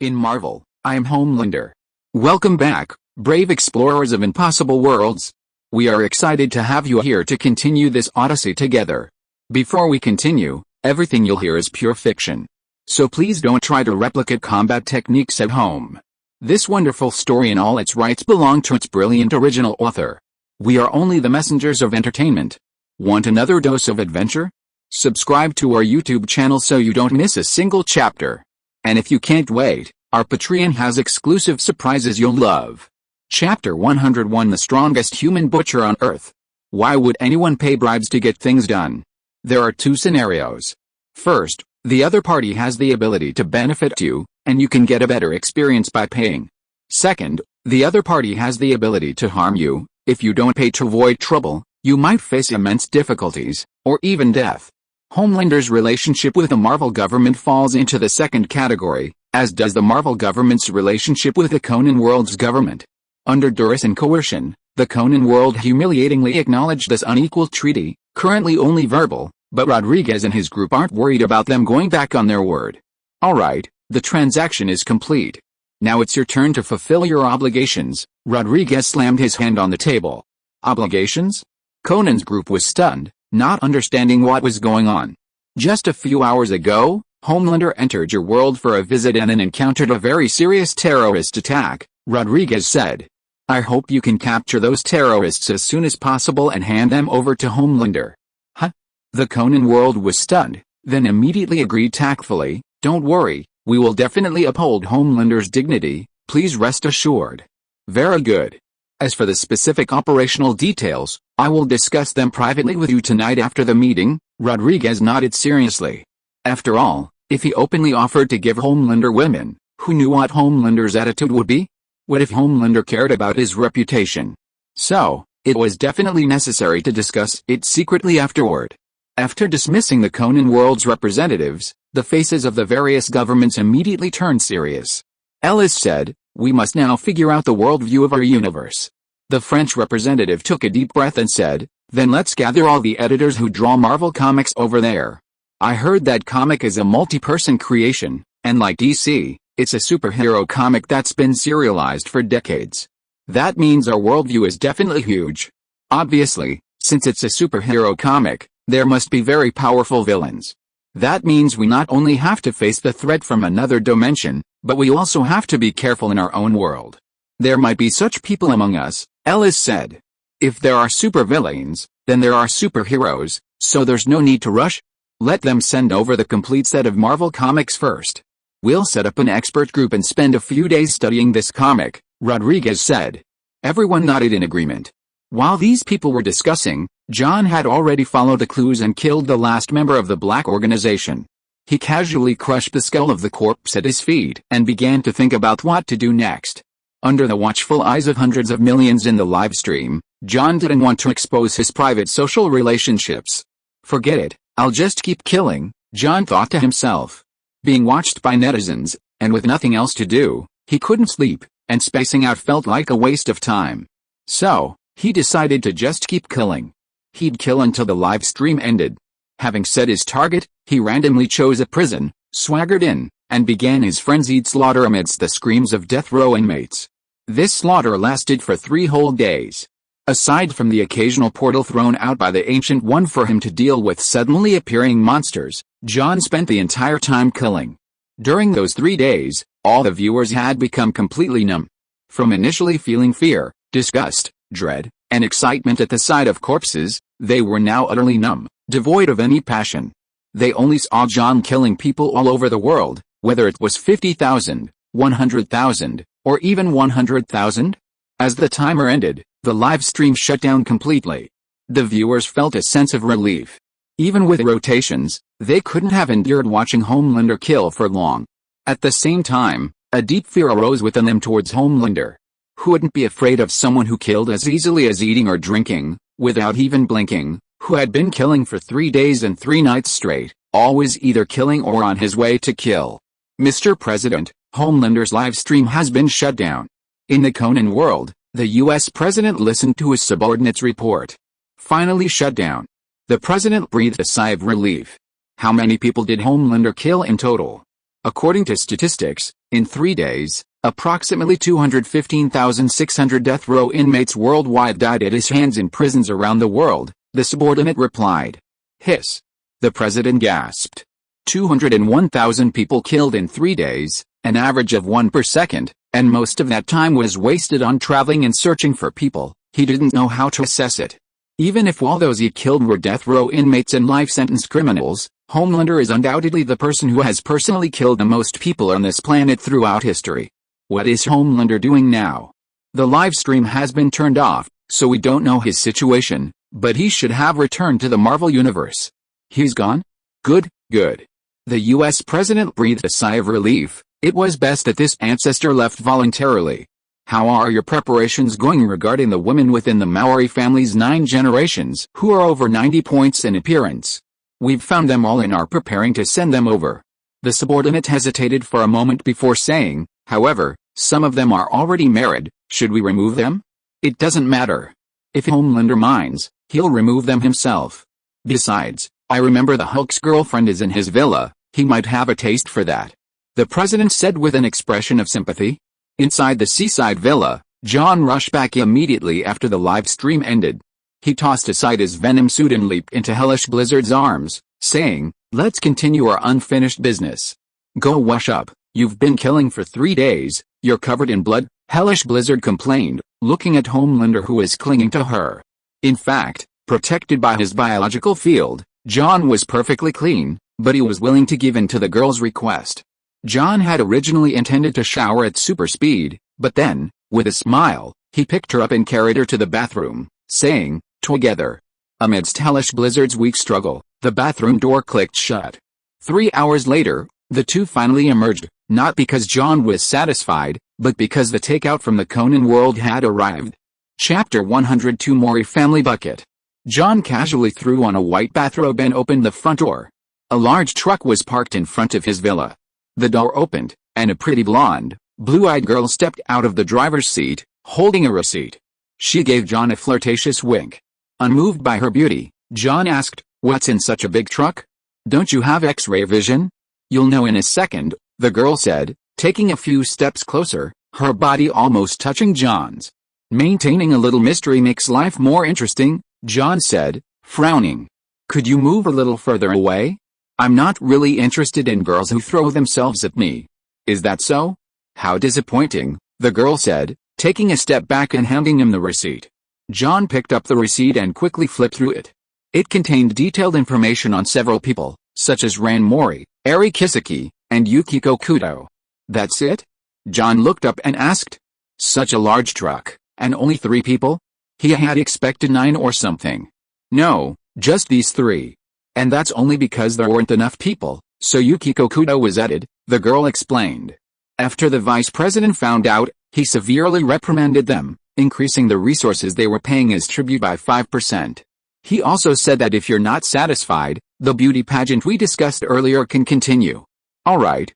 In Marvel, I am Homelander. Welcome back, brave explorers of impossible worlds. We are excited to have you here to continue this odyssey together. Before we continue, everything you'll hear is pure fiction. So please don't try to replicate combat techniques at home. This wonderful story in all its rights belong to its brilliant original author. We are only the messengers of entertainment. Want another dose of adventure? Subscribe to our YouTube channel so you don't miss a single chapter. And if you can't wait, our Patreon has exclusive surprises you'll love. Chapter 101: The Strongest Human Butcher on Earth. Why would anyone pay bribes to get things done? There are two scenarios. First, the other party has the ability to benefit you, and you can get a better experience by paying. Second, the other party has the ability to harm you. If you don't pay to avoid trouble, you might face immense difficulties, or even death. Homelander's relationship with the Marvel government falls into the second category, as does the Marvel government's relationship with the Conan world's government. Under duress and coercion, the Conan world humiliatingly acknowledged this unequal treaty, currently only verbal, but Rodriguez and his group aren't worried about them going back on their word. Alright, the transaction is complete. Now it's your turn to fulfill your obligations. Rodriguez slammed his hand on the table. Obligations? Conan's group was stunned, not understanding what was going on. Just a few hours ago, Homelander entered your world for a visit and encountered a very serious terrorist attack, Rodriguez said. I hope you can capture those terrorists as soon as possible and hand them over to Homelander. Huh? The Conan world was stunned, then immediately agreed tactfully, don't worry, we will definitely uphold Homelander's dignity, please rest assured. Very good. As for the specific operational details, I will discuss them privately with you tonight after the meeting. Rodriguez nodded seriously. After all, if he openly offered to give Homelander women, who knew what Homelander's attitude would be? What if Homelander cared about his reputation? So, it was definitely necessary to discuss it secretly afterward. After dismissing the Conan world's representatives, the faces of the various governments immediately turned serious. Ellis said, we must now figure out the worldview of our universe. The French representative took a deep breath and said, then let's gather all the editors who draw Marvel comics over there. I heard that comic is a multi-person creation, and like DC, it's a superhero comic that's been serialized for decades. That means our worldview is definitely huge. Obviously, since it's a superhero comic, there must be very powerful villains. That means we not only have to face the threat from another dimension, but we also have to be careful in our own world. There might be such people among us, Ellis said. If there are supervillains, then there are superheroes, so there's no need to rush. Let them send over the complete set of Marvel comics first. We'll set up an expert group and spend a few days studying this comic, Rodriguez said. Everyone nodded in agreement. While these people were discussing, John had already followed the clues and killed the last member of the Black Organization. He casually crushed the skull of the corpse at his feet and began to think about what to do next. Under the watchful eyes of hundreds of millions in the live stream, John didn't want to expose his private social relationships. Forget it, I'll just keep killing, John thought to himself. Being watched by netizens, and with nothing else to do, he couldn't sleep, and spacing out felt like a waste of time. So, he decided to just keep killing. He'd kill until the live stream ended. Having set his target, he randomly chose a prison, swaggered in, and began his frenzied slaughter amidst the screams of death row inmates. This slaughter lasted for 3 whole days. Aside from the occasional portal thrown out by the Ancient One for him to deal with suddenly appearing monsters, John spent the entire time killing. During those 3 days, all the viewers had become completely numb. From initially feeling fear, disgust, dread, and excitement at the sight of corpses, they were now utterly numb, devoid of any passion. They only saw John killing people all over the world, whether it was 50,000, 100,000, or even 100,000. As the timer ended, the live stream shut down completely. The viewers felt a sense of relief. Even with rotations, they couldn't have endured watching Homelander kill for long. At the same time, a deep fear arose within them towards Homelander. Who wouldn't be afraid of someone who killed as easily as eating or drinking, without even blinking, who had been killing for 3 days and 3 nights straight, always either killing or on his way to kill? Mr. President, Homelander's live stream has been shut down. In the Conan world, the US president listened to his subordinate's report. Finally shut down. The president breathed a sigh of relief. How many people did Homelander kill in total? According to statistics, in 3 days, approximately 215,600 death row inmates worldwide died at his hands in prisons around the world, the subordinate replied. Hiss. The president gasped. 201,000 people killed in 3 days, an average of 1 per second, and most of that time was wasted on traveling and searching for people. He didn't know how to assess it. Even if all those he killed were death row inmates and life-sentence criminals, Homelander is undoubtedly the person who has personally killed the most people on this planet throughout history. What is Homelander doing now? The live stream has been turned off, so we don't know his situation, but he should have returned to the Marvel Universe. He's gone? Good, good. The US president breathed a sigh of relief. It was best that this ancestor left voluntarily. How are your preparations going regarding the women within the Maori family's 9 generations who are over 90 points in appearance? We've found them all and are preparing to send them over. The subordinate hesitated for a moment before saying, however, some of them are already married. Should we remove them? It doesn't matter. If Homelander minds, he'll remove them himself. Besides, I remember the Hulk's girlfriend is in his villa. He might have a taste for that. The president said with an expression of sympathy. Inside the seaside villa, John rushed back immediately after the live stream ended. He tossed aside his venom suit and leaped into Hellish Blizzard's arms, saying, "Let's continue our unfinished business. Go wash up, you've been killing for 3 days, you're covered in blood," Hellish Blizzard complained, looking at Homelander who was clinging to her. In fact, protected by his biological field, John was perfectly clean, but he was willing to give in to the girl's request. John had originally intended to shower at super speed, but then, with a smile, he picked her up and carried her to the bathroom, saying, "Together." Amidst Hellish Blizzard's weak struggle, the bathroom door clicked shut. 3 hours later, the two finally emerged, not because John was satisfied, but because the takeout from the Conan world had arrived. Chapter 102 Mori Family Bucket. John casually threw on a white bathrobe and opened the front door. A large truck was parked in front of his villa. The door opened, and a pretty blonde, blue-eyed girl stepped out of the driver's seat, holding a receipt. She gave John a flirtatious wink. Unmoved by her beauty, John asked, "What's in such a big truck? Don't you have X-ray vision?" "You'll know in a second," the girl said, taking a few steps closer, her body almost touching John's. "Maintaining a little mystery makes life more interesting," John said, frowning. "Could you move a little further away? I'm not really interested in girls who throw themselves at me." "Is that so? How disappointing," the girl said, taking a step back and handing him the receipt. John picked up the receipt and quickly flipped through it. It contained detailed information on several people, such as Ran Mori, Eri Kiseki, and Yukiko Kudo. "That's it?" John looked up and asked. "Such a large truck, and only 3 people?" He had expected 9 or something. "No, just these 3. And that's only because there weren't enough people, so Yukiko Kudo was added," the girl explained. After the vice president found out, he severely reprimanded them, increasing the resources they were paying as tribute by 5%. He also said that if you're not satisfied, the beauty pageant we discussed earlier can continue. All right,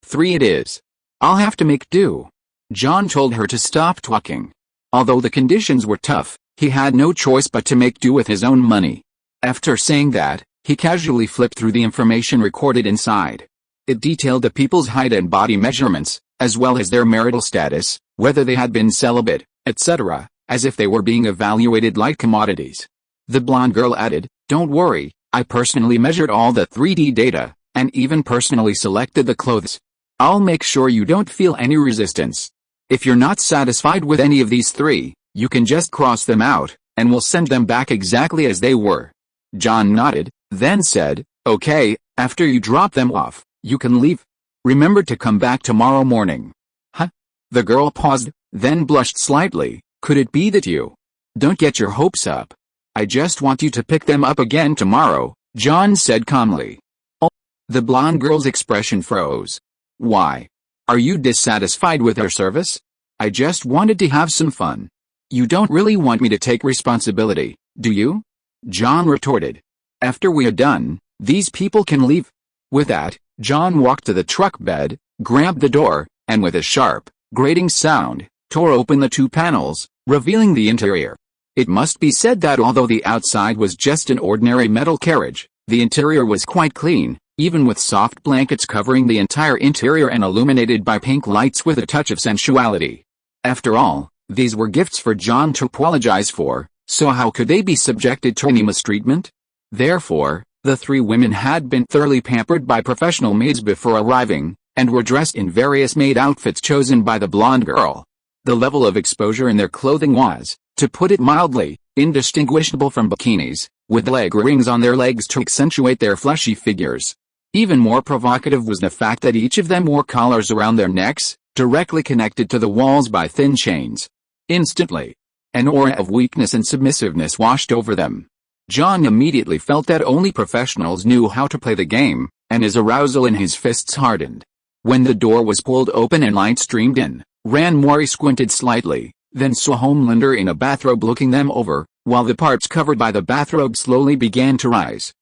3 it is. I'll have to make do." John told her to stop talking. Although the conditions were tough, he had no choice but to make do with his own money. After saying that, he casually flipped through the information recorded inside. It detailed the people's height and body measurements, as well as their marital status, whether they had been celibate, etc., as if they were being evaluated like commodities. The blonde girl added, "Don't worry, I personally measured all the 3D data, and even personally selected the clothes. I'll make sure you don't feel any resistance. If you're not satisfied with any of these 3, you can just cross them out, and we'll send them back exactly as they were." John nodded, then said, "Okay, after you drop them off, you can leave. Remember to come back tomorrow morning." "Huh?" The girl paused, then blushed slightly. "Could it be that you—" "Don't get your hopes up. I just want you to pick them up again tomorrow," John said calmly. "Oh." The blonde girl's expression froze. "Why? Are you dissatisfied with our service?" "I just wanted to have some fun." "You don't really want me to take responsibility, do you?" John retorted. "After we are done, these people can leave." With that, John walked to the truck bed, grabbed the door, and with a sharp, grating sound, tore open the 2 panels, revealing the interior. It must be said that although the outside was just an ordinary metal carriage, the interior was quite clean, even with soft blankets covering the entire interior and illuminated by pink lights with a touch of sensuality. After all, these were gifts for John to apologize for, so how could they be subjected to any mistreatment? Therefore, the three women had been thoroughly pampered by professional maids before arriving, and were dressed in various maid outfits chosen by the blonde girl. The level of exposure in their clothing was, to put it mildly, indistinguishable from bikinis, with leg rings on their legs to accentuate their fleshy figures. Even more provocative was the fact that each of them wore collars around their necks, directly connected to the walls by thin chains. Instantly, an aura of weakness and submissiveness washed over them. John immediately felt that only professionals knew how to play the game, and his arousal in his fists hardened. When the door was pulled open and light streamed in, Ranmori squinted slightly, then saw Homelander in a bathrobe looking them over, while the parts covered by the bathrobe slowly began to rise.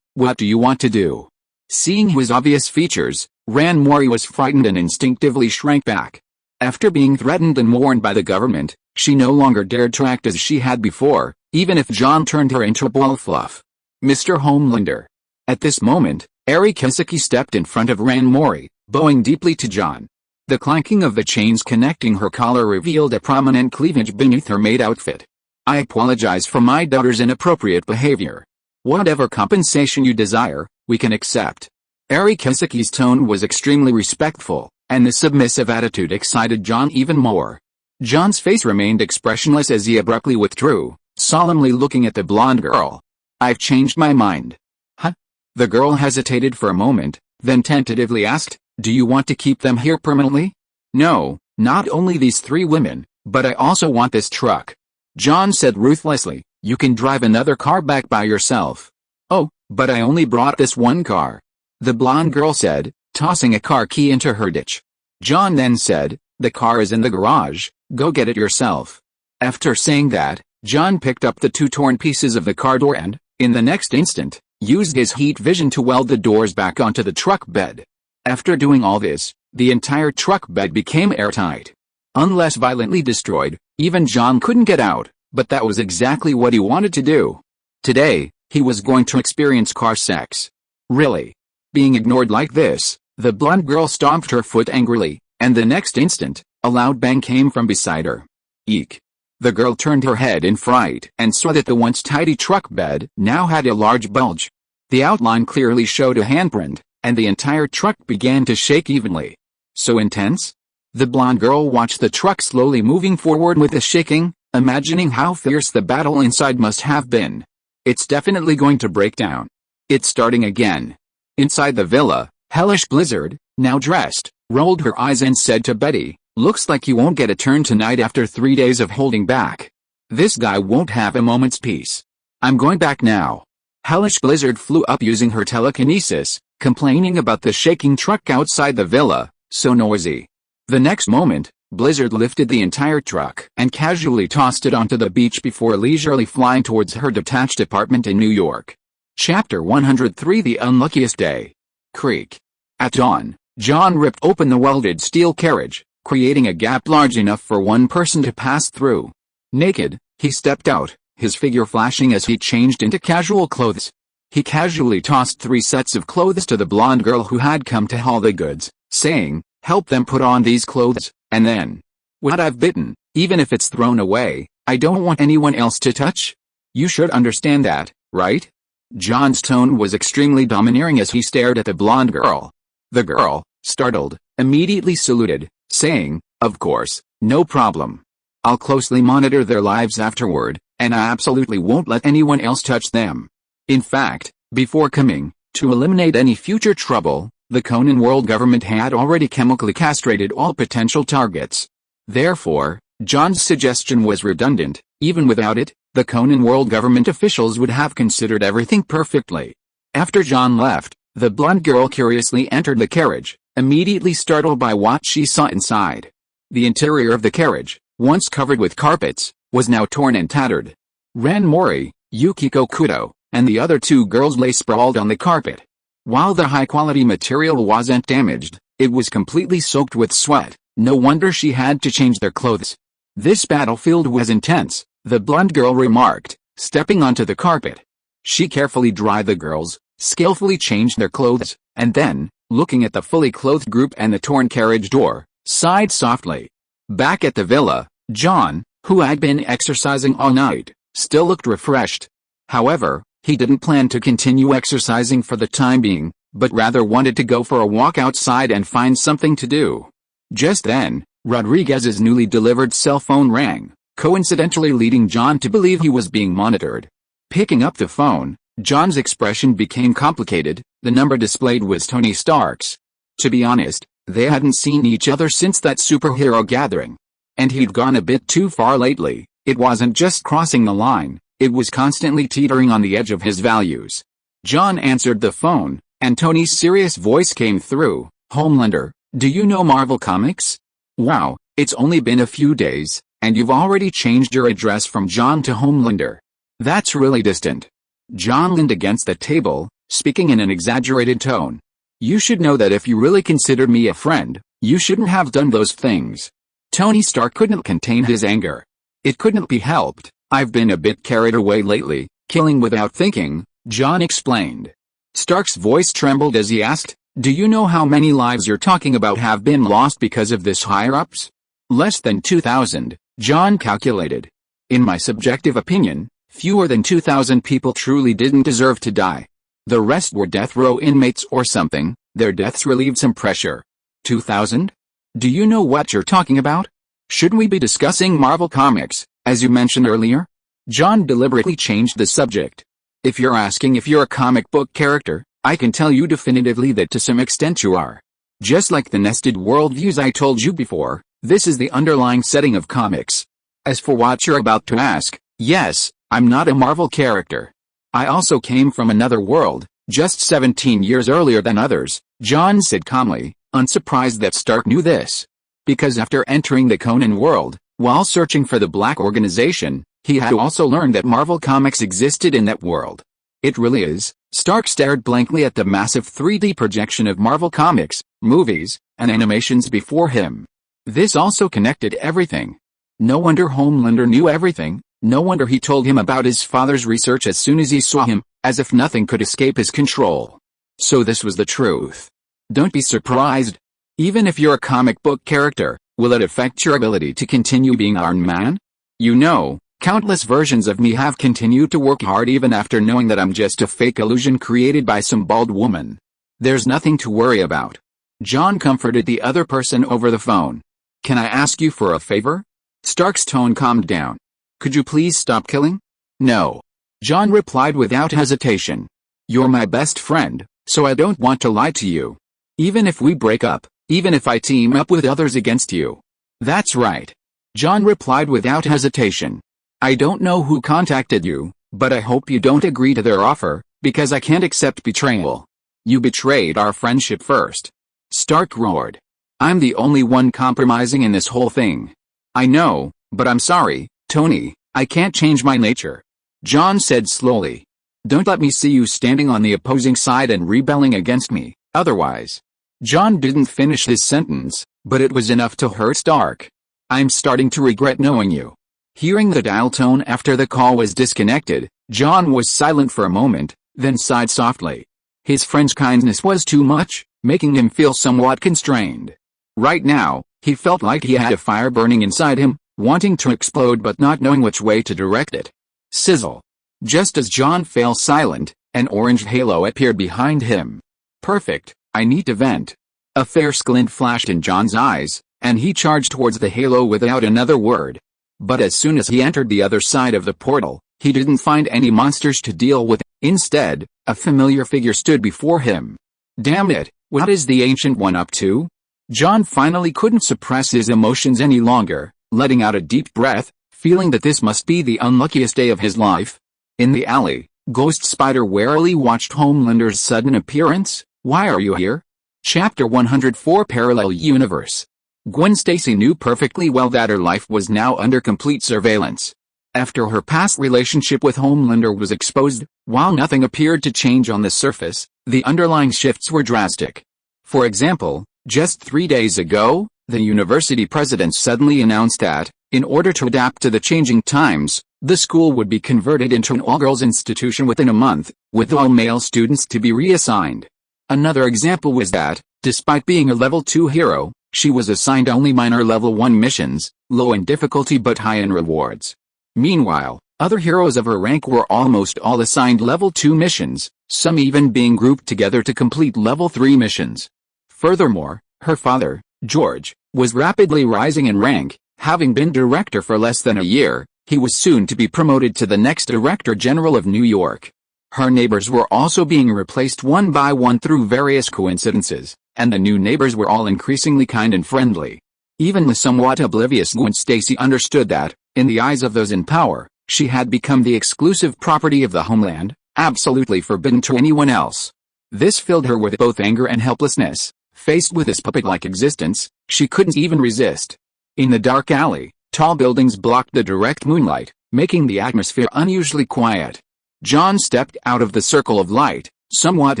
What do you want to do? Seeing his obvious features, Ranmori was frightened and instinctively shrank back. After being threatened and warned by the government, she no longer dared to act as she had before, even if John turned her into a ball of fluff. Mr. Homelander. At this moment, Eri Kisaki stepped in front of Ranmori, bowing deeply to John. The clanking of the chains connecting her collar revealed a prominent cleavage beneath her maid outfit. I apologize for my daughter's inappropriate behavior. Whatever compensation you desire, we can accept. Eri Kisaki's tone was extremely respectful, and the submissive attitude excited John even more. John's face remained expressionless as he abruptly withdrew, solemnly looking at the blonde girl. I've changed my mind. Huh? The girl hesitated for a moment, then tentatively asked, do you want to keep them here permanently? No, not only these three women, but I also want this truck. John said ruthlessly, you can drive another car back by yourself. Oh, but I only brought this one car. The blonde girl said, tossing a car key into her ditch. John then said, the car is in the garage, go get it yourself. After saying that, John picked up the two torn pieces of the car door and, in the next instant, used his heat vision to weld the doors back onto the truck bed. After doing all this, the entire truck bed became airtight. Unless violently destroyed, even John couldn't get out, but that was exactly what he wanted to do. Today, he was going to experience car sex. Really? Being ignored like this, the blonde girl stomped her foot angrily, and the next instant, a loud bang came from beside her. Eek. The girl turned her head in fright and saw that the once tidy truck bed now had a large bulge. The outline clearly showed a handprint, and the entire truck began to shake evenly. So intense? The blonde girl watched the truck slowly moving forward with the shaking, imagining how fierce the battle inside must have been. It's definitely going to break down. It's starting again. Inside the villa, Hellish Blizzard, now dressed, rolled her eyes and said to Betty, looks like you won't get a turn tonight after 3 days of holding back. This guy won't have a moment's peace. I'm going back now. Hellish Blizzard flew up using her telekinesis, complaining about the shaking truck outside the villa, so noisy. The next moment, Blizzard lifted the entire truck and casually tossed it onto the beach before leisurely flying towards her detached apartment in New York. Chapter 103 The Unluckiest Day. Creak. At dawn, John ripped open the welded steel carriage, creating a gap large enough for one person to pass through. Naked, he stepped out, his figure flashing as he changed into casual clothes. He casually tossed 3 sets of clothes to the blonde girl who had come to haul the goods, saying, help them put on these clothes, and then. What I've bitten, even if it's thrown away, I don't want anyone else to touch. You should understand that, right? John's tone was extremely domineering as he stared at the blonde girl. The girl, startled, immediately saluted, saying, of course, no problem. I'll closely monitor their lives afterward, and I absolutely won't let anyone else touch them. In fact, before coming, to eliminate any future trouble, the Conan world government had already chemically castrated all potential targets. Therefore, John's suggestion was redundant. Even without it, the Conan world government officials would have considered everything perfectly. After John left, the blonde girl curiously entered the carriage, immediately startled by what she saw inside. The interior of the carriage, once covered with carpets, was now torn and tattered. Ranmori, Yukiko Kudo, and the other 2 girls lay sprawled on the carpet. While the high-quality material wasn't damaged, it was completely soaked with sweat. No wonder she had to change their clothes. This battlefield was intense, the blonde girl remarked, stepping onto the carpet. She carefully dried the girls, skillfully changed their clothes, and then, looking at the fully clothed group and the torn carriage door, sighed softly. Back at the villa, John, who had been exercising all night, still looked refreshed. However, he didn't plan to continue exercising for the time being, but rather wanted to go for a walk outside and find something to do. Just then, Rodriguez's newly delivered cell phone rang, coincidentally leading John to believe he was being monitored. Picking up the phone, John's expression became complicated. The number displayed was Tony Stark's. To be honest, they hadn't seen each other since that superhero gathering. And he'd gone a bit too far lately. It wasn't just crossing the line, it was constantly teetering on the edge of his values. John answered the phone, and Tony's serious voice came through. "Homelander, do you know Marvel Comics? Wow, it's only been a few days, and you've already changed your address from John to Homelander. That's really distant." John leaned against the table, speaking in an exaggerated tone. "You should know that if you really considered me a friend, you shouldn't have done those things." Tony Stark couldn't contain his anger. "It couldn't be helped. I've been a bit carried away lately, killing without thinking," John explained. Stark's voice trembled as he asked, "Do you know how many lives you're talking about have been lost because of this higher-ups?" "Less than 2,000, John calculated. "In my subjective opinion, fewer than 2,000 people truly didn't deserve to die. The rest were death row inmates or something. Their deaths relieved some pressure." 2,000? "Do you know what you're talking about? Shouldn't we be discussing Marvel Comics, as you mentioned earlier?" John deliberately changed the subject. "If you're asking if you're a comic book character, I can tell you definitively that to some extent you are. Just like the nested worldviews I told you before, this is the underlying setting of comics. As for what you're about to ask, yes, I'm not a Marvel character. I also came from another world, just 17 years earlier than others," John said calmly, unsurprised that Stark knew this. Because after entering the Conan world, while searching for the Black Organization, he had also learned that Marvel Comics existed in that world. "It really is." Stark stared blankly at the massive 3D projection of Marvel Comics, movies, and animations before him. This also connected everything. No wonder Homelander knew everything. No wonder he told him about his father's research as soon as he saw him, as if nothing could escape his control. So this was the truth. Don't be surprised. Even if you're a comic book character, will it affect your ability to continue being Iron Man? You know, countless versions of me have continued to work hard even after knowing that I'm just a fake illusion created by some bald woman. There's nothing to worry about." John comforted the other person over the phone. "Can I ask you for a favor?" Stark's tone calmed down. "Could you please stop killing?" "No," John replied without hesitation. "You're my best friend, so I don't want to lie to you. Even if we break up, even if I team up with others against you." "That's right," John replied without hesitation. "I don't know who contacted you, but I hope you don't agree to their offer, because I can't accept betrayal. You betrayed our friendship first." Stark roared. "I'm the only one compromising in this whole thing." "I know, but I'm sorry, Tony, I can't change my nature," John said slowly. "Don't let me see you standing on the opposing side and rebelling against me, otherwise." John didn't finish his sentence, but it was enough to hurt Stark. "I'm starting to regret knowing you." Hearing the dial tone after the call was disconnected, John was silent for a moment, then sighed softly. His friend's kindness was too much, making him feel somewhat constrained. Right now, he felt like he had a fire burning inside him, wanting to explode but not knowing which way to direct it. Sizzle. Just as John fell silent, an orange halo appeared behind him. "Perfect, I need to vent." A fierce glint flashed in John's eyes, and he charged towards the halo without another word. But as soon as he entered the other side of the portal, he didn't find any monsters to deal with. Instead, a familiar figure stood before him. Damn it, what is the Ancient One up to? John finally couldn't suppress his emotions any longer, letting out a deep breath, feeling that this must be the unluckiest day of his life. In the alley, Ghost Spider warily watched Homelander's sudden appearance. "Why are you here?" Chapter 104 Parallel Universe. Gwen Stacy knew perfectly well that her life was now under complete surveillance. After her past relationship with Homelander was exposed, while nothing appeared to change on the surface, the underlying shifts were drastic. For example, just 3 days ago, The university president suddenly announced that, in order to adapt to the changing times, the school would be converted into an all-girls institution within a month, with all male students to be reassigned. Another example was that, despite being a level 2 hero, she was assigned only minor level 1 missions, low in difficulty but high in rewards. Meanwhile, other heroes of her rank were almost all assigned level 2 missions, some even being grouped together to complete level 3 missions. Furthermore, her father, George, was rapidly rising in rank. Having been director for less than a year, he was soon to be promoted to the next Director General of New York. Her neighbors were also being replaced one by one through various coincidences, and the new neighbors were all increasingly kind and friendly. Even the somewhat oblivious Gwen Stacy understood that, in the eyes of those in power, she had become the exclusive property of the homeland, absolutely forbidden to anyone else. This filled her with both anger and helplessness. Faced with this puppet-like existence, she couldn't even resist. In the dark alley, tall buildings blocked the direct moonlight, making the atmosphere unusually quiet. John stepped out of the circle of light, somewhat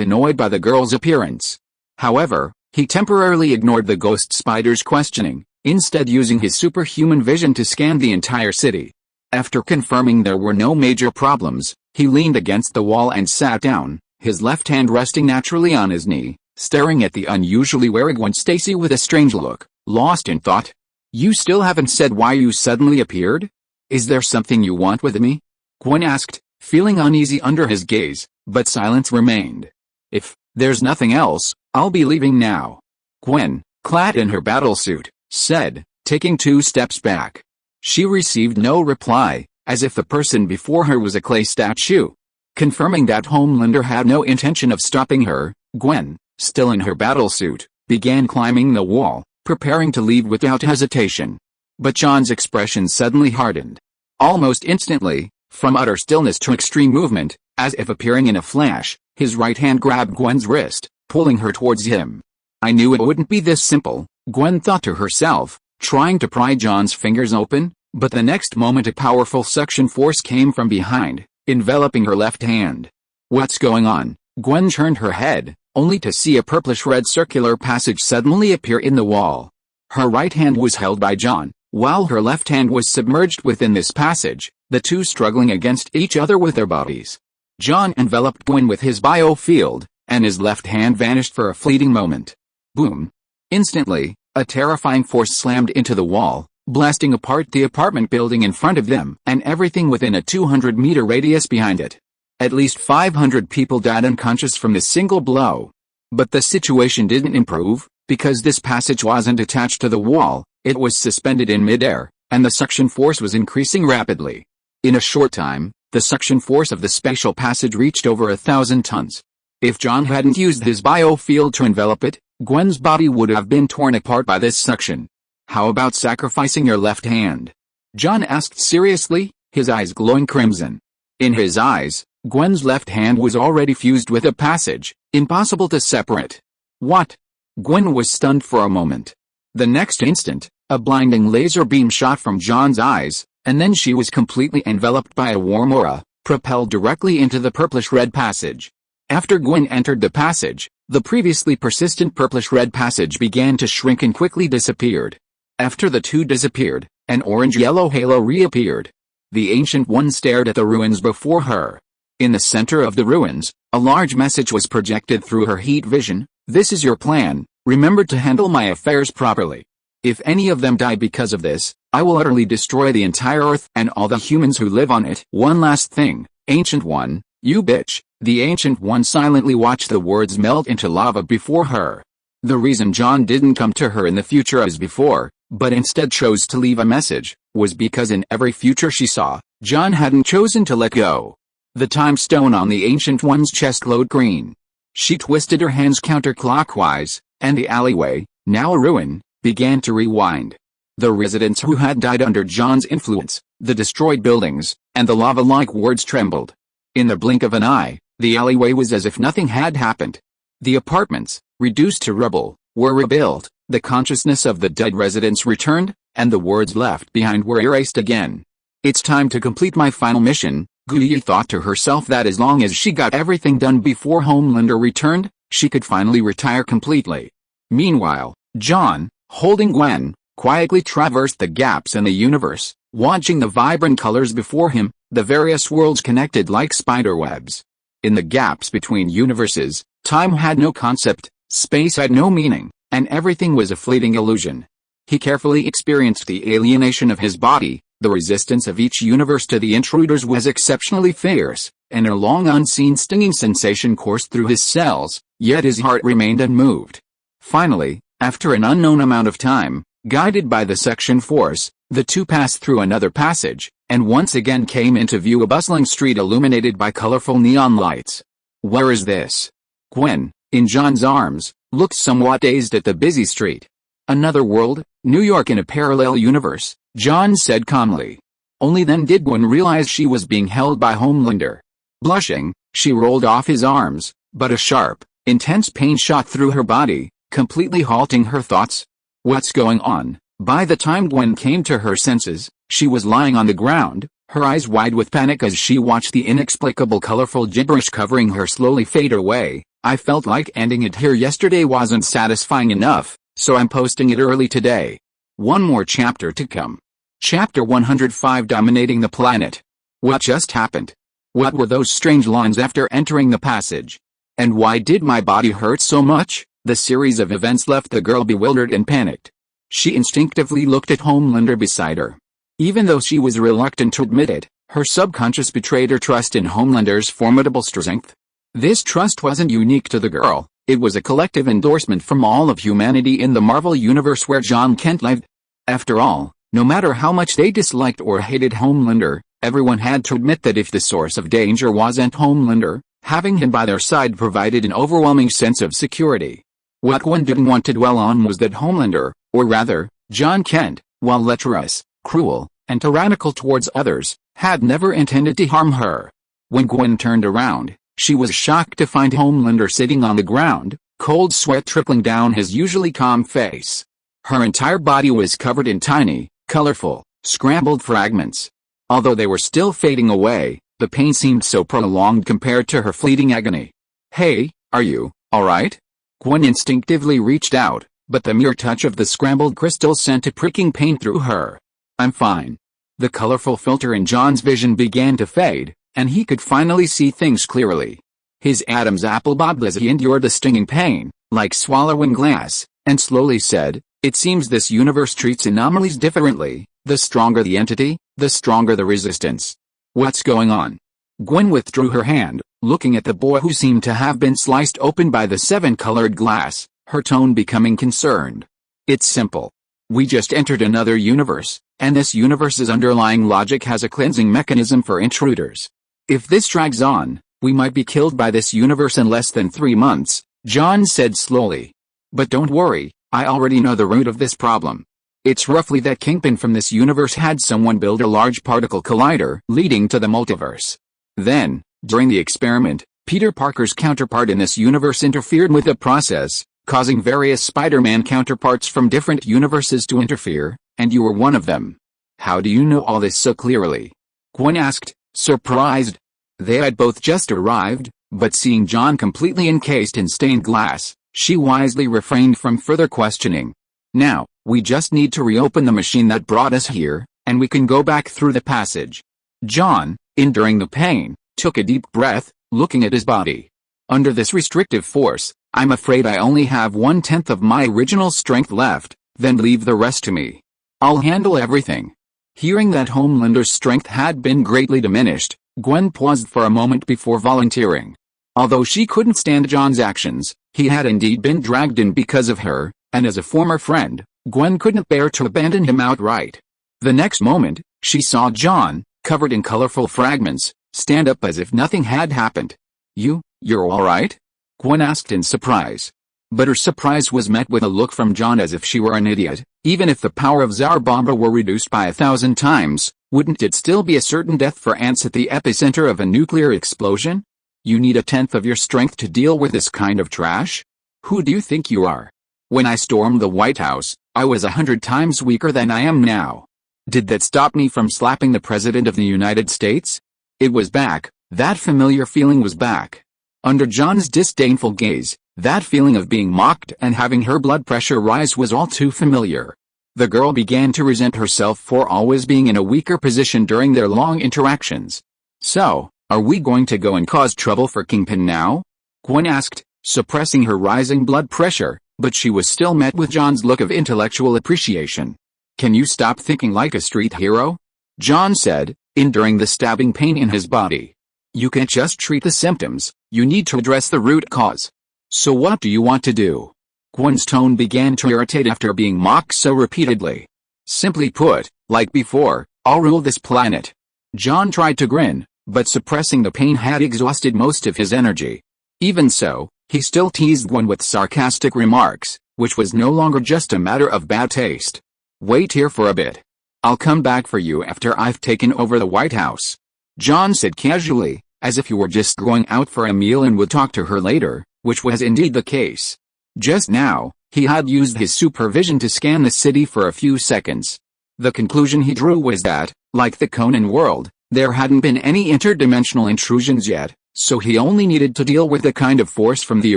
annoyed by the girl's appearance. However, he temporarily ignored the ghost spider's questioning, instead using his superhuman vision to scan the entire city. After confirming there were no major problems, he leaned against the wall and sat down, his left hand resting naturally on his knee, staring at the unusually wary Gwen Stacy with a strange look, lost in thought. "You still haven't said why you suddenly appeared? Is there something you want with me?" Gwen asked, feeling uneasy under his gaze, but silence remained. "If there's nothing else, I'll be leaving now," Gwen, clad in her battlesuit, said, taking 2 steps back. She received no reply, as if the person before her was a clay statue. Confirming that Homelander had no intention of stopping her, Gwen, still in her battlesuit, began climbing the wall, preparing to leave without hesitation. But John's expression suddenly hardened. Almost instantly, from utter stillness to extreme movement, as if appearing in a flash, his right hand grabbed Gwen's wrist, pulling her towards him. "I knew it wouldn't be this simple," Gwen thought to herself, trying to pry John's fingers open, but the next moment a powerful suction force came from behind, enveloping her left hand. "What's going on?" Gwen turned her head, only to see a purplish-red circular passage suddenly appear in the wall. Her right hand was held by John, while her left hand was submerged within this passage, the two struggling against each other with their bodies. John enveloped Gwen with his biofield, and his left hand vanished for a fleeting moment. Boom! Instantly, a terrifying force slammed into the wall, blasting apart the apartment building in front of them and everything within a 200-meter radius behind it. At least 500 people died unconscious from this single blow. But the situation didn't improve, because this passage wasn't attached to the wall, it was suspended in midair, and the suction force was increasing rapidly. In a short time, the suction force of the spatial passage reached over 1,000 tons. If John hadn't used his biofield to envelop it, Gwen's body would have been torn apart by this suction. "How about sacrificing your left hand?" John asked seriously, his eyes glowing crimson. In his eyes, Gwen's left hand was already fused with a passage, impossible to separate. "What?" Gwen was stunned for a moment. The next instant, a blinding laser beam shot from John's eyes, and then she was completely enveloped by a warm aura, propelled directly into the purplish-red passage. After Gwen entered the passage, the previously persistent purplish-red passage began to shrink and quickly disappeared. After the two disappeared, an orange-yellow halo reappeared. The Ancient One stared at the ruins before her. In the center of the ruins, a large message was projected through her heat vision. "This is your plan, remember to handle my affairs properly. If any of them die because of this, I will utterly destroy the entire Earth and all the humans who live on it. One last thing, Ancient One, you bitch." The Ancient One silently watched the words melt into lava before her. The reason John didn't come to her in the future as before, but instead chose to leave a message, was because in every future she saw, John hadn't chosen to let go. The time stone on the Ancient One's chest glowed green. She twisted her hands counterclockwise, and the alleyway, now a ruin, began to rewind. The residents who had died under John's influence, the destroyed buildings, and the lava-like words trembled. In the blink of an eye, the alleyway was as if nothing had happened. The apartments, reduced to rubble, were rebuilt, the consciousness of the dead residents returned, and the words left behind were erased again. "It's time to complete my final mission," Guyi thought to herself that as long as she got everything done before Homelander returned, she could finally retire completely. Meanwhile, John, Holding Gwen, quietly traversed the gaps in the universe, watching the vibrant colors before him, the various worlds connected like spiderwebs. In the gaps between universes, time had no concept, space had no meaning, and everything was a fleeting illusion. He carefully experienced the alienation of his body. The resistance of each universe to the intruders was exceptionally fierce, and a long unseen stinging sensation coursed through his cells, yet his heart remained unmoved. Finally, after an unknown amount of time, guided by the section force, the two passed through another passage, and once again came into view a bustling street illuminated by colorful neon lights. "Where is this?" Gwen, in John's arms, looked somewhat dazed at the busy street. "Another world, New York in a parallel universe," John said calmly. Only then did Gwen realize she was being held by Homelander. Blushing, she rolled off his arms, but a sharp, intense pain shot through her body, completely halting her thoughts. What's going on? By the time Gwen came to her senses, she was lying on the ground, her eyes wide with panic as she watched the inexplicable colorful gibberish covering her slowly fade away. "I felt like ending it here yesterday wasn't satisfying enough, so I'm posting it early today. One more chapter to come." Chapter 105, Dominating the Planet. What just happened? What were those strange lines after entering the passage? And why did my body hurt so much? The series of events left the girl bewildered and panicked. She instinctively looked at Homelander beside her. Even though she was reluctant to admit it, her subconscious betrayed her trust in Homelander's formidable strength. This trust wasn't unique to the girl, it was a collective endorsement from all of humanity in the Marvel Universe where John Kent lived. After all, no matter how much they disliked or hated Homelander, everyone had to admit that if the source of danger wasn't Homelander, having him by their side provided an overwhelming sense of security. What Gwen didn't want to dwell on was that Homelander, or rather, John Kent, while lecherous, cruel, and tyrannical towards others, had never intended to harm her. When Gwen turned around, she was shocked to find Homelander sitting on the ground, cold sweat trickling down his usually calm face. Her entire body was covered in tiny, colorful, scrambled fragments. Although they were still fading away, the pain seemed so prolonged compared to her fleeting agony. "Hey, are you alright?" Gwen instinctively reached out, but the mere touch of the scrambled crystals sent a pricking pain through her. "I'm fine." The colorful filter in John's vision began to fade, and he could finally see things clearly. His Adam's apple bobbed as he endured the stinging pain, like swallowing glass, and slowly said, "It seems this universe treats anomalies differently. The stronger the entity, the stronger the resistance. What's going on?" Gwen withdrew her hand, looking at the boy who seemed to have been sliced open by the seven-colored glass, her tone becoming concerned. "It's simple. We just entered another universe, and this universe's underlying logic has a cleansing mechanism for intruders. If this drags on, we might be killed by this universe in less than 3 months," John said slowly. "But don't worry, I already know the root of this problem. It's roughly that Kingpin from this universe had someone build a large particle collider leading to the multiverse. Then, during the experiment, Peter Parker's counterpart in this universe interfered with the process, causing various Spider-Man counterparts from different universes to interfere, and you were one of them. How do you know all this so clearly?" Gwen asked, surprised. They had both just arrived, but seeing John completely encased in stained glass, she wisely refrained from further questioning. "Now, we just need to reopen the machine that brought us here, and we can go back through the passage." John, enduring the pain, took a deep breath, looking at his body. "Under this restrictive force, I'm afraid I only have 1/10 of my original strength left, then leave the rest to me. I'll handle everything." Hearing that Homelander's strength had been greatly diminished, Gwen paused for a moment before volunteering. Although she couldn't stand John's actions, he had indeed been dragged in because of her, and as a former friend, Gwen couldn't bear to abandon him outright. The next moment, she saw John, covered in colorful fragments, stand up as if nothing had happened. You're all right?" Gwen asked in surprise. But her surprise was met with a look from John as if she were an idiot. Even if the power of Zarbomba were reduced by 1,000 times, wouldn't it still be a certain death for ants at the epicenter of a nuclear explosion? You need 1/10 of your strength to deal with this kind of trash? Who do you think you are? When I stormed the White House, I was 100 times weaker than I am now. Did that stop me from slapping the President of the United States? It was back, that familiar feeling was back. Under John's disdainful gaze, That feeling of being mocked and having her blood pressure rise was all too familiar. The girl began to resent herself for always being in a weaker position during their long interactions. "So, are we going to go and cause trouble for Kingpin now?" Gwen asked, suppressing her rising blood pressure, but she was still met with John's look of intellectual appreciation. "Can you stop thinking like a street hero?" John said, enduring the stabbing pain in his body. "You can't just treat the symptoms, you need to address the root cause. So what do you want to do?" Gwen's tone began to irritate after being mocked so repeatedly. "Simply put, like before, I'll rule this planet." John tried to grin, but suppressing the pain had exhausted most of his energy. Even so, he still teased Gwen with sarcastic remarks, which was no longer just a matter of bad taste. "Wait here for a bit. I'll come back for you after I've taken over the White House," John said casually, as if he were just going out for a meal and would talk to her later, which was indeed the case. Just now, he had used his supervision to scan the city for a few seconds. The conclusion he drew was that, like the Conan world, there hadn't been any interdimensional intrusions yet, so he only needed to deal with the kind of force from the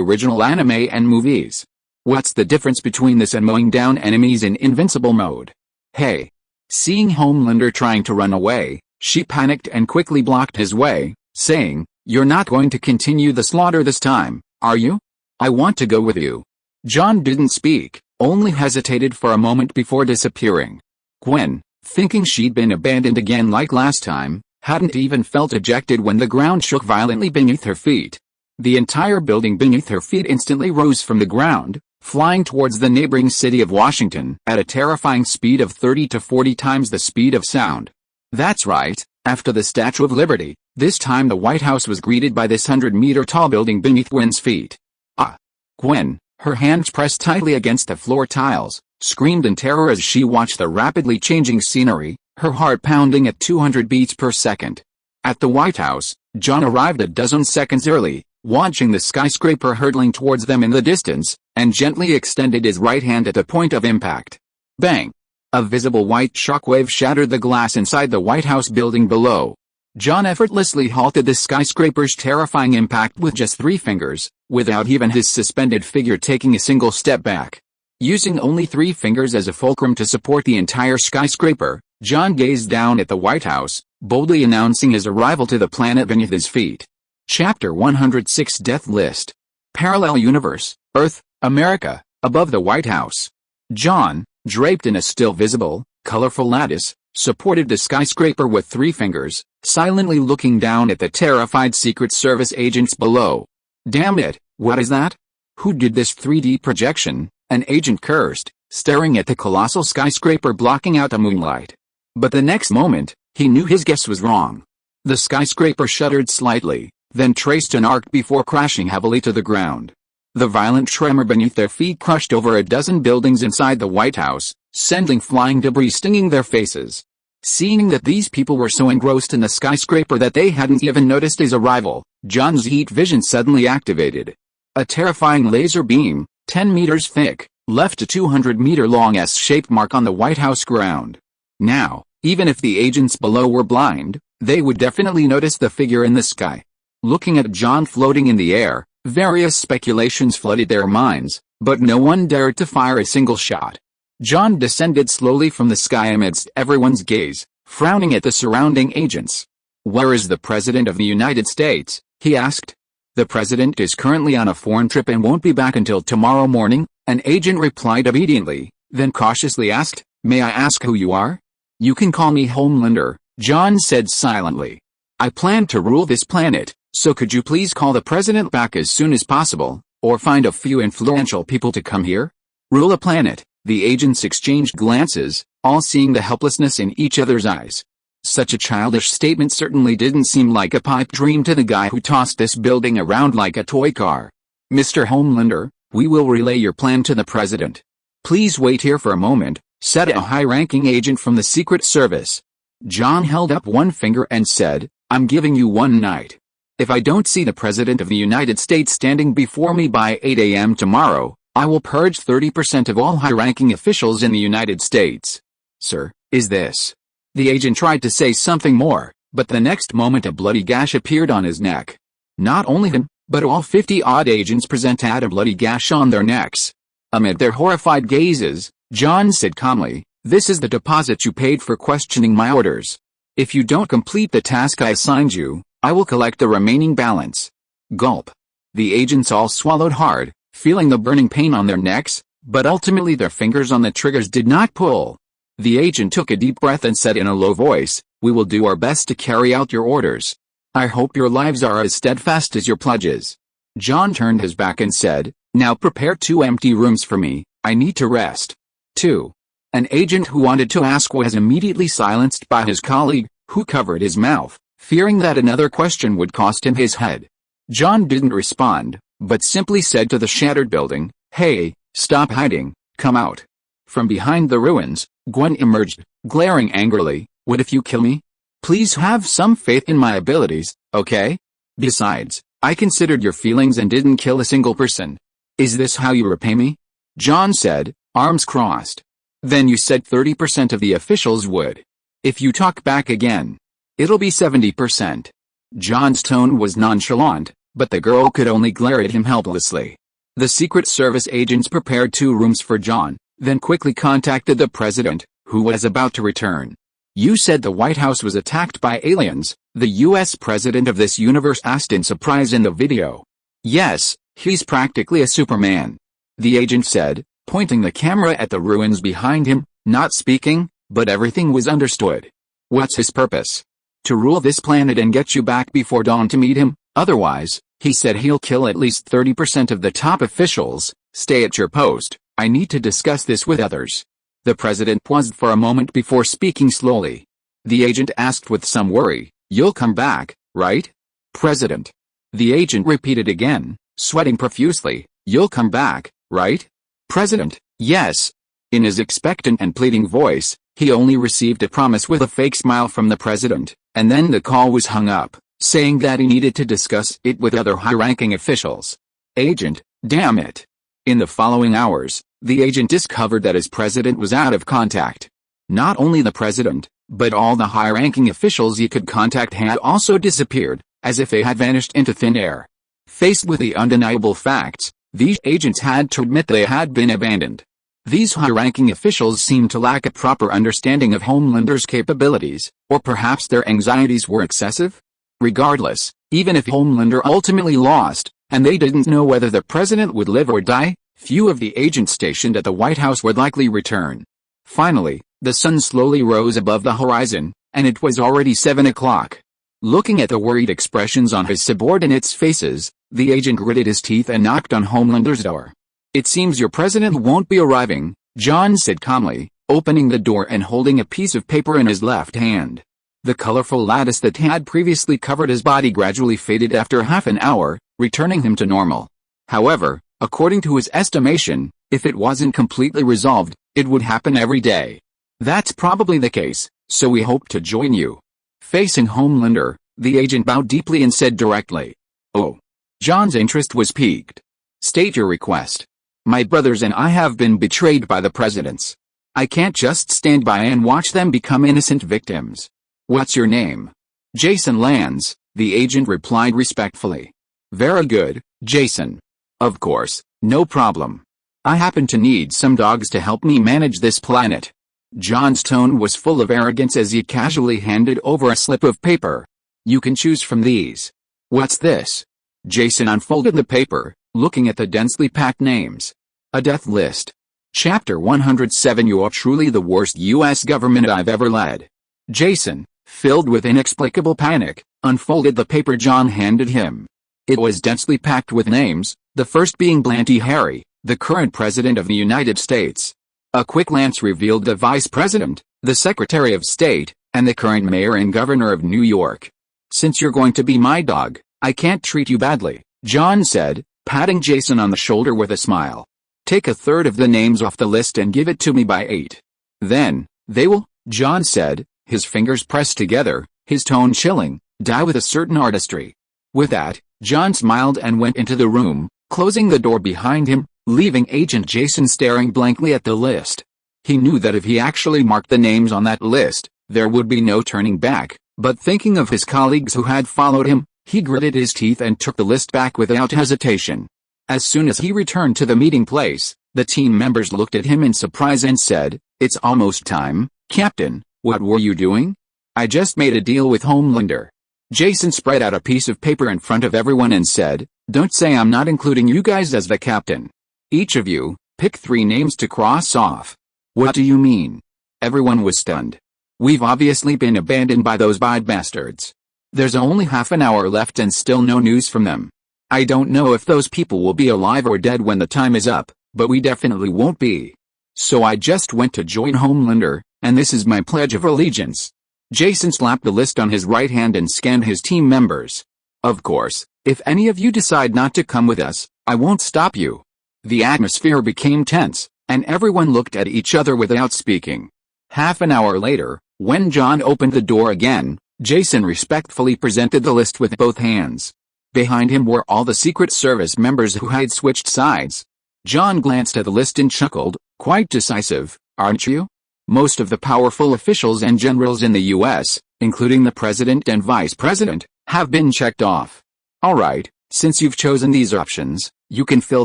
original anime and movies. What's the difference between this and mowing down enemies in invincible mode? Hey! Seeing Homelander trying to run away, she panicked and quickly blocked his way, saying, "You're not going to continue the slaughter this time, are you? I want to go with you." John didn't speak, only hesitated for a moment before disappearing. Gwen, thinking she'd been abandoned again like last time, hadn't even felt ejected when the ground shook violently beneath her feet. The entire building beneath her feet instantly rose from the ground, flying towards the neighboring city of Washington at a terrifying speed of 30 to 40 times the speed of sound. That's right, after the Statue of Liberty, this time the White House was greeted by this 100-meter-tall building beneath Gwen's feet. "Ah!" Gwen, her hands pressed tightly against the floor tiles, screamed in terror as she watched the rapidly changing scenery, her heart pounding at 200 beats per second. At the White House, John arrived a dozen seconds early, watching the skyscraper hurtling towards them in the distance, and gently extended his right hand at the point of impact. Bang! A visible white shockwave shattered the glass inside the White House building below. John effortlessly halted the skyscraper's terrifying impact with just 3 fingers, without even his suspended figure taking a single step back. Using only 3 fingers as a fulcrum to support the entire skyscraper, John gazed down at the White House, boldly announcing his arrival to the planet beneath his feet. Chapter 106 Death List. Parallel Universe, Earth, America, above the White House. John, draped in a still visible, colorful lattice, supported the skyscraper with 3 fingers, silently looking down at the terrified Secret Service agents below. "Damn it, what is that? Who did this 3D projection?" an agent cursed, staring at the colossal skyscraper blocking out the moonlight. But the next moment, he knew his guess was wrong. The skyscraper shuddered slightly, then traced an arc before crashing heavily to the ground. The violent tremor beneath their feet crushed over a dozen buildings inside the White House, sending flying debris stinging their faces. Seeing that these people were so engrossed in the skyscraper that they hadn't even noticed his arrival, John's heat vision suddenly activated. A terrifying laser beam, 10 meters thick, left a 200-meter-long S-shaped mark on the White House ground. Now, even if the agents below were blind, they would definitely notice the figure in the sky. Looking at John floating in the air, various speculations flooded their minds, but no one dared to fire a single shot. John descended slowly from the sky amidst everyone's gaze, frowning at the surrounding agents. "Where is the President of the United States?" he asked. "The President is currently on a foreign trip and won't be back until tomorrow morning," an agent replied obediently, then cautiously asked, "May I ask who you are?" "You can call me Homelander," John said silently. "I plan to rule this planet, so could you please call the President back as soon as possible, or find a few influential people to come here?" Rule a planet. The agents exchanged glances, all seeing the helplessness in each other's eyes. Such a childish statement certainly didn't seem like a pipe dream to the guy who tossed this building around like a toy car. "Mr. Homelander, we will relay your plan to the President. Please wait here for a moment," said a high-ranking agent from the Secret Service. John held up one finger and said, "I'm giving you 1 night. If I don't see the President of the United States standing before me by 8 a.m. tomorrow, I will purge 30% of all high-ranking officials in the United States." "Sir, is this?" The agent tried to say something more, but the next moment a bloody gash appeared on his neck. Not only him, but all 50-odd agents presented a bloody gash on their necks. Amid their horrified gazes, John said calmly, "This is the deposit you paid for questioning my orders. If you don't complete the task I assigned you, I will collect the remaining balance." Gulp. The agents all swallowed hard, feeling the burning pain on their necks, but ultimately their fingers on the triggers did not pull. The agent took a deep breath and said in a low voice, "We will do our best to carry out your orders. I hope your lives are as steadfast as your pledges." John turned his back and said, "Now prepare 2 empty rooms for me, I need to rest." 2. An agent who wanted to ask was immediately silenced by his colleague, who covered his mouth, fearing that another question would cost him his head. John didn't respond, but simply said to the shattered building, "Hey, stop hiding, come out." From behind the ruins, Gwen emerged, glaring angrily. "What if you kill me? Please have some faith in my abilities, okay? Besides, I considered your feelings and didn't kill a single person. Is this how you repay me?" John said, arms crossed. "Then you said 30% of the officials would. If you talk back again, it'll be 70%. John's tone was nonchalant, but the girl could only glare at him helplessly. The Secret Service agents prepared 2 rooms for John, then quickly contacted the president, who was about to return. "You said the White House was attacked by aliens," the U.S. president of this universe asked in surprise in the video. "Yes, he's practically a Superman," the agent said, pointing the camera at the ruins behind him, not speaking, but everything was understood. "What's his purpose? To rule this planet and get you back before dawn to meet him. Otherwise, he said he'll kill at least 30% of the top officials. Stay at your post, I need to discuss this with others." The president paused for a moment before speaking slowly. The agent asked with some worry, "You'll come back, right, President?" The agent repeated again, sweating profusely, "You'll come back, right, President?" "Yes." In his expectant and pleading voice, he only received a promise with a fake smile from the president, and then the call was hung up, saying that he needed to discuss it with other high-ranking officials. Agent, damn it. In the following hours, the agent discovered that his president was out of contact. Not only the president, but all the high-ranking officials he could contact had also disappeared, as if they had vanished into thin air. Faced with the undeniable facts, these agents had to admit they had been abandoned. These high-ranking officials seemed to lack a proper understanding of Homelander's capabilities, or perhaps their anxieties were excessive? Regardless, even if Homelander ultimately lost, and they didn't know whether the president would live or die, few of the agents stationed at the White House would likely return. Finally, the sun slowly rose above the horizon, and it was already 7 o'clock. Looking at the worried expressions on his subordinates' faces, the agent gritted his teeth and knocked on Homelander's door. "It seems your president won't be arriving," John said calmly, opening the door and holding a piece of paper in his left hand. The colorful lattice that had previously covered his body gradually faded after half an hour, returning him to normal. However, according to his estimation, if it wasn't completely resolved, it would happen every day. "That's probably the case, so we hope to join you." Facing Homelander, the agent bowed deeply and said directly, "Oh." John's interest was piqued. "State your request. My brothers and I have been betrayed by the presidents. I can't just stand by and watch them become innocent victims." "What's your name?" "Jason Lands," the agent replied respectfully. "Very good, Jason. Of course, no problem. I happen to need some dogs to help me manage this planet." John's tone was full of arrogance as he casually handed over a slip of paper. "You can choose from these." "What's this?" Jason unfolded the paper, looking at the densely packed names. "A death list. Chapter 107. You're truly the worst U.S. government I've ever led." Jason, filled with inexplicable panic, unfolded the paper John handed him. It was densely packed with names, the first being Blanty Harry, the current president of the United States. A quick glance revealed the vice president, the secretary of state, and the current mayor and governor of New York. "Since you're going to be my dog, I can't treat you badly," John said, patting Jason on the shoulder with a smile. "Take a third of the names off the list and give it to me by 8. Then, they will," John said, his fingers pressed together, his tone chilling, "die with a certain artistry." With that, John smiled and went into the room, closing the door behind him, leaving Agent Jason staring blankly at the list. He knew that if he actually marked the names on that list, there would be no turning back, but thinking of his colleagues who had followed him, He gritted his teeth and took the list back without hesitation. As soon as he returned to the meeting place, the team members looked at him in surprise and said, "It's almost time, Captain. What were you doing?" "I just made a deal with Homelander." Jason spread out a piece of paper in front of everyone and said, "Don't say I'm not including you guys as the captain. Each of you, pick 3 names to cross off." "What do you mean?" Everyone was stunned. "We've obviously been abandoned by those bad bastards. There's only half an hour left and still no news from them. I don't know if those people will be alive or dead when the time is up, but we definitely won't be. So I just went to join Homelander, and this is my pledge of allegiance." Jason slapped the list on his right hand and scanned his team members. "Of course, if any of you decide not to come with us, I won't stop you." The atmosphere became tense, and everyone looked at each other without speaking. Half an hour later, when John opened the door again, Jason respectfully presented the list with both hands. Behind him were all the Secret Service members who had switched sides. John glanced at the list and chuckled, "Quite decisive, aren't you? Most of the powerful officials and generals in the U.S., including the president and vice president, have been checked off. All right, since you've chosen these options, you can fill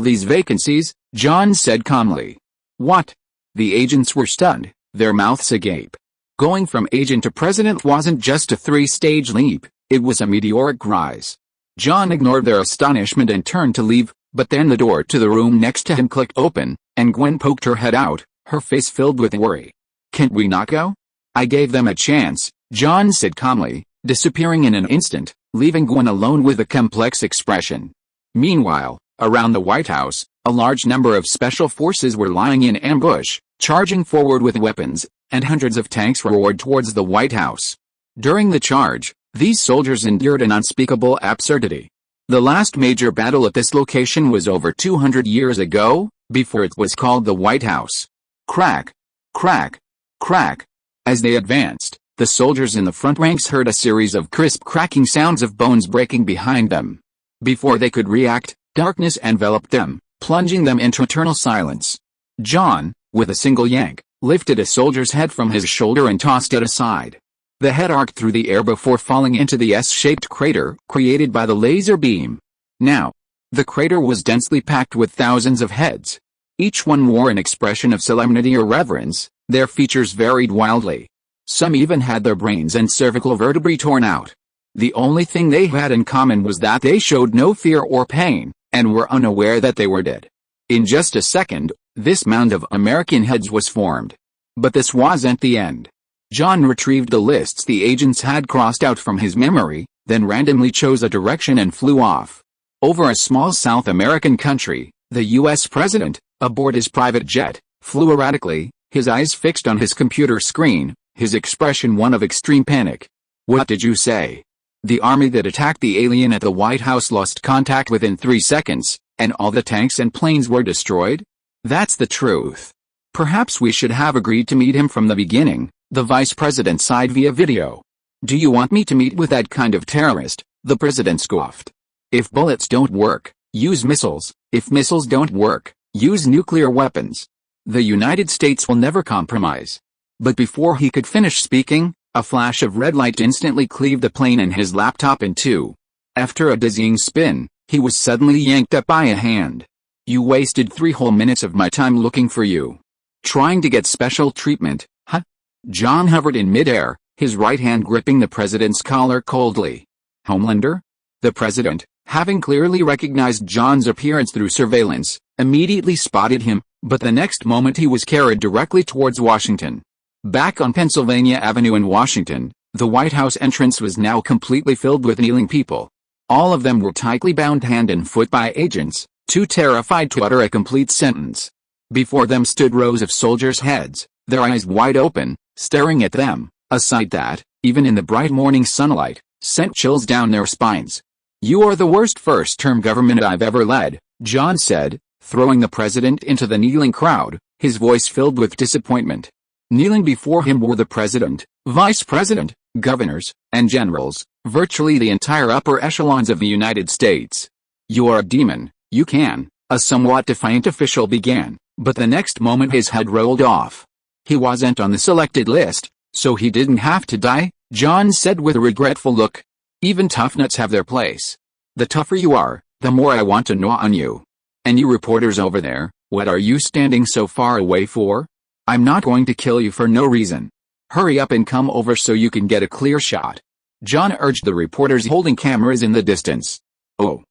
these vacancies," John said calmly. "What?" The agents were stunned, their mouths agape. Going from agent to president wasn't just a 3-stage leap, it was a meteoric rise. John ignored their astonishment and turned to leave, but then the door to the room next to him clicked open, and Gwen poked her head out, her face filled with worry. "Can't we not go?" "I gave them a chance," John said calmly, disappearing in an instant, leaving Gwen alone with a complex expression. Meanwhile, around the White House, a large number of special forces were lying in ambush, charging forward with weapons, and hundreds of tanks roared towards the White House. During the charge, these soldiers endured an unspeakable absurdity. The last major battle at this location was over 200 years ago, before it was called the White House. Crack, crack, crack. As they advanced, the soldiers in the front ranks heard a series of crisp cracking sounds of bones breaking behind them. Before they could react, darkness enveloped them, plunging them into eternal silence. John, with a single yank, lifted a soldier's head from his shoulder and tossed it aside. The head arced through the air before falling into the S-shaped crater created by the laser beam. Now, the crater was densely packed with thousands of heads. Each one wore an expression of solemnity or reverence, their features varied wildly. Some even had their brains and cervical vertebrae torn out. The only thing they had in common was that they showed no fear or pain, and were unaware that they were dead. In just a second, this mound of American heads was formed. But this wasn't the end. John retrieved the lists the agents had crossed out from his memory, then randomly chose a direction and flew off. Over a small South American country, the U.S. president, aboard his private jet, flew erratically, his eyes fixed on his computer screen, his expression one of extreme panic. "What did you say?" "The army that attacked the alien at the White House lost contact within 3 seconds, and all the tanks and planes were destroyed?" "That's the truth." "Perhaps we should have agreed to meet him from the beginning," the vice president sighed via video. "Do you want me to meet with that kind of terrorist?" the president scoffed. "If bullets don't work, use missiles. If missiles don't work, use nuclear weapons. The United States will never compromise." But before he could finish speaking, a flash of red light instantly cleaved the plane and his laptop in two. After a dizzying spin, he was suddenly yanked up by a hand. "You wasted 3 whole minutes of my time looking for you. Trying to get special treatment, huh?" John hovered in midair, his right hand gripping the president's collar coldly. "Homelander?" The president, having clearly recognized John's appearance through surveillance, immediately spotted him, but the next moment he was carried directly towards Washington. Back on Pennsylvania Avenue in Washington, the White House entrance was now completely filled with kneeling people. All of them were tightly bound hand and foot by agents, too terrified to utter a complete sentence. Before them stood rows of soldiers' heads, their eyes wide open, staring at them, a sight that, even in the bright morning sunlight, sent chills down their spines. "You are the worst first-term government I've ever led," John said, throwing the president into the kneeling crowd, his voice filled with disappointment. Kneeling before him were the president, vice president, governors, and generals, virtually the entire upper echelons of the United States. "You are a demon, you can," a somewhat defiant official began, but the next moment his head rolled off. "He wasn't on the selected list, so he didn't have to die," John said with a regretful look. Even tough nuts have their place. The tougher you are, the more I want to gnaw on you. And you reporters over there, what are you standing so far away for? I'm not going to kill you for no reason. Hurry up and come over so you can get a clear shot. John urged the reporters holding cameras in the distance. Oh.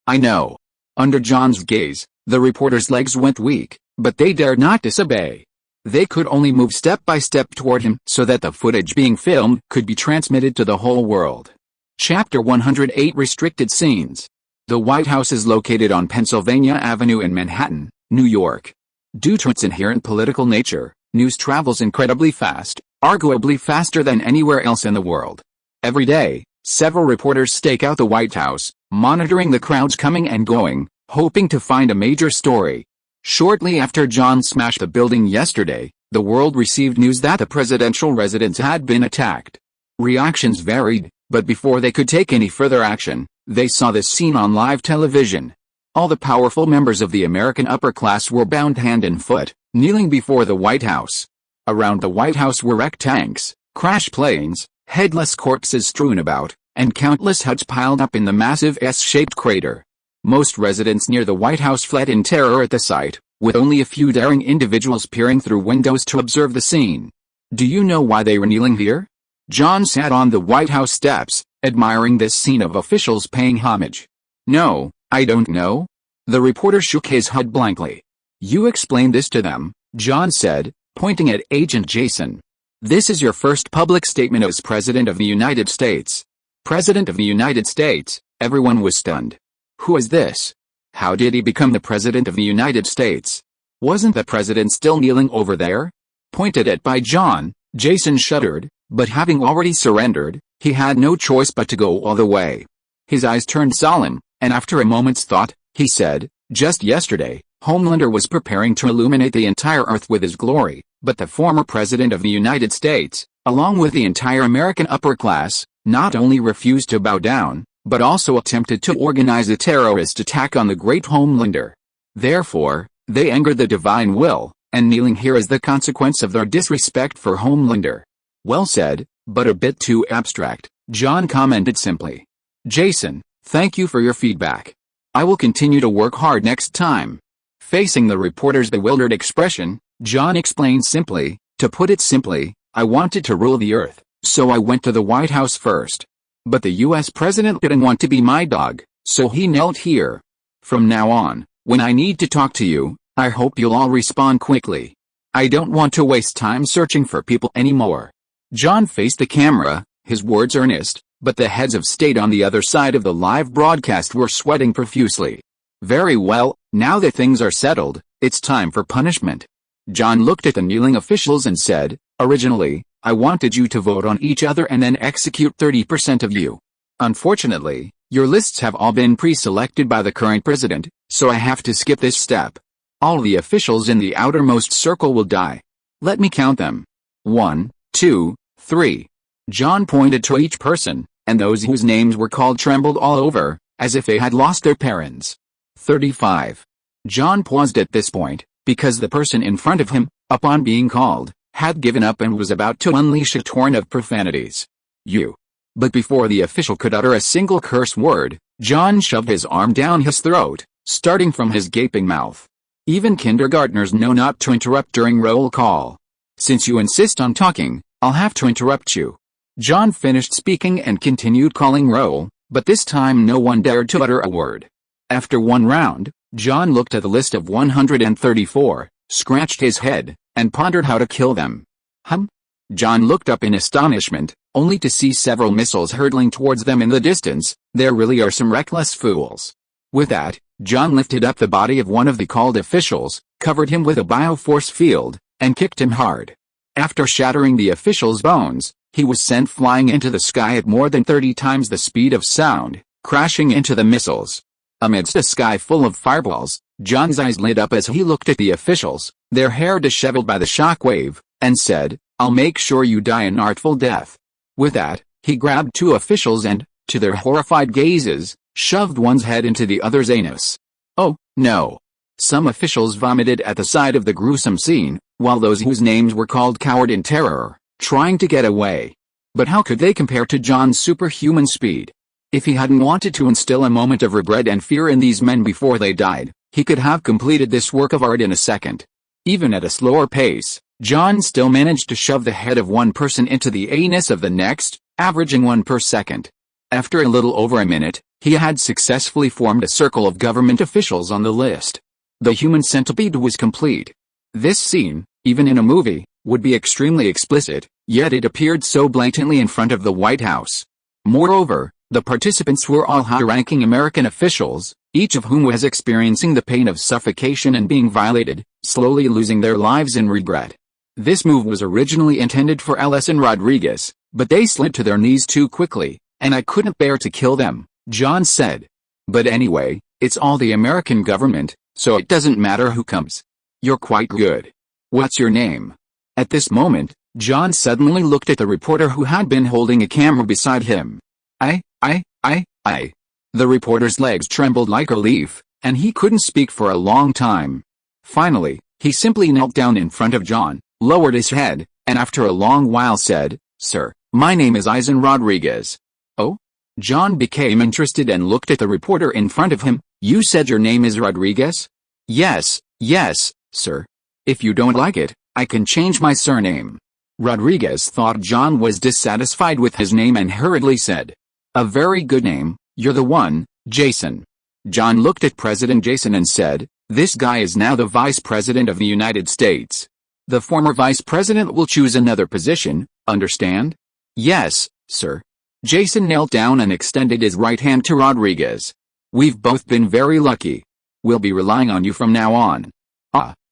I know. Under John's gaze, the reporters' legs went weak, but they dared not disobey. They could only move step by step toward him so that the footage being filmed could be transmitted to the whole world. Chapter 108 Restricted Scenes. The White House is located on Pennsylvania Avenue in Manhattan, New York. Due to its inherent political nature, news travels incredibly fast, arguably faster than anywhere else in the world. Every day, several reporters stake out the White House, monitoring the crowds coming and going, hoping to find a major story. Shortly after John smashed the building yesterday, the world received news that the presidential residence had been attacked. Reactions varied, but before they could take any further action, they saw this scene on live television. All the powerful members of the American upper class were bound hand and foot, kneeling before the White House. Around the White House were wrecked tanks, crashed planes, headless corpses strewn about, and countless huts piled up in the massive S-shaped crater. Most residents near the White House fled in terror at the sight, with only a few daring individuals peering through windows to observe the scene. Do you know why they were kneeling here? John sat on the White House steps, admiring this scene of officials paying homage. No, I don't know. The reporter shook his head blankly. You explained this to them, John said, pointing at Agent Jason. This is your first public statement as President of the United States. President of the United States, everyone was stunned. Who is this? How did he become the President of the United States? Wasn't the President still kneeling over there? Pointed at by John, Jason shuddered, but having already surrendered, he had no choice but to go all the way. His eyes turned solemn, and after a moment's thought, he said, just yesterday, Homelander was preparing to illuminate the entire earth with his glory, but the former President of the United States, along with the entire American upper class, not only refused to bow down, but also attempted to organize a terrorist attack on the great Homelander. Therefore, they angered the divine will, and kneeling here is the consequence of their disrespect for Homelander. Well said, but a bit too abstract, John commented simply. Jason, thank you for your feedback. I will continue to work hard next time. Facing the reporter's bewildered expression, John explained simply, to put it simply, I wanted to rule the earth, so I went to the White House first. But the US president didn't want to be my dog, so he knelt here. From now on, when I need to talk to you, I hope you'll all respond quickly. I don't want to waste time searching for people anymore. John faced the camera, his words earnest, but the heads of state on the other side of the live broadcast were sweating profusely. Very well, now that things are settled, it's time for punishment. John looked at the kneeling officials and said, originally, I wanted you to vote on each other and then execute 30% of you. Unfortunately, your lists have all been pre-selected by the current president, so I have to skip this step. All the officials in the outermost circle will die. Let me count them. 1, 2, 3. John pointed to each person, and those whose names were called trembled all over, as if they had lost their parents. 35. John paused at this point, because the person in front of him, upon being called, had given up and was about to unleash a torrent of profanities. You. But before the official could utter a single curse word, John shoved his arm down his throat, starting from his gaping mouth. Even kindergartners know not to interrupt during roll call. Since you insist on talking, I'll have to interrupt you. John finished speaking and continued calling roll, but this time no one dared to utter a word. After one round, John looked at the list of 134, scratched his head, and pondered how to kill them. John looked up in astonishment, only to see several missiles hurtling towards them in the distance. There really are some reckless fools. With that, John lifted up the body of one of the called officials, covered him with a bioforce field, and kicked him hard. After shattering the official's bones, he was sent flying into the sky at more than 30 times the speed of sound, crashing into the missiles. Amidst a sky full of fireballs, John's eyes lit up as he looked at the officials, their hair disheveled by the shockwave, and said, I'll make sure you die an artful death. With that, he grabbed two officials and, to their horrified gazes, shoved one's head into the other's anus. Oh, no. Some officials vomited at the sight of the gruesome scene, while those whose names were called cowered in terror, trying to get away. But how could they compare to John's superhuman speed? If he hadn't wanted to instill a moment of regret and fear in these men before they died, he could have completed this work of art in a second. Even at a slower pace, John still managed to shove the head of one person into the anus of the next, averaging one per second. After a little over a minute, he had successfully formed a circle of government officials on the list. The human centipede was complete. This scene, even in a movie, would be extremely explicit, yet it appeared so blatantly in front of the White House. Moreover, the participants were all high-ranking American officials, each of whom was experiencing the pain of suffocation and being violated, slowly losing their lives in regret. This move was originally intended for Ellis and Rodriguez, but they slid to their knees too quickly, and I couldn't bear to kill them, John said. But anyway, it's all the American government, so it doesn't matter who comes. You're quite good. What's your name? At this moment, John suddenly looked at the reporter who had been holding a camera beside him. I. The reporter's legs trembled like a leaf, and he couldn't speak for a long time. Finally, he simply knelt down in front of John, lowered his head, and after a long while said, "Sir, my name is Eisen Rodriguez." Oh? John became interested and looked at the reporter in front of him. "You said your name is Rodriguez?" Yes, sir. If you don't like it, I can change my surname." Rodriguez thought John was dissatisfied with his name and hurriedly said, "A very good name, you're the one, Jason." John looked at President Jason and said, "This guy is now the Vice President of the United States. The former Vice President will choose another position, understand?" "Yes, sir." Jason knelt down and extended his right hand to Rodriguez. "We've both been very lucky. We'll be relying on you from now on."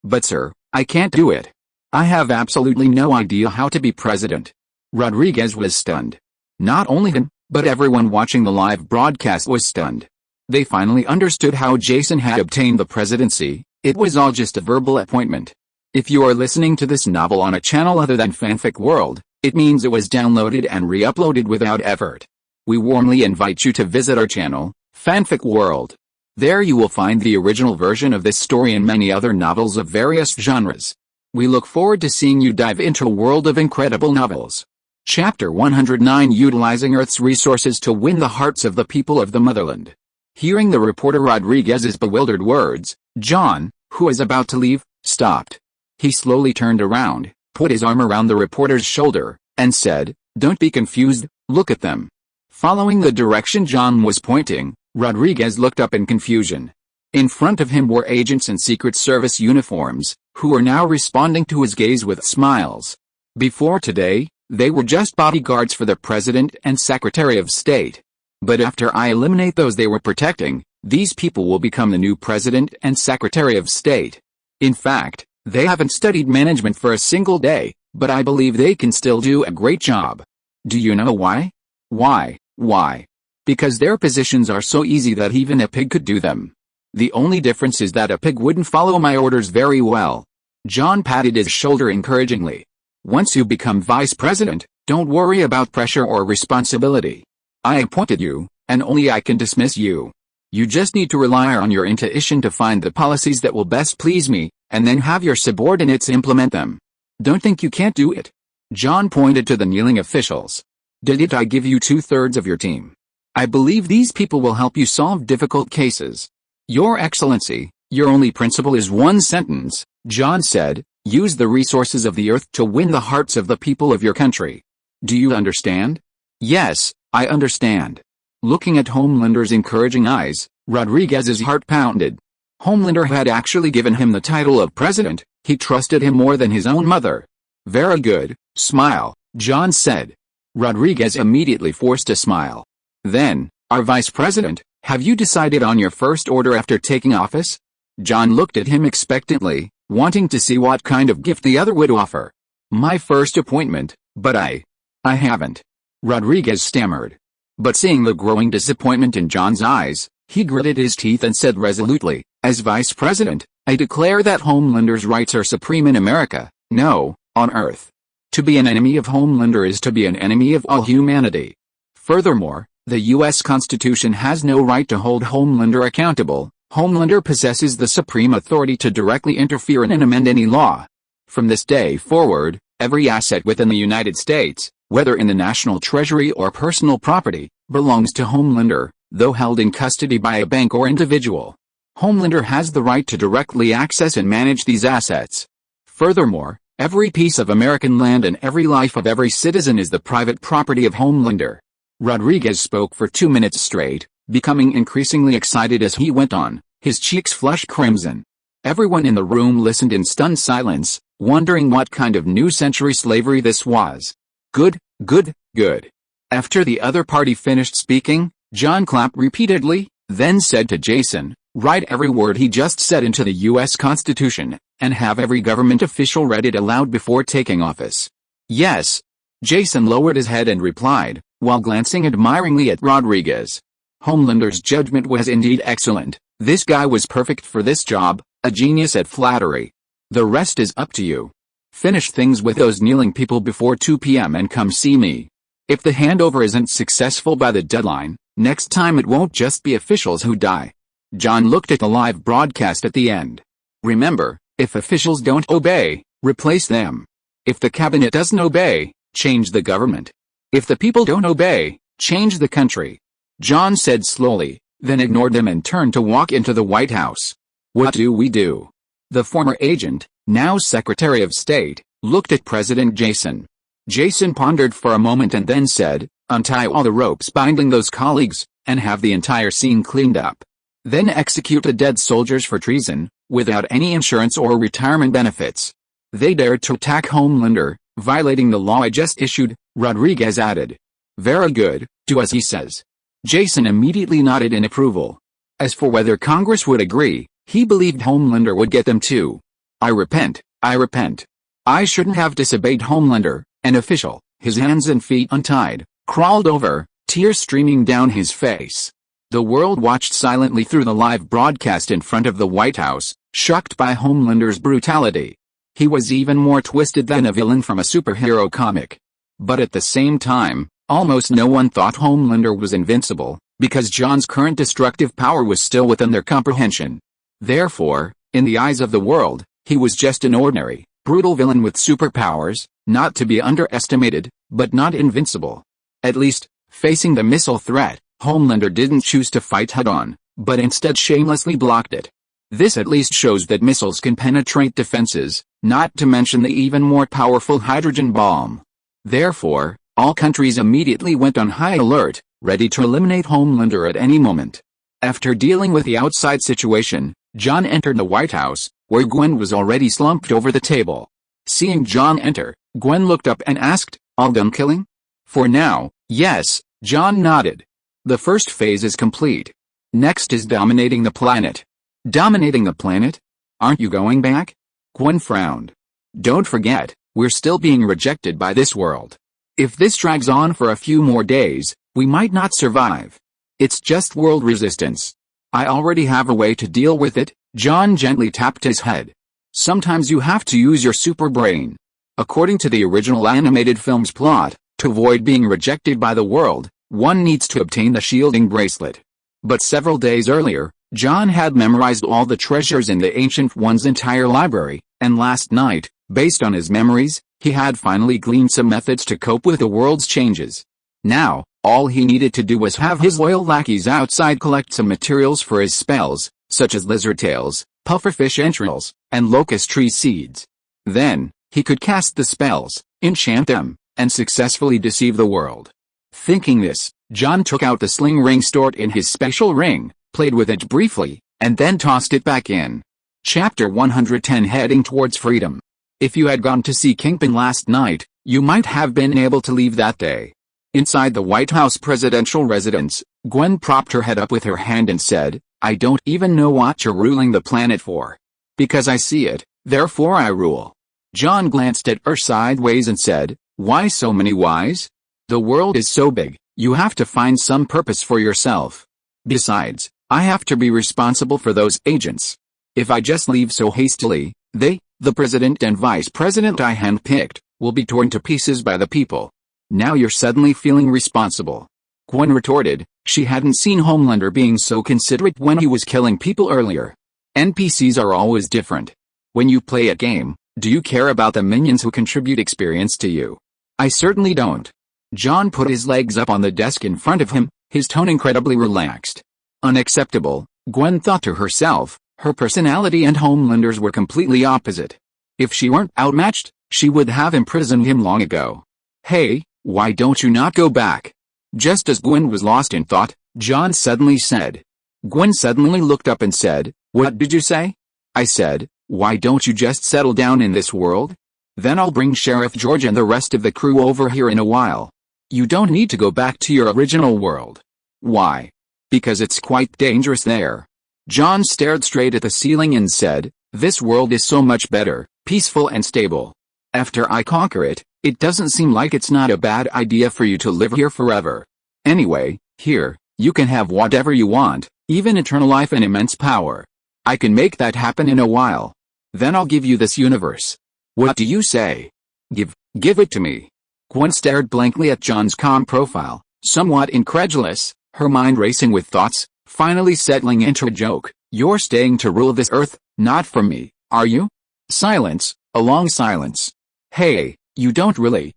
But sir, I can't do it. I have absolutely no idea how to be president." Rodriguez was stunned. Not only him, but everyone watching the live broadcast was stunned. They finally understood how Jason had obtained the presidency. It was all just a verbal appointment. If you are listening to this novel on a channel other than Fanfic World, it means it was downloaded and re-uploaded without effort. We warmly invite you to visit our channel, Fanfic World. There you will find the original version of this story and many other novels of various genres. We look forward to seeing you dive into a world of incredible novels. Chapter 109: Utilizing Earth's Resources to Win the Hearts of the People of the Motherland. Hearing the reporter Rodriguez's bewildered words, John, who was about to leave, stopped. He slowly turned around, put his arm around the reporter's shoulder, and said, "Don't be confused, look at them." Following the direction John was pointing, Rodriguez looked up in confusion. In front of him were agents in Secret Service uniforms, who were now responding to his gaze with smiles. Before today, they were just bodyguards for the President and Secretary of State. But after I eliminate those they were protecting, these people will become the new President and Secretary of State. In fact, they haven't studied management for a single day, but I believe they can still do a great job. Do you know why? Why? Because their positions are so easy that even a pig could do them. The only difference is that a pig wouldn't follow my orders very well. John patted his shoulder encouragingly. Once you become vice president, don't worry about pressure or responsibility. I appointed you, and only I can dismiss you. You just need to rely on your intuition to find the policies that will best please me, and then have your subordinates implement them. Don't think you can't do it. John pointed to the kneeling officials. Didn't I give you 2/3 of your team? I believe these people will help you solve difficult cases. Your Excellency, your only principle is one sentence, John said, use the resources of the earth to win the hearts of the people of your country. Do you understand? Yes, I understand. Looking at Homelander's encouraging eyes, Rodriguez's heart pounded. Homelander had actually given him the title of president. He trusted him more than his own mother. Very good, smile, John said. Rodriguez immediately forced a smile. Then, our vice president, have you decided on your first order after taking office? John looked at him expectantly, wanting to see what kind of gift the other would offer. My first appointment, but I haven't. Rodriguez stammered. But seeing the growing disappointment in John's eyes, he gritted his teeth and said resolutely, as vice president, I declare that Homelander's rights are supreme in America, no, on Earth. To be an enemy of Homelander is to be an enemy of all humanity. Furthermore, the U.S. Constitution has no right to hold Homelander accountable. Homelander possesses the supreme authority to directly interfere in and amend any law. From this day forward, every asset within the United States, whether in the national treasury or personal property, belongs to Homelander, though held in custody by a bank or individual. Homelander has the right to directly access and manage these assets. Furthermore, every piece of American land and every life of every citizen is the private property of Homelander. Rodriguez spoke for 2 minutes straight, becoming increasingly excited as he went on, his cheeks flushed crimson. Everyone in the room listened in stunned silence, wondering what kind of new century slavery this was. Good, good, good. After the other party finished speaking, John clapped repeatedly, then said to Jason, "Write every word he just said into the U.S. Constitution, and have every government official read it aloud before taking office." "Yes." Jason lowered his head and replied, while glancing admiringly at Rodriguez. Homelander's judgment was indeed excellent. This guy was perfect for this job, a genius at flattery. The rest is up to you. Finish things with those kneeling people before 2 p.m. and come see me. If the handover isn't successful by the deadline, next time it won't just be officials who die. John looked at the live broadcast at the end. "Remember, if officials don't obey, replace them. If the cabinet doesn't obey, change the government. If the people don't obey, change the country." John said slowly, then ignored them and turned to walk into the White House. "What do we do?" The former agent, now Secretary of State, looked at President Jason. Jason pondered for a moment and then said, "Untie all the ropes binding those colleagues, and have the entire scene cleaned up. Then execute the dead soldiers for treason, without any insurance or retirement benefits. They dared to attack Homelander, violating the law I just issued," Rodriguez added. "Very good, do as he says." Jason immediately nodded in approval. As for whether Congress would agree, he believed Homelander would get them too. I repent. I shouldn't have disobeyed Homelander." An official, his hands and feet untied, crawled over, tears streaming down his face. The world watched silently through the live broadcast in front of the White House, shocked by Homelander's brutality. He was even more twisted than a villain from a superhero comic. But at the same time, almost no one thought Homelander was invincible, because John's current destructive power was still within their comprehension. Therefore, in the eyes of the world, he was just an ordinary, brutal villain with superpowers, not to be underestimated, but not invincible. At least, facing the missile threat, Homelander didn't choose to fight head-on, but instead shamelessly blocked it. This at least shows that missiles can penetrate defenses, not to mention the even more powerful hydrogen bomb. Therefore, all countries immediately went on high alert, ready to eliminate Homelander at any moment. After dealing with the outside situation, John entered the White House, where Gwen was already slumped over the table. Seeing John enter, Gwen looked up and asked, "All done killing?" "For now, yes," John nodded. "The first phase is complete. Next is dominating the planet." "Dominating the planet? Aren't you going back?" Gwen frowned. "Don't forget, we're still being rejected by this world. If this drags on for a few more days, we might not survive. It's just world resistance. I already have a way to deal with it." John gently tapped his head. "Sometimes you have to use your super brain. According to the original animated film's plot, to avoid being rejected by the world, one needs to obtain the shielding bracelet. But several days earlier, John had memorized all the treasures in the Ancient One's entire library, and last night, based on his memories, he had finally gleaned some methods to cope with the world's changes. Now, all he needed to do was have his loyal lackeys outside collect some materials for his spells, such as lizard tails, pufferfish entrails, and locust tree seeds. Then, he could cast the spells, enchant them, and successfully deceive the world. Thinking this, John took out the sling ring stored in his special ring, played with it briefly, and then tossed it back in. Chapter 110 Heading Towards Freedom. If you had gone to see Kingpin last night, you might have been able to leave that day. Inside the White House presidential residence, Gwen propped her head up with her hand and said, "I don't even know what you're ruling the planet for. Because I see it, therefore I rule." John glanced at her sideways and said, "Why so many whys? The world is so big, you have to find some purpose for yourself. Besides, I have to be responsible for those agents. If I just leave so hastily, they, the president and vice president I handpicked, will be torn to pieces by the people. Now you're suddenly feeling responsible." Gwen retorted. She hadn't seen Homelander being so considerate when he was killing people earlier. NPCs are always different. When you play a game, do you care about the minions who contribute experience to you? I certainly don't. John put his legs up on the desk in front of him, his tone incredibly relaxed. Unacceptable, Gwen thought to herself. Her personality and Homelander's were completely opposite. If she weren't outmatched, she would have imprisoned him long ago. Hey, why don't you not go back? Just as Gwen was lost in thought, John suddenly said. Gwen suddenly looked up and said, "What did you say?" I said, "Why don't you just settle down in this world? Then I'll bring Sheriff George and the rest of the crew over here in a while. You don't need to go back to your original world." Why? Because it's quite dangerous there. John stared straight at the ceiling and said, "This world is so much better, peaceful and stable. After I conquer it, it doesn't seem like it's not a bad idea for you to live here forever. Anyway, here, you can have whatever you want, even eternal life and immense power. I can make that happen in a while. Then I'll give you this universe. What do you say? Give it to me." Gwen stared blankly at John's calm profile, somewhat incredulous, her mind racing with thoughts, finally settling into a joke. "You're staying to rule this earth, not for me, are you?" Silence, a long silence. "Hey, you don't really,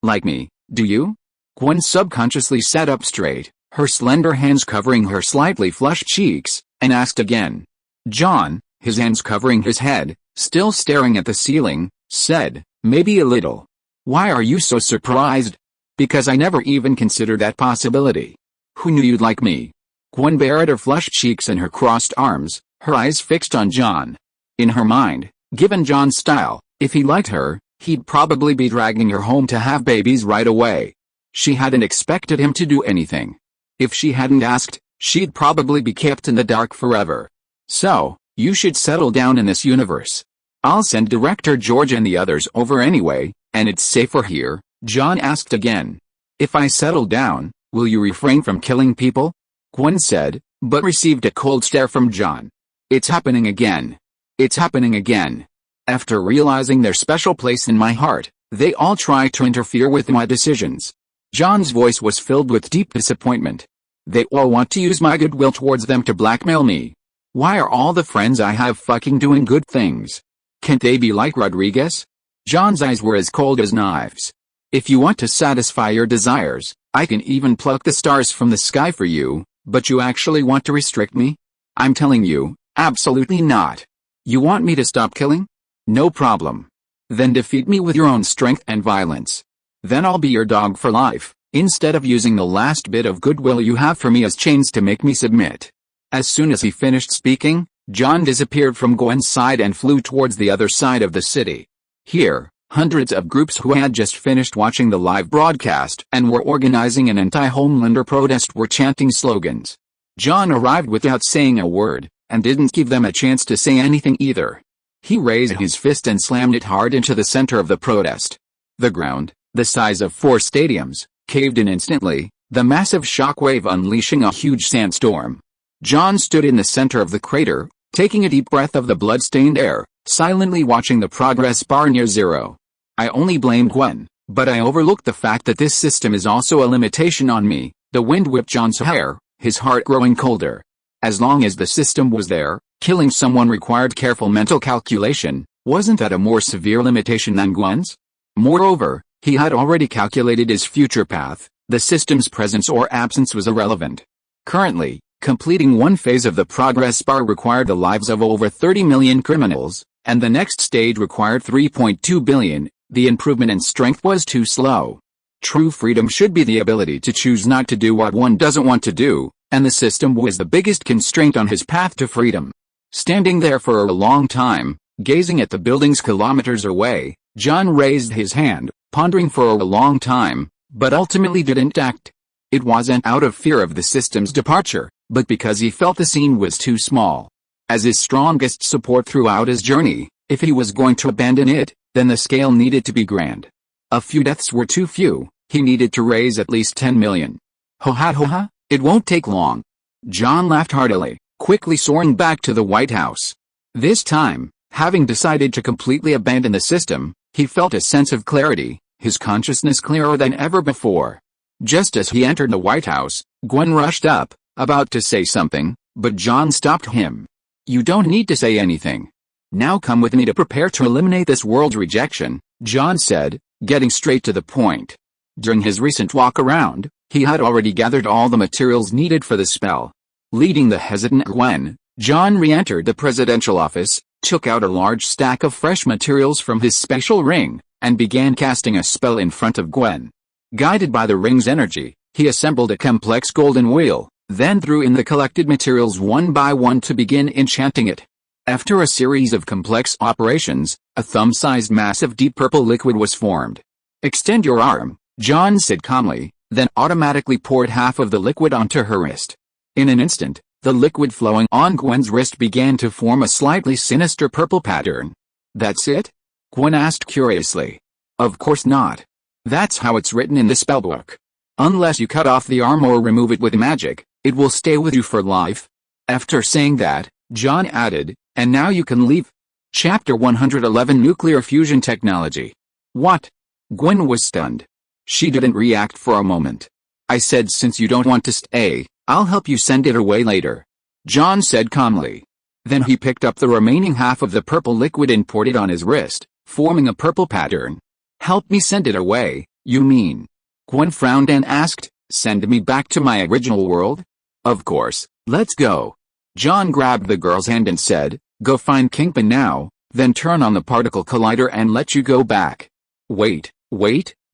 like me, do you?" Gwen subconsciously sat up straight, her slender hands covering her slightly flushed cheeks, and asked again. John, his hands covering his head, still staring at the ceiling, said, "Maybe a little." "Why are you so surprised?" "Because I never even considered that possibility." "Who knew you'd like me?" Gwen bared her flushed cheeks and her crossed arms, her eyes fixed on John. In her mind, given John's style, if he liked her, he'd probably be dragging her home to have babies right away. She hadn't expected him to do anything. If she hadn't asked, she'd probably be kept in the dark forever. "So, you should settle down in this universe. I'll send Director George and the others over anyway, and it's safer here," John asked again. "If I settle down, will you refrain from killing people?" Gwen said, but received a cold stare from John. "It's happening again. It's happening again. After realizing their special place in my heart, they all try to interfere with my decisions." John's voice was filled with deep disappointment. "They all want to use my goodwill towards them to blackmail me. Why are all the friends I have fucking doing good things? Can't they be like Rodriguez?" John's eyes were as cold as knives. "If you want to satisfy your desires, I can even pluck the stars from the sky for you, but you actually want to restrict me? I'm telling you, absolutely not. You want me to stop killing? No problem. Then defeat me with your own strength and violence. Then I'll be your dog for life, instead of using the last bit of goodwill you have for me as chains to make me submit." As soon as he finished speaking, John disappeared from Gwen's side and flew towards the other side of the city. Here, hundreds of groups who had just finished watching the live broadcast and were organizing an anti-Homelander protest were chanting slogans. John arrived without saying a word, and didn't give them a chance to say anything either. He raised his fist and slammed it hard into the center of the protest. The ground, the size of 4 stadiums, caved in instantly, the massive shockwave unleashing a huge sandstorm. John stood in the center of the crater, taking a deep breath of the blood-stained air, silently watching the progress bar near zero. "I only blame Gwen, but I overlooked the fact that this system is also a limitation on me." The wind whipped John's hair, his heart growing colder. As long as the system was there, killing someone required careful mental calculation. Wasn't that a more severe limitation than Gwen's? Moreover, he had already calculated his future path. The system's presence or absence was irrelevant. Currently, completing one phase of the progress bar required the lives of over 30 million criminals, and the next stage required 3.2 billion. The improvement in strength was too slow. True freedom should be the ability to choose not to do what one doesn't want to do, and the system was the biggest constraint on his path to freedom. Standing there for a long time, gazing at the buildings kilometers away, John raised his hand, pondering for a long time, but ultimately didn't act. It wasn't out of fear of the system's departure, but because he felt the scene was too small. As his strongest support throughout his journey, if he was going to abandon it, then the scale needed to be grand. A few deaths were too few. He needed to raise at least 10 million. Ho ha, it won't take long. John laughed heartily, quickly soaring back to the White House. This time, having decided to completely abandon the system, he felt a sense of clarity, his consciousness clearer than ever before. Just as he entered the White House, Gwen rushed up, about to say something, but John stopped him. "You don't need to say anything. Now come with me to prepare to eliminate this world's rejection," John said, getting straight to the point. During his recent walk around, he had already gathered all the materials needed for the spell. Leading the hesitant Gwen, John re-entered the presidential office, took out a large stack of fresh materials from his special ring, and began casting a spell in front of Gwen. Guided by the ring's energy, he assembled a complex golden wheel, then threw in the collected materials one by one to begin enchanting it. After a series of complex operations, a thumb-sized mass of deep purple liquid was formed. "Extend your arm," John said calmly, then automatically poured half of the liquid onto her wrist. In an instant, the liquid flowing on Gwen's wrist began to form a slightly sinister purple pattern. "That's it?" Gwen asked curiously. "Of course not. That's how it's written in the spellbook. Unless you cut off the arm or remove it with magic, it will stay with you for life." After saying that, John added, "And now you can leave." Chapter 111 Nuclear Fusion Technology. "What?" Gwen was stunned. She didn't react for a moment. "I said since you don't want to stay, I'll help you send it away later," John said calmly. Then he picked up the remaining half of the purple liquid and poured it on his wrist, forming a purple pattern. "Help me send it away, you mean?" Gwen frowned and asked, "Send me back to my original world?" "Of course, let's go." John grabbed the girl's hand and said, "Go find Kingpin now, then turn on the particle collider and let you go back." Wait,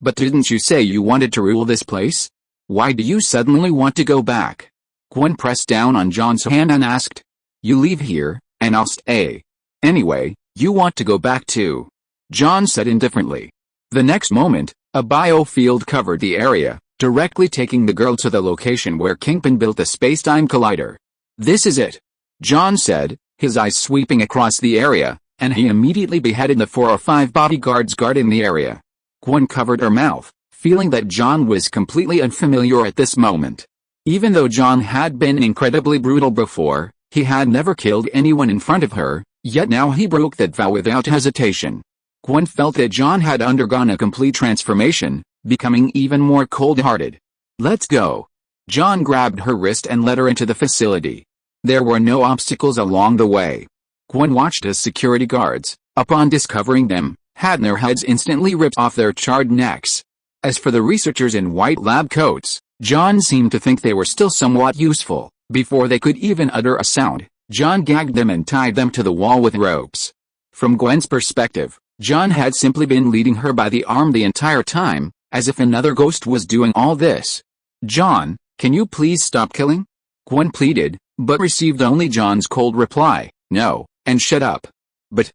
but didn't you say you wanted to rule this place? Why do you suddenly want to go back?" Gwen pressed down on John's hand and asked. "You leave here, and I'll stay. Anyway, you want to go back too," John said indifferently. The next moment, a biofield covered the area, directly taking the girl to the location where Kingpin built the space-time collider. "This is it," John said, his eyes sweeping across the area, and he immediately beheaded the 4 or 5 bodyguards guarding the area. Gwen covered her mouth, feeling that John was completely unfamiliar at this moment. Even though John had been incredibly brutal before, he had never killed anyone in front of her, yet now he broke that vow without hesitation. Gwen felt that John had undergone a complete transformation, becoming even more cold-hearted. "Let's go." John grabbed her wrist and led her into the facility. There were no obstacles along the way. Gwen watched as security guards, upon discovering them, had their heads instantly ripped off their charred necks. As for the researchers in white lab coats, John seemed to think they were still somewhat useful. Before they could even utter a sound, John gagged them and tied them to the wall with ropes. From Gwen's perspective, John had simply been leading her by the arm the entire time, as if another ghost was doing all this. "John, can you please stop killing?" Gwen pleaded, but received only John's cold reply, "No, and shut up." But,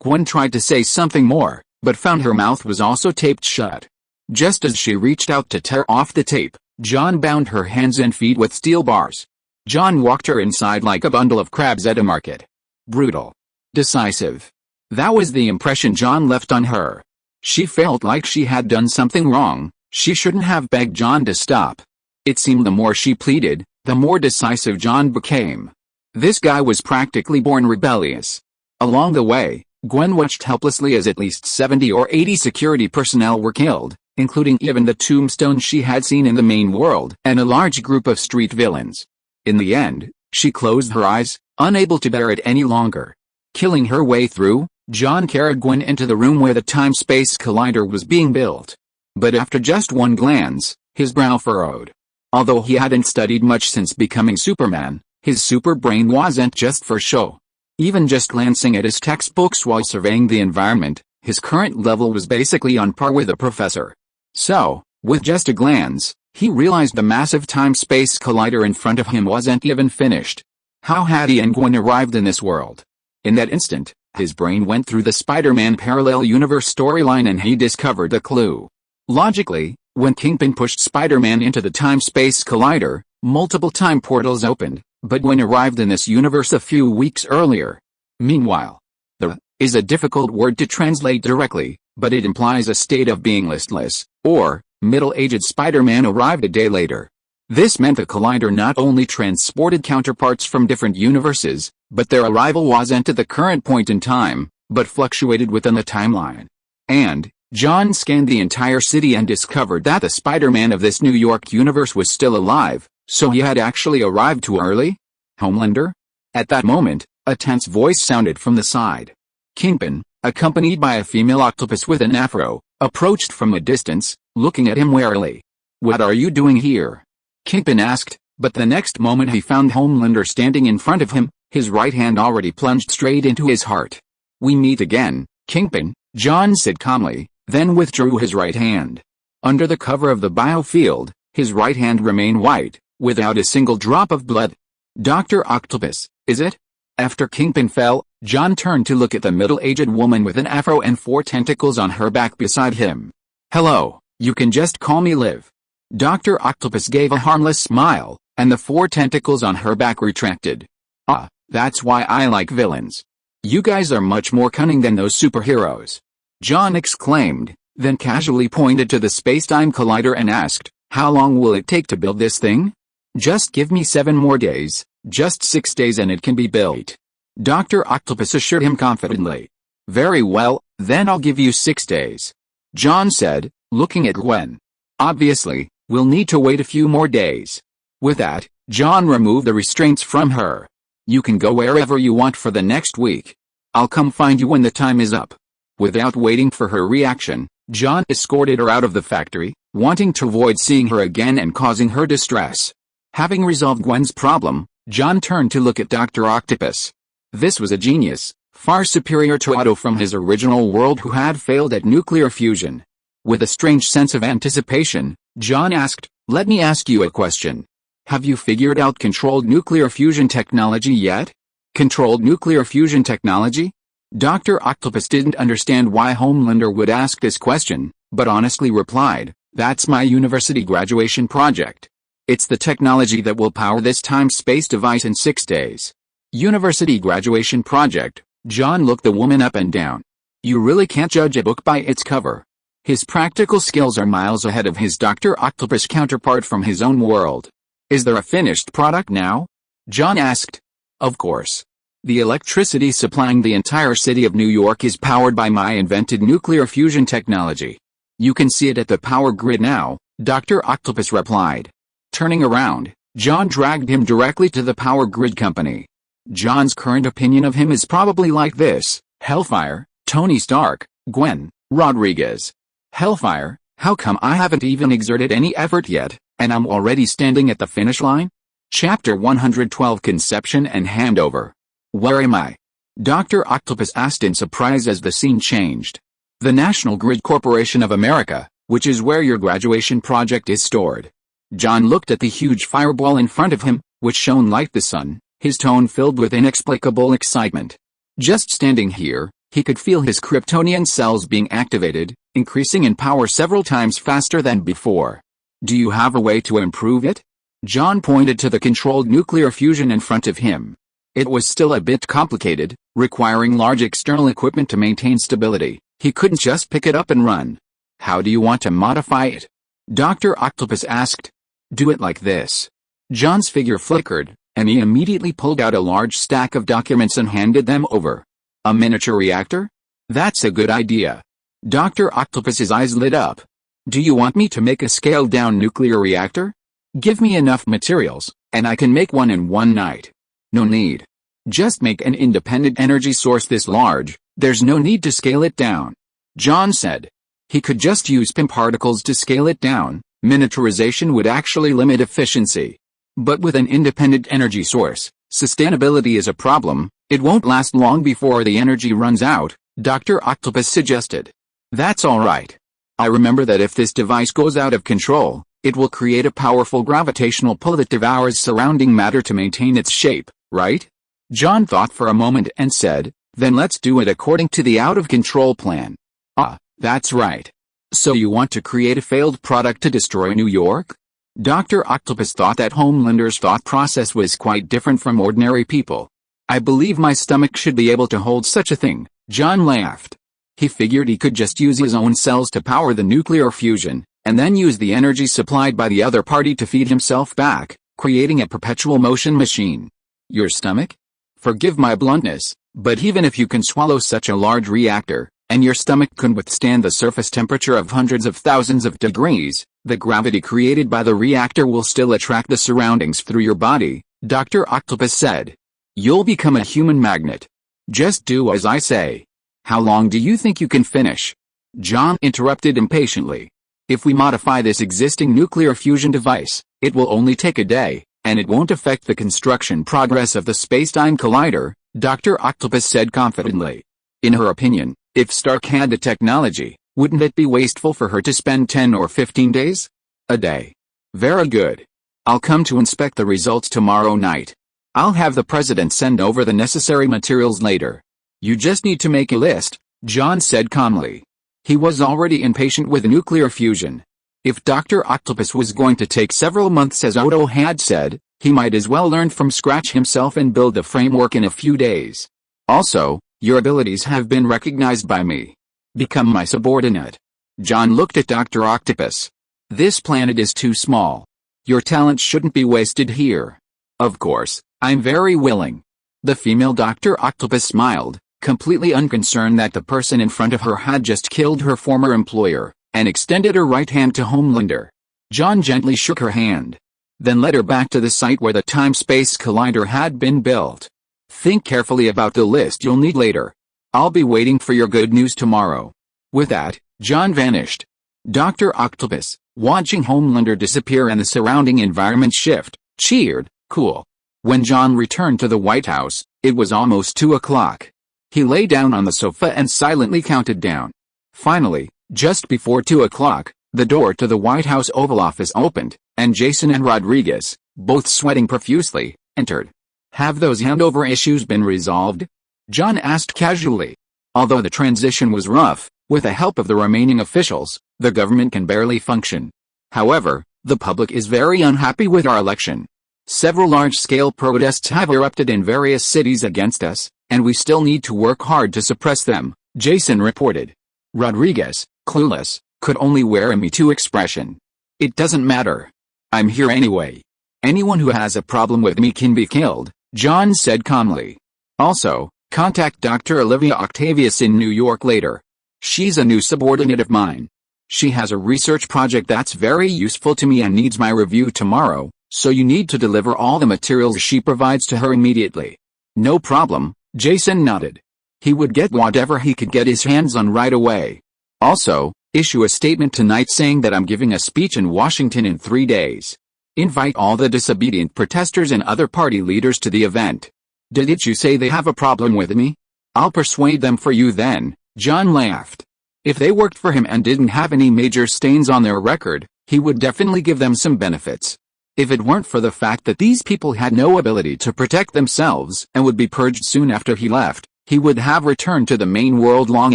Gwen tried to say something more, but found her mouth was also taped shut. Just as she reached out to tear off the tape, John bound her hands and feet with steel bars. John walked her inside like a bundle of crabs at a market. Brutal. Decisive. That was the impression John left on her. She felt like she had done something wrong. She shouldn't have begged John to stop. It seemed the more she pleaded, the more decisive John became. This guy was practically born rebellious. Along the way, Gwen watched helplessly as at least 70 or 80 security personnel were killed, including even the tombstones she had seen in the main world, and a large group of street villains. In the end, she closed her eyes, unable to bear it any longer. Killing her way through, John carried Gwen into the room where the time-space collider was being built. But after just one glance, his brow furrowed. Although he hadn't studied much since becoming Superman, his super brain wasn't just for show. Even just glancing at his textbooks while surveying the environment, his current level was basically on par with a professor. So, with just a glance, he realized the massive time-space collider in front of him wasn't even finished. How had he and Gwen arrived in this world? In that instant, his brain went through the Spider-Man parallel universe storyline and he discovered a clue. Logically, when Kingpin pushed Spider-Man into the time-space collider, multiple time portals opened, but Gwen arrived in this universe a few weeks earlier. Meanwhile, the is a difficult word to translate directly, but it implies a state of being listless, or middle-aged Spider-Man arrived a day later. This meant the collider not only transported counterparts from different universes, but their arrival wasn't at the current point in time, but fluctuated within the timeline. And John scanned the entire city and discovered that the Spider-Man of this New York universe was still alive, so he had actually arrived too early? Homelander? At that moment, a tense voice sounded from the side. Kingpin, accompanied by a female octopus with an afro, approached from a distance, looking at him warily. "What are you doing here?" Kingpin asked, but the next moment he found Homelander standing in front of him, his right hand already plunged straight into his heart. "We meet again, Kingpin," John said calmly, then withdrew his right hand. Under the cover of the biofield, his right hand remained white, without a single drop of blood. "Dr. Octopus, is it?" After Kingpin fell, John turned to look at the middle-aged woman with an afro and 4 tentacles on her back beside him. "Hello, you can just call me Liv." Dr. Octopus gave a harmless smile, and the 4 tentacles on her back retracted. "Ah, that's why I like villains. You guys are much more cunning than those superheroes," John exclaimed, then casually pointed to the space-time collider and asked, "How long will it take to build this thing?" "Just give me 7 more days, just 6 days and it can be built," Dr. Octopus assured him confidently. "Very well, then I'll give you 6 days," John said, looking at Gwen. "Obviously, we'll need to wait a few more days." With that, John removed the restraints from her. "You can go wherever you want for the next week. I'll come find you when the time is up." Without waiting for her reaction, John escorted her out of the factory, wanting to avoid seeing her again and causing her distress. Having resolved Gwen's problem, John turned to look at Dr. Octopus. This was a genius, far superior to Otto from his original world who had failed at nuclear fusion. With a strange sense of anticipation, John asked, "Let me ask you a question. Have you figured out controlled nuclear fusion technology yet?" "Controlled nuclear fusion technology?" Dr. Octopus didn't understand why Homelander would ask this question, but honestly replied, "That's my university graduation project. It's the technology that will power this time-space device in 6 days." University graduation project. John looked the woman up and down. You really can't judge a book by its cover. His practical skills are miles ahead of his Dr. Octopus counterpart from his own world. "Is there a finished product now?" John asked. "Of course. The electricity supplying the entire city of New York is powered by my invented nuclear fusion technology. You can see it at the power grid now," Dr. Octopus replied. Turning around, John dragged him directly to the power grid company. John's current opinion of him is probably like this: Hellfire, Tony Stark, Gwen, Rodriguez. Hellfire, how come I haven't even exerted any effort yet, and I'm already standing at the finish line? Chapter 112 Conception and Handover. "Where am I?" Dr. Octopus asked in surprise as the scene changed. "The National Grid Corporation of America, which is where your graduation project is stored." John looked at the huge fireball in front of him, which shone like the sun, his tone filled with inexplicable excitement. Just standing here, he could feel his Kryptonian cells being activated, increasing in power several times faster than before. "Do you have a way to improve it?" John pointed to the controlled nuclear fusion in front of him. It was still a bit complicated, requiring large external equipment to maintain stability. He couldn't just pick it up and run. "How do you want to modify it?" Dr. Octopus asked. "Do it like this." John's figure flickered, and he immediately pulled out a large stack of documents and handed them over. "A miniature reactor? That's a good idea." Dr. Octopus's eyes lit up. "Do you want me to make a scaled-down nuclear reactor? Give me enough materials, and I can make one in one night." "No need. Just make an independent energy source this large, there's no need to scale it down," John said. He could just use PIM particles to scale it down. Miniaturization would actually limit efficiency. But with an independent energy source, sustainability is a problem. It won't last long before the energy runs out, Dr. Octopus suggested. "That's all right. I remember that if this device goes out of control, it will create a powerful gravitational pull that devours surrounding matter to maintain its shape, right?" John thought for a moment and said, "Then let's do it according to the out-of-control plan." "Ah, that's right. So you want to create a failed product to destroy New York?" Dr. Octopus thought that Homelander's thought process was quite different from ordinary people. "I believe my stomach should be able to hold such a thing," John laughed. He figured he could just use his own cells to power the nuclear fusion, and then use the energy supplied by the other party to feed himself back, creating a perpetual motion machine. "Your stomach? Forgive my bluntness, but even if you can swallow such a large reactor, and your stomach can withstand the surface temperature of hundreds of thousands of degrees, the gravity created by the reactor will still attract the surroundings through your body," Dr. Octopus said. "You'll become a human magnet. Just do as I say." "How long do you think you can finish?" John interrupted impatiently. If we modify this existing nuclear fusion device, it will only take a day, and it won't affect the construction progress of the space-time collider, Dr. Octopus said confidently. In her opinion, if Stark had the technology, wouldn't it be wasteful for her to spend 10 or 15 days? A day. Very good. I'll come to inspect the results tomorrow night. I'll have the president send over the necessary materials later. You just need to make a list, John said calmly. He was already impatient with nuclear fusion. If Dr. Octopus was going to take several months as Odo had said, he might as well learn from scratch himself and build the framework in a few days. Also, your abilities have been recognized by me. Become my subordinate. John looked at Dr. Octopus. This planet is too small. Your talent shouldn't be wasted here. Of course, I'm very willing. The female Dr. Octopus smiled, completely unconcerned that the person in front of her had just killed her former employer, and extended her right hand to Homelander. John gently shook her hand, then led her back to the site where the time-space collider had been built. Think carefully about the list you'll need later. I'll be waiting for your good news tomorrow. With that, John vanished. Dr. Octopus, watching Homelander disappear and the surrounding environment shift, cheered, cool. When John returned to the White House, it was almost 2 o'clock. He lay down on the sofa and silently counted down. Finally, just before 2 o'clock, the door to the White House Oval Office opened, and Jason and Rodriguez, both sweating profusely, entered. Have those handover issues been resolved? John asked casually. Although the transition was rough, with the help of the remaining officials, the government can barely function. However, the public is very unhappy with our election. Several large-scale protests have erupted in various cities against us, and we still need to work hard to suppress them, Jason reported. Rodriguez, clueless, could only wear a Me Too expression. It doesn't matter. I'm here anyway. Anyone who has a problem with me can be killed, John said calmly. Also, contact Dr. Olivia Octavius in New York later. She's a new subordinate of mine. She has a research project that's very useful to me and needs my review tomorrow, so you need to deliver all the materials she provides to her immediately. No problem, Jason nodded. He would get whatever he could get his hands on right away. Also, issue a statement tonight saying that I'm giving a speech in Washington in 3 days. Invite all the disobedient protesters and other party leaders to the event. Didn't you say they have a problem with me? I'll persuade them for you then, John laughed. If they worked for him and didn't have any major stains on their record, he would definitely give them some benefits. If it weren't for the fact that these people had no ability to protect themselves and would be purged soon after he left, he would have returned to the main world long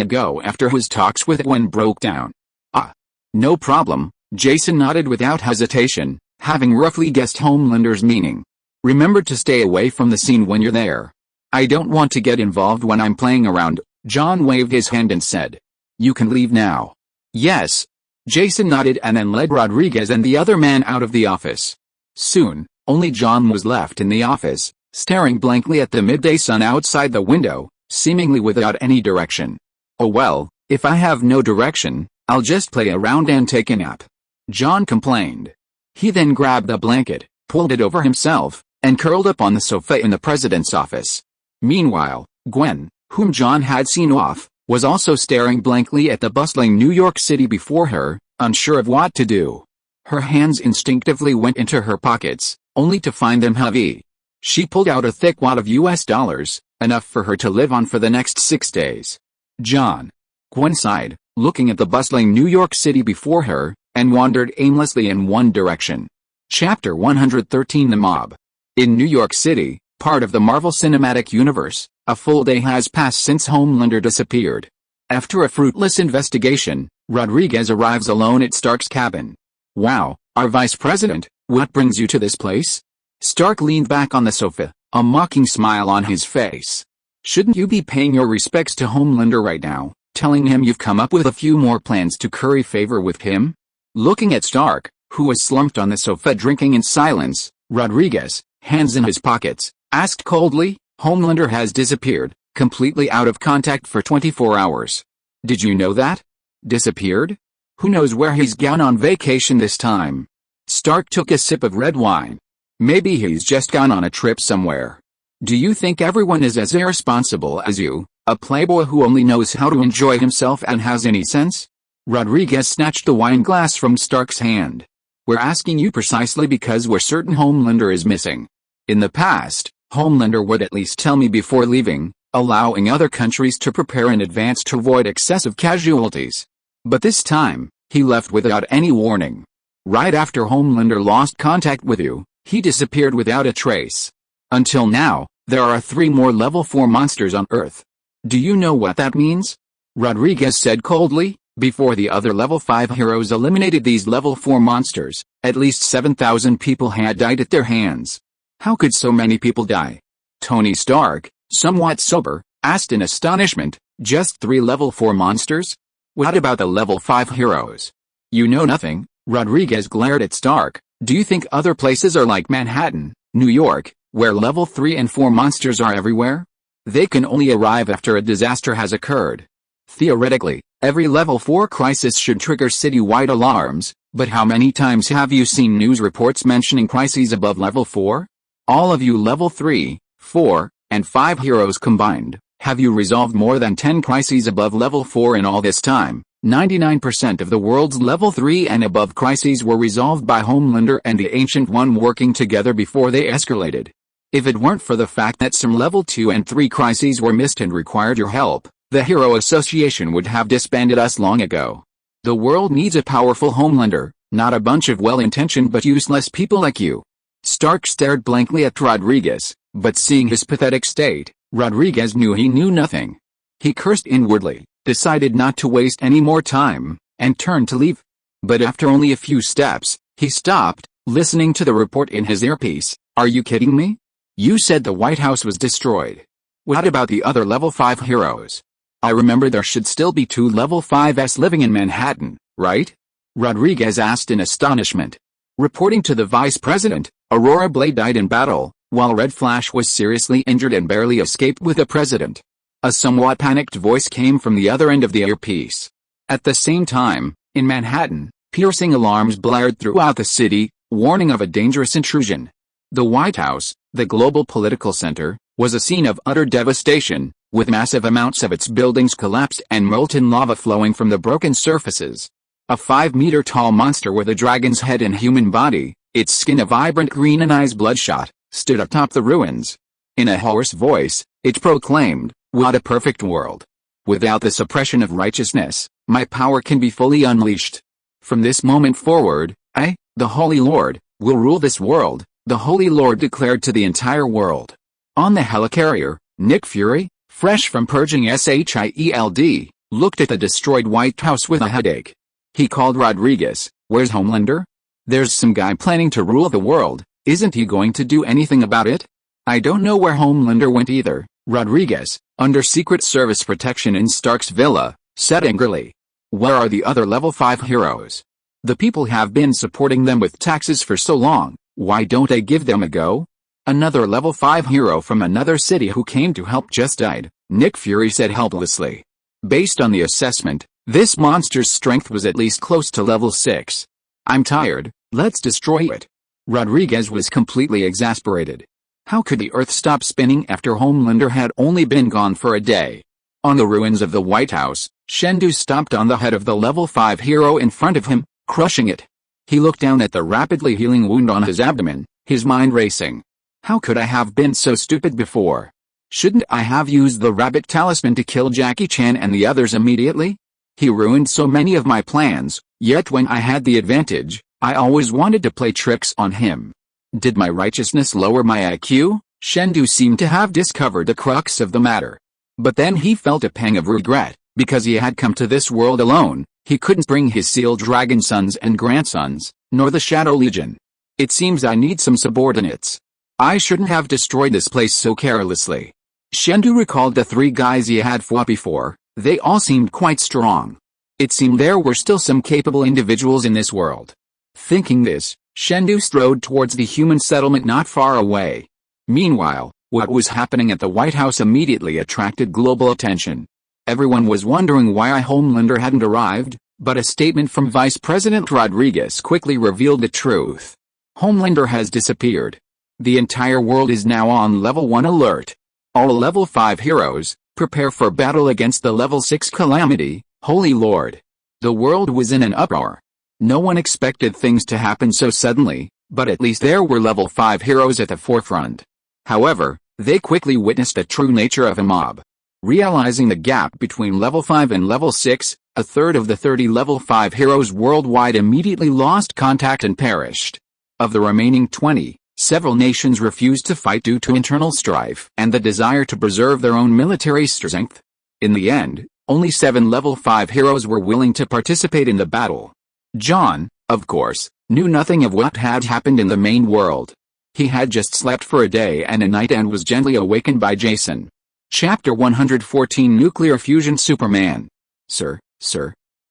ago after his talks with Gwen broke down. Ah. No problem, Jason nodded without hesitation, having roughly guessed Homelander's meaning. Remember to stay away from the scene when you're there. I don't want to get involved when I'm playing around. John waved his hand and said. You can leave now. Yes. Jason nodded and then led Rodriguez and the other man out of the office. Soon, only John was left in the office, staring blankly at the midday sun outside the window, seemingly without any direction. Oh well, if I have no direction, I'll just play around and take a nap. John complained. He then grabbed a blanket, pulled it over himself, and curled up on the sofa in the president's office. Meanwhile, Gwen, whom John had seen off, was also staring blankly at the bustling New York City before her, unsure of what to do. Her hands instinctively went into her pockets, only to find them heavy. She pulled out a thick wad of US dollars, enough for her to live on for the next 6 days. John. Gwen sighed, looking at the bustling New York City before her, and wandered aimlessly in one direction. Chapter 113 The Mob. In New York City, part of the Marvel Cinematic Universe, a full day has passed since Homelander disappeared. After a fruitless investigation, Rodriguez arrives alone at Stark's cabin. Wow, our vice president, what brings you to this place? Stark leaned back on the sofa, a mocking smile on his face. Shouldn't you be paying your respects to Homelander right now, telling him you've come up with a few more plans to curry favor with him? Looking at Stark, who was slumped on the sofa drinking in silence, Rodriguez, hands in his pockets, asked coldly, Homelander has disappeared, completely out of contact for 24 hours. Did you know that? Disappeared? Who knows where he's gone on vacation this time? Stark took a sip of red wine. Maybe he's just gone on a trip somewhere. Do you think everyone is as irresponsible as you, a playboy who only knows how to enjoy himself and has any sense? Rodriguez snatched the wine glass from Stark's hand. "We're asking you precisely because we're certain Homelander is missing. In the past, Homelander would at least tell me before leaving, allowing other countries to prepare in advance to avoid excessive casualties. But this time, he left without any warning. Right after Homelander lost contact with you, he disappeared without a trace. Until now, there are 3 more level 4 monsters on Earth. Do you know what that means?" Rodriguez said coldly. Before the other level 5 heroes eliminated these level 4 monsters, at least 7,000 people had died at their hands. How could so many people die? Tony Stark, somewhat sober, asked in astonishment. "Just 3 level 4 monsters? What about the level 5 heroes?" "You know nothing." Rodriguez glared at Stark. "Do you think other places are like Manhattan, New York, where level 3 and 4 monsters are everywhere? They can only arrive after a disaster has occurred. Theoretically, every level 4 crisis should trigger city-wide alarms, but how many times have you seen news reports mentioning crises above level 4? All of you level 3, 4, and 5 heroes combined, have you resolved more than 10 crises above level 4 in all this time? 99% of the world's level 3 and above crises were resolved by Homelander and the Ancient One working together before they escalated. If it weren't for the fact that some level 2 and 3 crises were missed and required your help, the Hero Association would have disbanded us long ago. The world needs a powerful Homelander, not a bunch of well-intentioned but useless people like you." Stark stared blankly at Rodriguez, but seeing his pathetic state, Rodriguez knew he knew nothing. He cursed inwardly, decided not to waste any more time, and turned to leave. But after only a few steps, he stopped, listening to the report in his earpiece. "Are you kidding me? You said the White House was destroyed. What about the other level 5 heroes? I remember there should still be 2 level 5s living in Manhattan, right?" Rodriguez asked in astonishment. Reporting to the vice president, Aurora Blade died in battle, while Red Flash was seriously injured and barely escaped with the president. A somewhat panicked voice came from the other end of the earpiece. At the same time, in Manhattan, piercing alarms blared throughout the city, warning of a dangerous intrusion. The White House, the global political center, was a scene of utter devastation, with massive amounts of its buildings collapsed and molten lava flowing from the broken surfaces. A 5-meter-tall monster with a dragon's head and human body, its skin a vibrant green and eyes bloodshot, stood atop the ruins. In a hoarse voice, it proclaimed, "What a perfect world! Without the suppression of righteousness, my power can be fully unleashed. From this moment forward, I, the Holy Lord, will rule this world," the Holy Lord declared to the entire world. On the helicarrier, Nick Fury, fresh from purging SHIELD, looked at the destroyed White House with a headache. He called Rodriguez. "Where's Homelander? There's some guy planning to rule the world, isn't he going to do anything about it?" "I don't know where Homelander went either," Rodriguez, under Secret Service protection in Stark's villa, said angrily. "Where are the other level 5 heroes? The people have been supporting them with taxes for so long, why don't they give them a go?" "Another level 5 hero from another city who came to help just died," Nick Fury said helplessly. "Based on the assessment, this monster's strength was at least close to level 6. I'm tired, let's destroy it." Rodriguez was completely exasperated. How could the Earth stop spinning after Homelander had only been gone for a day? On the ruins of the White House, Shendu stomped on the head of the level 5 hero in front of him, crushing it. He looked down at the rapidly healing wound on his abdomen, his mind racing. How could I have been so stupid before? Shouldn't I have used the rabbit talisman to kill Jackie Chan and the others immediately? He ruined so many of my plans, yet when I had the advantage, I always wanted to play tricks on him. Did my righteousness lower my IQ? Shendu seemed to have discovered the crux of the matter. But then he felt a pang of regret, because he had come to this world alone. He couldn't bring his Seal Dragon sons and grandsons, nor the Shadow Legion. It seems I need some subordinates. I shouldn't have destroyed this place so carelessly. Shendu recalled the 3 guys he had fought before. They all seemed quite strong. It seemed there were still some capable individuals in this world. Thinking this, Shendu strode towards the human settlement not far away. Meanwhile, what was happening at the White House immediately attracted global attention. Everyone was wondering why Homelander hadn't arrived, but a statement from Vice President Rodriguez quickly revealed the truth. Homelander has disappeared. The entire world is now on level 1 alert. All level 5 heroes, prepare for battle against the level 6 calamity, Holy Lord. The world was in an uproar. No one expected things to happen so suddenly, but at least there were level 5 heroes at the forefront. However, they quickly witnessed the true nature of a mob. Realizing the gap between level 5 and level 6, a third of the 30 level 5 heroes worldwide immediately lost contact and perished. Of the remaining 20, several nations refused to fight due to internal strife and the desire to preserve their own military strength. In the end, only 7 level 5 heroes were willing to participate in the battle. John, of course, knew nothing of what had happened in the main world. He had just slept for a day and a night and was gently awakened by Jason. Chapter 114 Nuclear Fusion Superman. Sir.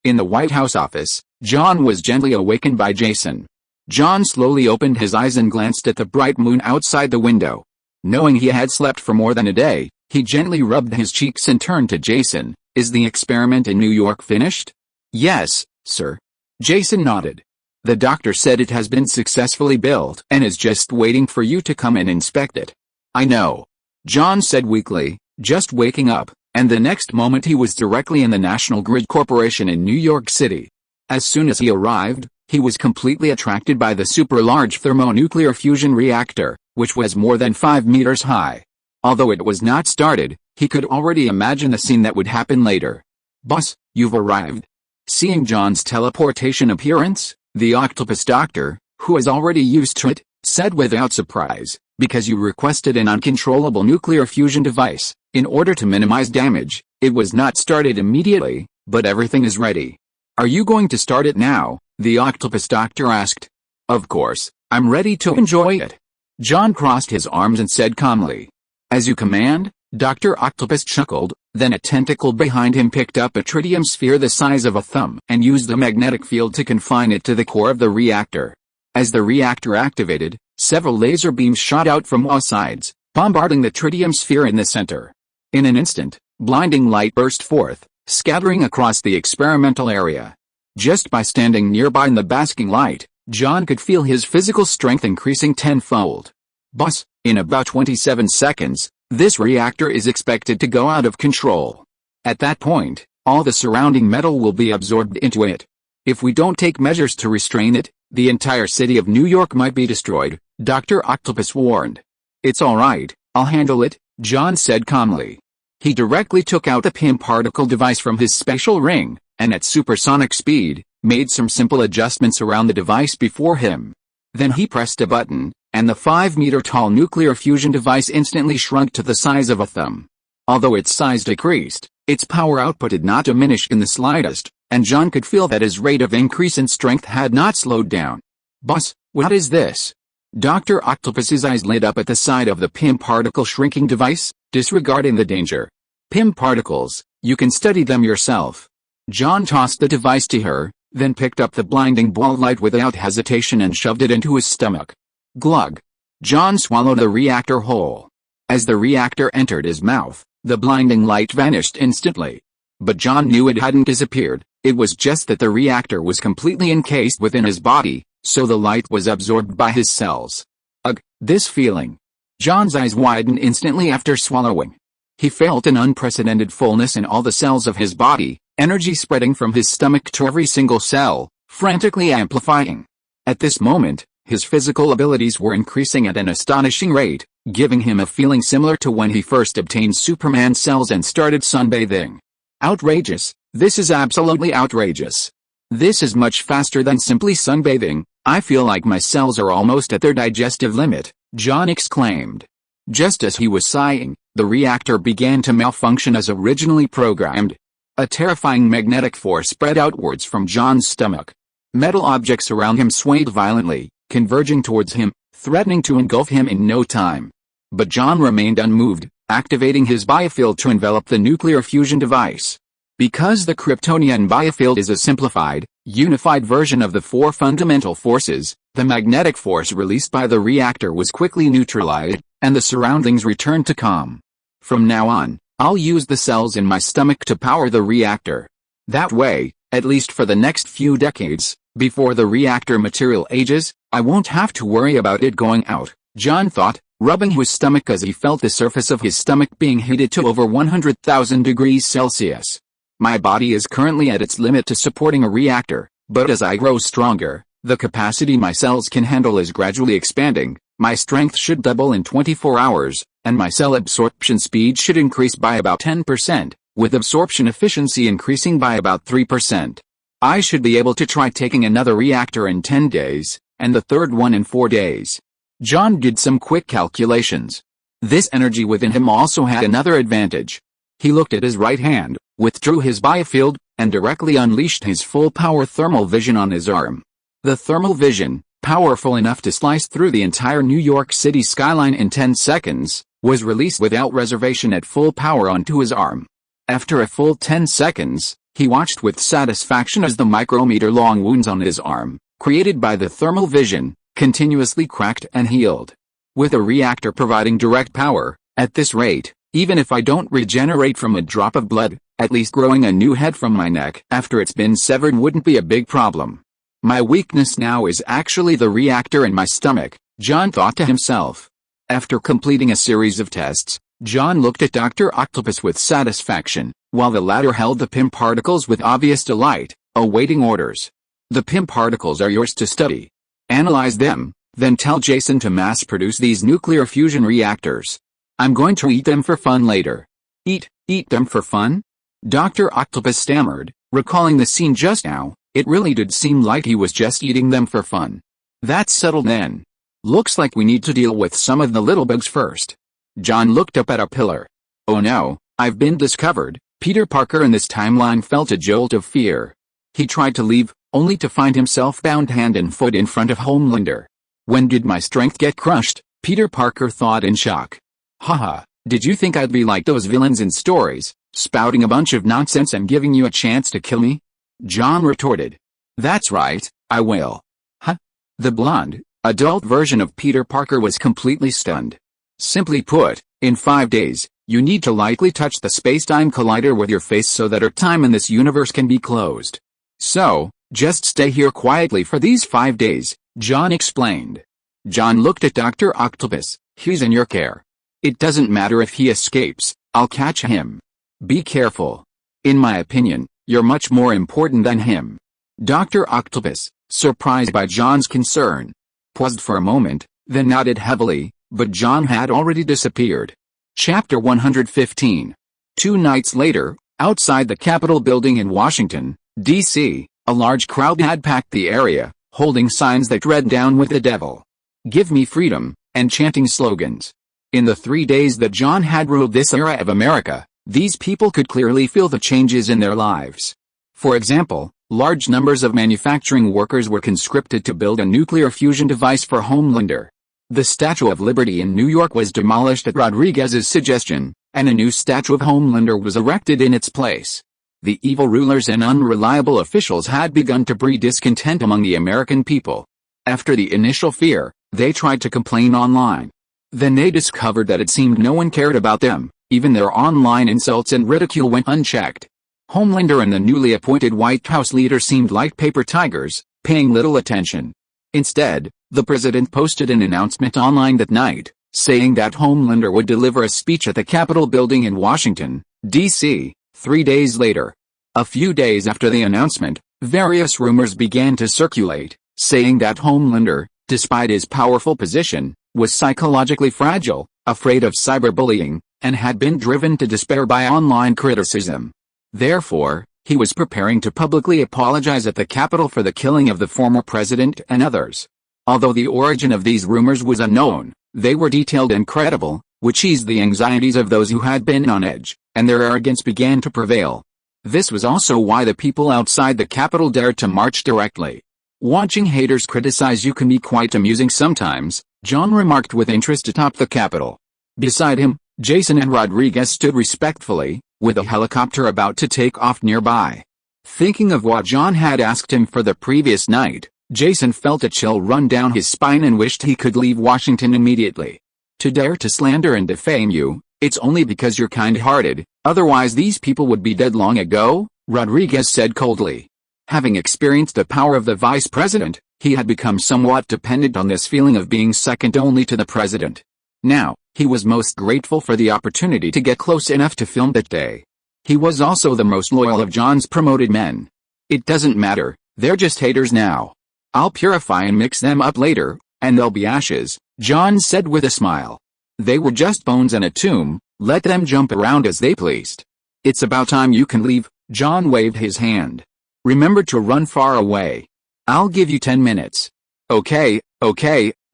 In the White House office, John was gently awakened by Jason. John slowly opened his eyes and glanced at the bright moon outside the window. Knowing he had slept for more than a day, he gently rubbed his cheeks and turned to Jason. Is the experiment in New York finished? Yes, sir. Jason nodded. The doctor said it has been successfully built and is just waiting for you to come and inspect it. I know. John said weakly, just waking up, and the next moment he was directly in the National Grid Corporation in New York City. As soon as he arrived, he was completely attracted by the super-large thermonuclear fusion reactor, which was more than 5 meters high. Although it was not started, he could already imagine the scene that would happen later. Boss, you've arrived. Seeing John's teleportation appearance, the octopus doctor, who is already used to it, said without surprise, because you requested an uncontrollable nuclear fusion device. In order to minimize damage, it was not started immediately, but everything is ready. Are you going to start it now? The octopus doctor asked. Of course, I'm ready to enjoy it. John crossed his arms and said calmly. As you command, Dr. Octopus chuckled, then a tentacle behind him picked up a tritium sphere the size of a thumb and used the magnetic field to confine it to the core of the reactor. As the reactor activated, several laser beams shot out from all sides, bombarding the tritium sphere in the center. In an instant, blinding light burst forth, scattering across the experimental area. Just by standing nearby in the basking light, John could feel his physical strength increasing tenfold. Boss, in about 27 seconds, this reactor is expected to go out of control. At that point, all the surrounding metal will be absorbed into it. If we don't take measures to restrain it, the entire city of New York might be destroyed, Dr. Octopus warned. It's all right, I'll handle it, John said calmly. He directly took out the PIM particle device from his special ring, and at supersonic speed, made some simple adjustments around the device before him. Then he pressed a button, and the 5-meter-tall nuclear fusion device instantly shrunk to the size of a thumb. Although its size decreased, its power output did not diminish in the slightest, and John could feel that his rate of increase in strength had not slowed down. Boss, what is this? Dr. Octopus's eyes lit up at the sight of the PIM particle shrinking device, disregarding the danger. PIM particles, you can study them yourself. John tossed the device to her, then picked up the blinding ball light without hesitation and shoved it into his stomach. Glug. John swallowed the reactor whole. As the reactor entered his mouth, the blinding light vanished instantly. But John knew it hadn't disappeared, it was just that the reactor was completely encased within his body, so the light was absorbed by his cells. Ugh, this feeling. John's eyes widened instantly after swallowing. He felt an unprecedented fullness in all the cells of his body, energy spreading from his stomach to every single cell, frantically amplifying. At this moment, his physical abilities were increasing at an astonishing rate, giving him a feeling similar to when he first obtained Superman cells and started sunbathing. Outrageous, this is absolutely outrageous. This is much faster than simply sunbathing, I feel like my cells are almost at their digestive limit, John exclaimed. Just as he was sighing, the reactor began to malfunction as originally programmed. A terrifying magnetic force spread outwards from John's stomach. Metal objects around him swayed violently, converging towards him, threatening to engulf him in no time. But John remained unmoved, activating his biofield to envelop the nuclear fusion device. Because the Kryptonian biofield is a simplified, unified version of the 4 fundamental forces, the magnetic force released by the reactor was quickly neutralized, and the surroundings returned to calm. From now on, I'll use the cells in my stomach to power the reactor. That way, at least for the next few decades, before the reactor material ages, I won't have to worry about it going out, John thought, rubbing his stomach as he felt the surface of his stomach being heated to over 100,000 degrees Celsius. My body is currently at its limit to supporting a reactor, but as I grow stronger, the capacity my cells can handle is gradually expanding. My strength should double in 24 hours, and my cell absorption speed should increase by about 10%, with absorption efficiency increasing by about 3%. I should be able to try taking another reactor in 10 days, and the third one in 4 days. John did some quick calculations. This energy within him also had another advantage. He looked at his right hand, withdrew his biofield, and directly unleashed his full-power thermal vision on his arm. The thermal vision, powerful enough to slice through the entire New York City skyline in 10 seconds, was released without reservation at full power onto his arm. After a full 10 seconds, he watched with satisfaction as the micrometer-long wounds on his arm, created by the thermal vision, continuously cracked and healed. With a reactor providing direct power, at this rate, even if I don't regenerate from a drop of blood, at least growing a new head from my neck after it's been severed wouldn't be a big problem. My weakness now is actually the reactor in my stomach, John thought to himself. After completing a series of tests, John looked at Dr. Octopus with satisfaction, while the latter held the PIM particles with obvious delight, awaiting orders. The PIM particles are yours to study. Analyze them, then tell Jason to mass-produce these nuclear fusion reactors. I'm going to eat them for fun later. Eat them for fun? Dr. Octopus stammered, recalling the scene just now. It really did seem like he was just eating them for fun. That's settled then. Looks like we need to deal with some of the little bugs first. John looked up at a pillar. Oh no, I've been discovered. Peter Parker in this timeline felt a jolt of fear. He tried to leave, only to find himself bound hand and foot in front of Homelander. When did my strength get crushed? Peter Parker thought in shock. Haha, did you think I'd be like those villains in stories, spouting a bunch of nonsense and giving you a chance to kill me? John retorted. That's right, I will. Huh? The blonde, adult version of Peter Parker was completely stunned. Simply put, in 5 days, you need to lightly touch the space-time collider with your face so that our time in this universe can be closed. So, just stay here quietly for these 5 days, John explained. John looked at Dr. Octopus. He's in your care. It doesn't matter if he escapes, I'll catch him. Be careful. In my opinion, you're much more important than him. Dr. Octopus, surprised by John's concern, paused for a moment, then nodded heavily, but John had already disappeared. Chapter 115. 2 nights later, outside the Capitol building in Washington, D.C., a large crowd had packed the area, holding signs that read "Down with the Devil," "Give me freedom," and chanting slogans. In the 3 days that John had ruled this era of America, these people could clearly feel the changes in their lives. For example, large numbers of manufacturing workers were conscripted to build a nuclear fusion device for Homelander. The Statue of Liberty in New York was demolished at Rodriguez's suggestion, and a new statue of Homelander was erected in its place. The evil rulers and unreliable officials had begun to breed discontent among the American people. After the initial fear, they tried to complain online. Then they discovered that it seemed no one cared about them, even their online insults and ridicule went unchecked. Homelander and the newly appointed White House leader seemed like paper tigers, paying little attention. Instead, the president posted an announcement online that night, saying that Homelander would deliver a speech at the Capitol building in Washington, D.C., 3 days later. A few days after the announcement, various rumors began to circulate, saying that Homelander, despite his powerful position, was psychologically fragile, afraid of cyberbullying, and had been driven to despair by online criticism. Therefore, he was preparing to publicly apologize at the Capitol for the killing of the former president and others. Although the origin of these rumors was unknown, they were detailed and credible, which eased the anxieties of those who had been on edge, and their arrogance began to prevail. This was also why the people outside the Capitol dared to march directly. Watching haters criticize you can be quite amusing sometimes, John remarked with interest atop the Capitol. Beside him, Jason and Rodriguez stood respectfully, with a helicopter about to take off nearby. Thinking of what John had asked him for the previous night, Jason felt a chill run down his spine and wished he could leave Washington immediately. To dare to slander and defame you, it's only because you're kind-hearted, otherwise these people would be dead long ago, Rodriguez said coldly. Having experienced the power of the vice president, he had become somewhat dependent on this feeling of being second only to the president. Now, he was most grateful for the opportunity to get close enough to film that day. He was also the most loyal of John's promoted men. It doesn't matter, they're just haters now. I'll purify and mix them up later, and they'll be ashes, John said with a smile. They were just bones in a tomb, let them jump around as they pleased. It's about time you can leave, John waved his hand. Remember to run far away. I'll give you 10 minutes. Okay,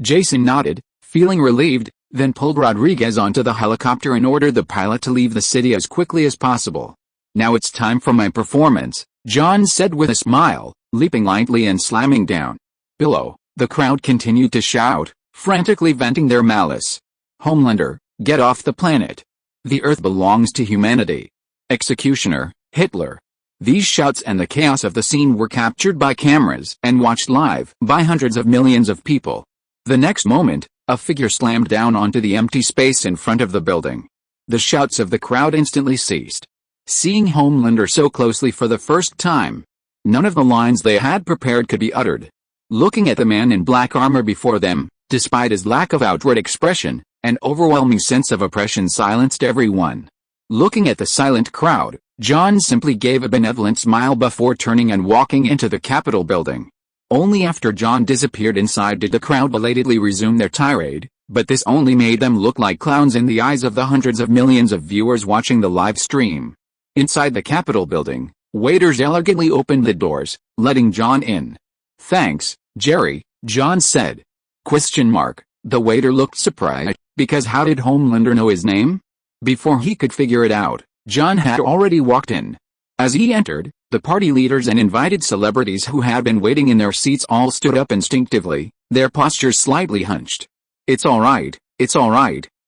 Jason nodded, feeling relieved, then pulled Rodriguez onto the helicopter and ordered the pilot to leave the city as quickly as possible. Now it's time for my performance, John said with a smile, leaping lightly and slamming down. Below, the crowd continued to shout, frantically venting their malice. Homelander, get off the planet. The Earth belongs to humanity. Executioner, Hitler. These shouts and the chaos of the scene were captured by cameras and watched live by hundreds of millions of people. The next moment, a figure slammed down onto the empty space in front of the building. The shouts of the crowd instantly ceased. Seeing Homelander so closely for the first time, none of the lines they had prepared could be uttered. Looking at the man in black armor before them, despite his lack of outward expression, an overwhelming sense of oppression silenced everyone. Looking at the silent crowd, John simply gave a benevolent smile before turning and walking into the Capitol building. Only after John disappeared inside did the crowd belatedly resume their tirade, but this only made them look like clowns in the eyes of the hundreds of millions of viewers watching the live stream. Inside the Capitol building, waiters elegantly opened the doors, letting John in. Thanks, Jerry, John said. The waiter looked surprised, because how did Homelander know his name? Before he could figure it out, John had already walked in. As he entered, the party leaders and invited celebrities who had been waiting in their seats all stood up instinctively, their postures slightly hunched. It's alright,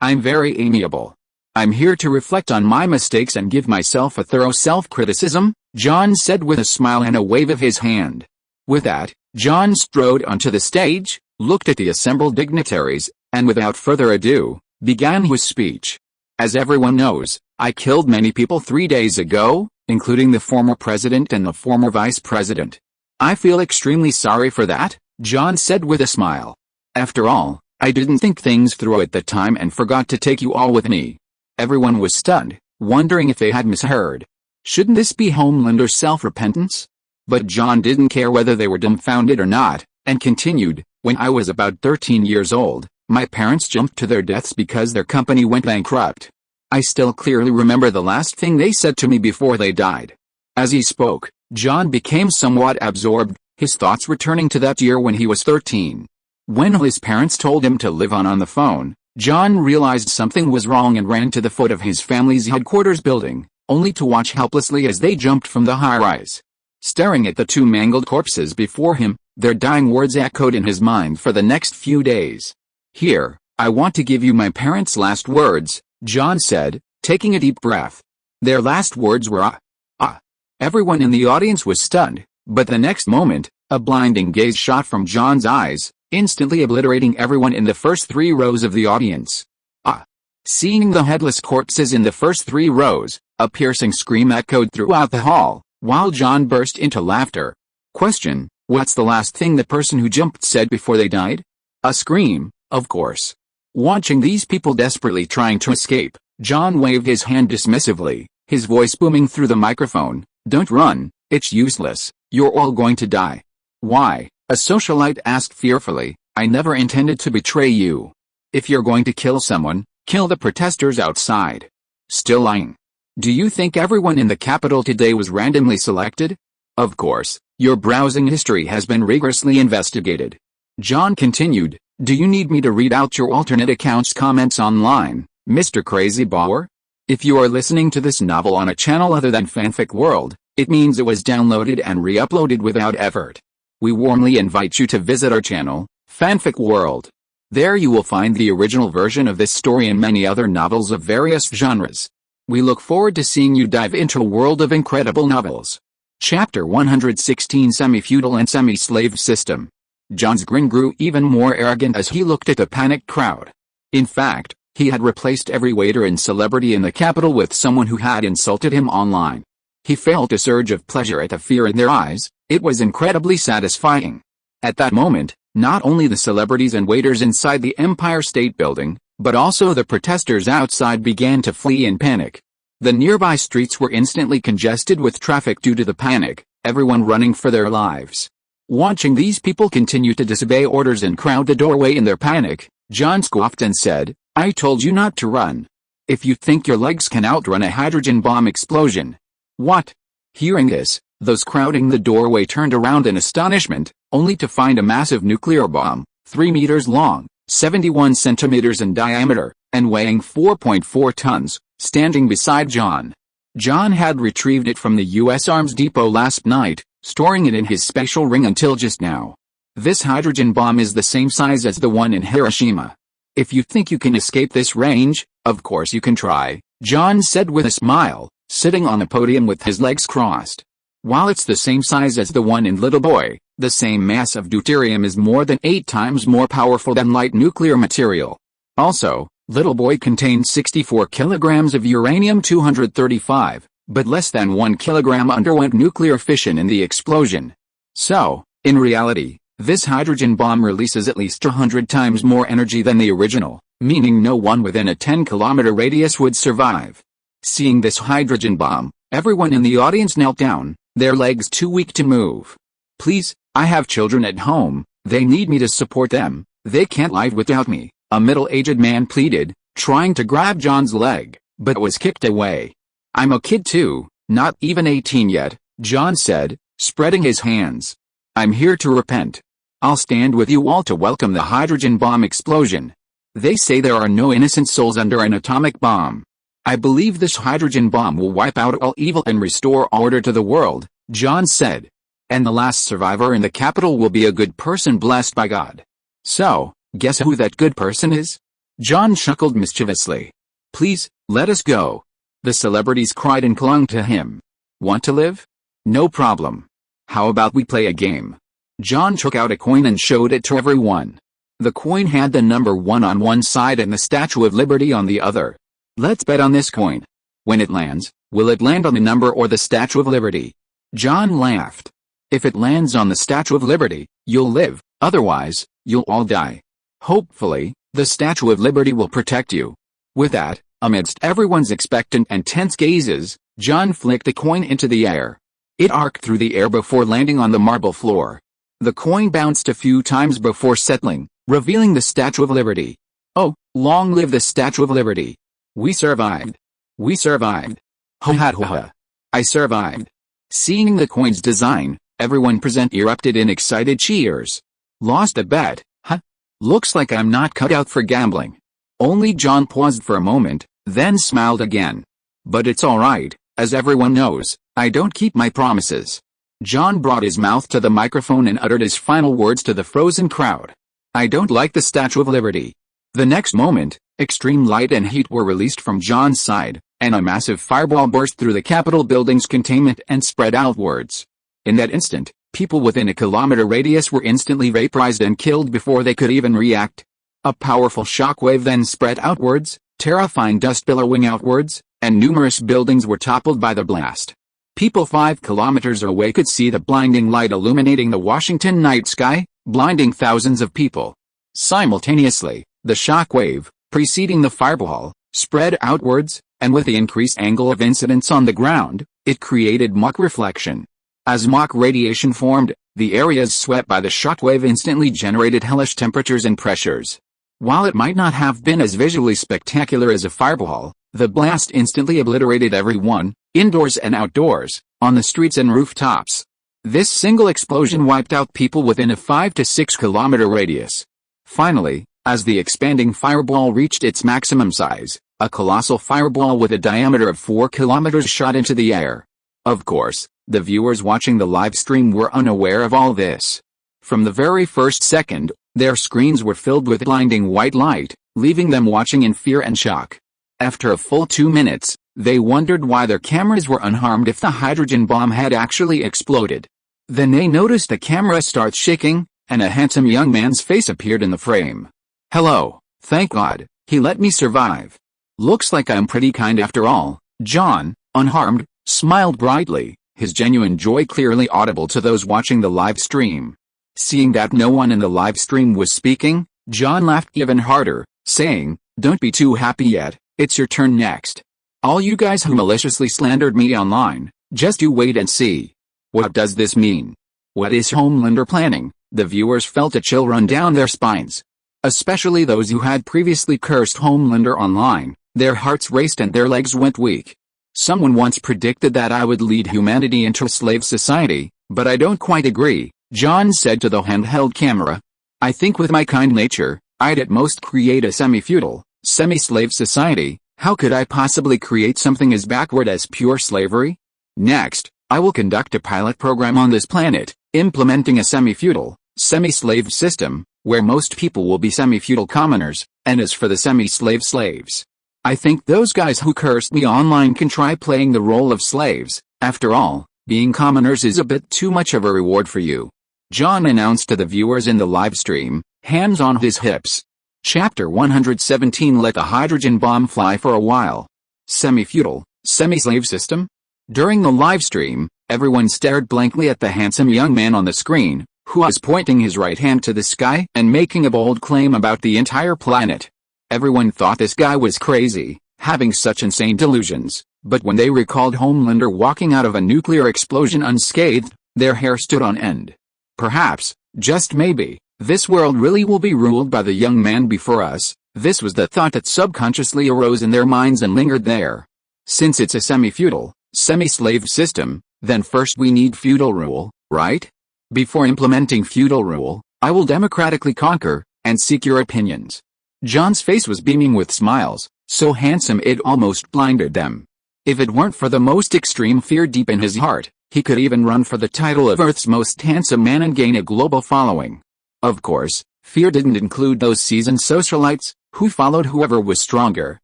I'm very amiable. I'm here to reflect on my mistakes and give myself a thorough self-criticism, John said with a smile and a wave of his hand. With that, John strode onto the stage, looked at the assembled dignitaries, and without further ado, began his speech. As everyone knows, I killed many people 3 days ago, including the former president and the former vice president. I feel extremely sorry for that, John said with a smile. After all, I didn't think things through at the time and forgot to take you all with me. Everyone was stunned, wondering if they had misheard. Shouldn't this be Homelander's self-repentance? But John didn't care whether they were dumbfounded or not, and continued, when I was about 13 years old, my parents jumped to their deaths because their company went bankrupt. I still clearly remember the last thing they said to me before they died. As he spoke, John became somewhat absorbed, his thoughts returning to that year when he was 13. When his parents told him to live on the phone, John realized something was wrong and ran to the foot of his family's headquarters building, only to watch helplessly as they jumped from the high-rise. Staring at the two mangled corpses before him, their dying words echoed in his mind for the next few days. Here, I want to give you my parents' last words, John said, taking a deep breath. Their last words were ah. Everyone in the audience was stunned, but the next moment, a blinding gaze shot from John's eyes, instantly obliterating everyone in the first 3 rows of the audience. Ah! Seeing the headless corpses in the first 3 rows, a piercing scream echoed throughout the hall, while John burst into laughter. Question: what's the last thing the person who jumped said before they died? A scream, of course. Watching these people desperately trying to escape, John waved his hand dismissively, his voice booming through the microphone. Don't run, it's useless, you're all going to die. Why? A socialite asked fearfully. I never intended to betray you. If you're going to kill someone, kill the protesters outside. Still lying. Do you think everyone in the Capitol today was randomly selected? Of course, your browsing history has been rigorously investigated. John continued, do you need me to read out your alternate account's comments online, Mr. Crazy Bauer? If you are listening to this novel on a channel other than Fanfic World, it means it was downloaded and re-uploaded without effort. We warmly invite you to visit our channel, Fanfic World. There you will find the original version of this story and many other novels of various genres. We look forward to seeing you dive into a world of incredible novels. Chapter 116: Semi-Feudal and Semi-Slave System. John's grin grew even more arrogant as he looked at the panicked crowd. In fact, he had replaced every waiter and celebrity in the Capitol with someone who had insulted him online. He felt a surge of pleasure at the fear in their eyes. It was incredibly satisfying. At that moment, not only the celebrities and waiters inside the Empire State Building, but also the protesters outside began to flee in panic. The nearby streets were instantly congested with traffic due to the panic, everyone running for their lives. Watching these people continue to disobey orders and crowd the doorway in their panic, John scoffed and said, "I told you not to run. If you think your legs can outrun a hydrogen bomb explosion." What? Hearing this, those crowding the doorway turned around in astonishment, only to find a massive nuclear bomb, 3 meters long, 71 centimeters in diameter, and weighing 4.4 tons, standing beside John. John had retrieved it from the U.S. Arms Depot last night, storing it in his special ring until just now. This hydrogen bomb is the same size as the one in Hiroshima. If you think you can escape this range, of course you can try, John said with a smile, sitting on a podium with his legs crossed. While it's the same size as the one in Little Boy, the same mass of deuterium is more than 8 times more powerful than light nuclear material. Also, Little Boy contained 64 kilograms of uranium-235, but less than 1 kilogram underwent nuclear fission in the explosion. So, in reality, this hydrogen bomb releases at least 100 times more energy than the original, meaning no one within a 10-kilometer radius would survive. Seeing this hydrogen bomb, everyone in the audience knelt down, their legs too weak to move. "Please, I have children at home, they need me to support them, they can't live without me," a middle-aged man pleaded, trying to grab John's leg, but was kicked away. "I'm a kid too, not even 18 yet," John said, spreading his hands. "I'm here to repent. I'll stand with you all to welcome the hydrogen bomb explosion. They say there are no innocent souls under an atomic bomb. I believe this hydrogen bomb will wipe out all evil and restore order to the world," John said. "And the last survivor in the capital will be a good person blessed by God." "So, guess who that good person is?" John chuckled mischievously. "Please, let us go." The celebrities cried and clung to him. "Want to live? No problem. How about we play a game?" John took out a coin and showed it to everyone. The coin had the number 1 on one side and the Statue of Liberty on the other. "Let's bet on this coin. When it lands, will it land on the number or the Statue of Liberty?" John laughed. "If it lands on the Statue of Liberty, you'll live, otherwise, you'll all die. Hopefully, the Statue of Liberty will protect you." With that, amidst everyone's expectant and tense gazes, John flicked the coin into the air. It arced through the air before landing on the marble floor. The coin bounced a few times before settling, revealing the Statue of Liberty. "Oh, long live the Statue of Liberty. We survived. We survived. Ho ha ho ha. I survived." Seeing the coin's design, everyone present erupted in excited cheers. "Lost a bet, huh? Looks like I'm not cut out for gambling." Only John paused for a moment, then smiled again. "But it's alright, as everyone knows, I don't keep my promises." John brought his mouth to the microphone and uttered his final words to the frozen crowd. "I don't like the Statue of Liberty." The next moment, extreme light and heat were released from John's side, and a massive fireball burst through the Capitol building's containment and spread outwards. In that instant, people within a kilometer radius were instantly vaporized and killed before they could even react. A powerful shockwave then spread outwards, terrifying dust billowing outwards, and numerous buildings were toppled by the blast. People 5 kilometers away could see the blinding light illuminating the Washington night sky, blinding thousands of people. Simultaneously, the shockwave, preceding the fireball, spread outwards, and with the increased angle of incidence on the ground, it created Mach reflection. As Mach radiation formed, the areas swept by the shockwave instantly generated hellish temperatures and pressures. While it might not have been as visually spectacular as a fireball, the blast instantly obliterated everyone, indoors and outdoors, on the streets and rooftops. This single explosion wiped out people within a 5 to 6 kilometer radius. Finally, as the expanding fireball reached its maximum size, a colossal fireball with a diameter of 4 kilometers shot into the air. Of course, the viewers watching the live stream were unaware of all this. From the very first second, their screens were filled with blinding white light, leaving them watching in fear and shock. After a full 2 minutes, they wondered why their cameras were unharmed if the hydrogen bomb had actually exploded. Then they noticed the camera start shaking, and a handsome young man's face appeared in the frame. "Hello, thank God, he let me survive. Looks like I'm pretty kind after all." John, unharmed, smiled brightly, his genuine joy clearly audible to those watching the live stream. Seeing that no one in the live stream was speaking, John laughed even harder, saying, "Don't be too happy yet, it's your turn next." All you guys who maliciously slandered me online, just you wait and see. What does this mean? What is Homelander planning? The viewers felt a chill run down their spines. Especially those who had previously cursed Homelander online, their hearts raced and their legs went weak. Someone once predicted that I would lead humanity into a slave society, but I don't quite agree, John said to the handheld camera. I think with my kind nature, I'd at most create a semi-feudal, semi-slave society. How could I possibly create something as backward as pure slavery? Next, I will conduct a pilot program on this planet, implementing a semi-feudal, semi-slave system, where most people will be semi-feudal commoners, and as for the semi-slave slaves, I think those guys who cursed me online can try playing the role of slaves. After all, being commoners is a bit too much of a reward for you. John announced to the viewers in the live stream, hands on his hips. Chapter 117 Let the hydrogen bomb fly for a while. Semi-feudal, semi-slave system? During the live stream, everyone stared blankly at the handsome young man on the screen, who was pointing his right hand to the sky and making a bold claim about the entire planet. Everyone thought this guy was crazy, having such insane delusions, but when they recalled Homelander walking out of a nuclear explosion unscathed, their hair stood on end. Perhaps, just maybe, this world really will be ruled by the young man before us. This was the thought that subconsciously arose in their minds and lingered there. Since it's a semi-feudal, semi-slave system, then first we need feudal rule, right? Before implementing feudal rule, I will democratically conquer, and seek your opinions. John's face was beaming with smiles, so handsome it almost blinded them. If it weren't for the most extreme fear deep in his heart, he could even run for the title of Earth's most handsome man and gain a global following. Of course, fear didn't include those seasoned socialites, who followed whoever was stronger,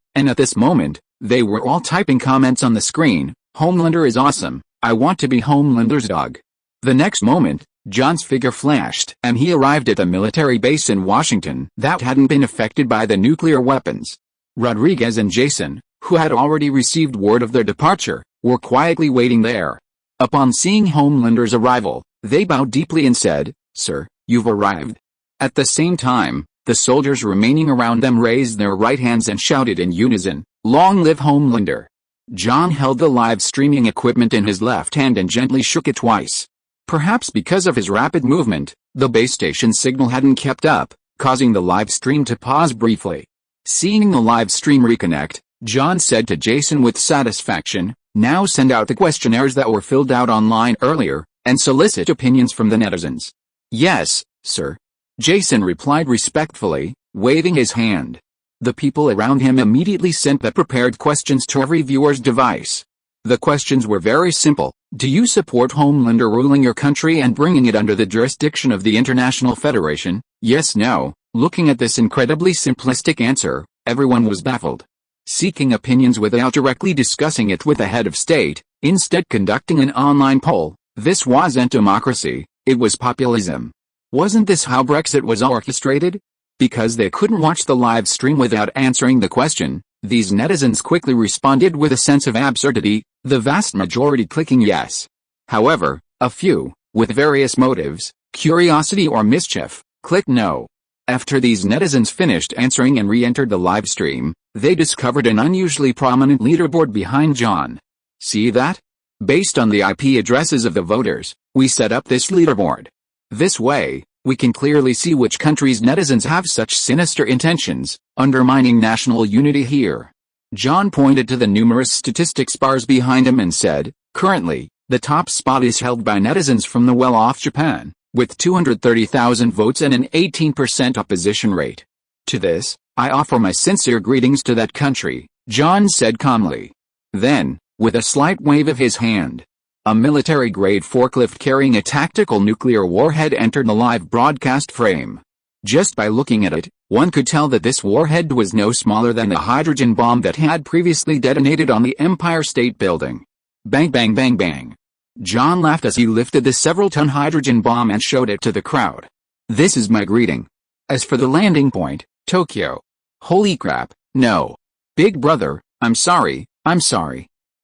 and at this moment, they were all typing comments on the screen. Homelander is awesome, I want to be Homelander's dog. The next moment, John's figure flashed and he arrived at a military base in Washington that hadn't been affected by the nuclear weapons. Rodriguez and Jason, who had already received word of their departure, were quietly waiting there. Upon seeing Homelander's arrival, they bowed deeply and said, "Sir, you've arrived." At the same time, the soldiers remaining around them raised their right hands and shouted in unison, "Long live Homelander!" John held the live streaming equipment in his left hand and gently shook it twice. Perhaps because of his rapid movement, the base station signal hadn't kept up, causing the live stream to pause briefly. Seeing the live stream reconnect, John said to Jason with satisfaction, "Now send out the questionnaires that were filled out online earlier, and solicit opinions from the netizens." "Yes, sir," Jason replied respectfully, waving his hand. The people around him immediately sent the prepared questions to every viewer's device. The questions were very simple. Do you support Homelander ruling your country and bringing it under the jurisdiction of the International Federation? Yes, no. Looking at this incredibly simplistic answer, everyone was baffled. Seeking opinions without directly discussing it with the head of state, instead conducting an online poll, this wasn't democracy, it was populism. Wasn't this how Brexit was orchestrated? Because they couldn't watch the live stream without answering the question, these netizens quickly responded with a sense of absurdity, the vast majority clicking yes. However, a few, with various motives, curiosity or mischief, clicked no. After these netizens finished answering and re-entered the live stream, they discovered an unusually prominent leaderboard behind John. See that? Based on the IP addresses of the voters, we set up this leaderboard. This way, we can clearly see which countries' netizens have such sinister intentions, undermining national unity here. John pointed to the numerous statistics bars behind him and said, currently, the top spot is held by netizens from the well-off Japan, with 230,000 votes and an 18% opposition rate. To this, I offer my sincere greetings to that country, John said calmly. Then, with a slight wave of his hand, a military-grade forklift carrying a tactical nuclear warhead entered the live broadcast frame. Just by looking at it, one could tell that this warhead was no smaller than the hydrogen bomb that had previously detonated on the Empire State Building. Bang bang bang bang. John laughed as he lifted the several-ton hydrogen bomb and showed it to the crowd. This is my greeting. As for the landing point, Tokyo. Holy crap, no. Big brother, I'm sorry.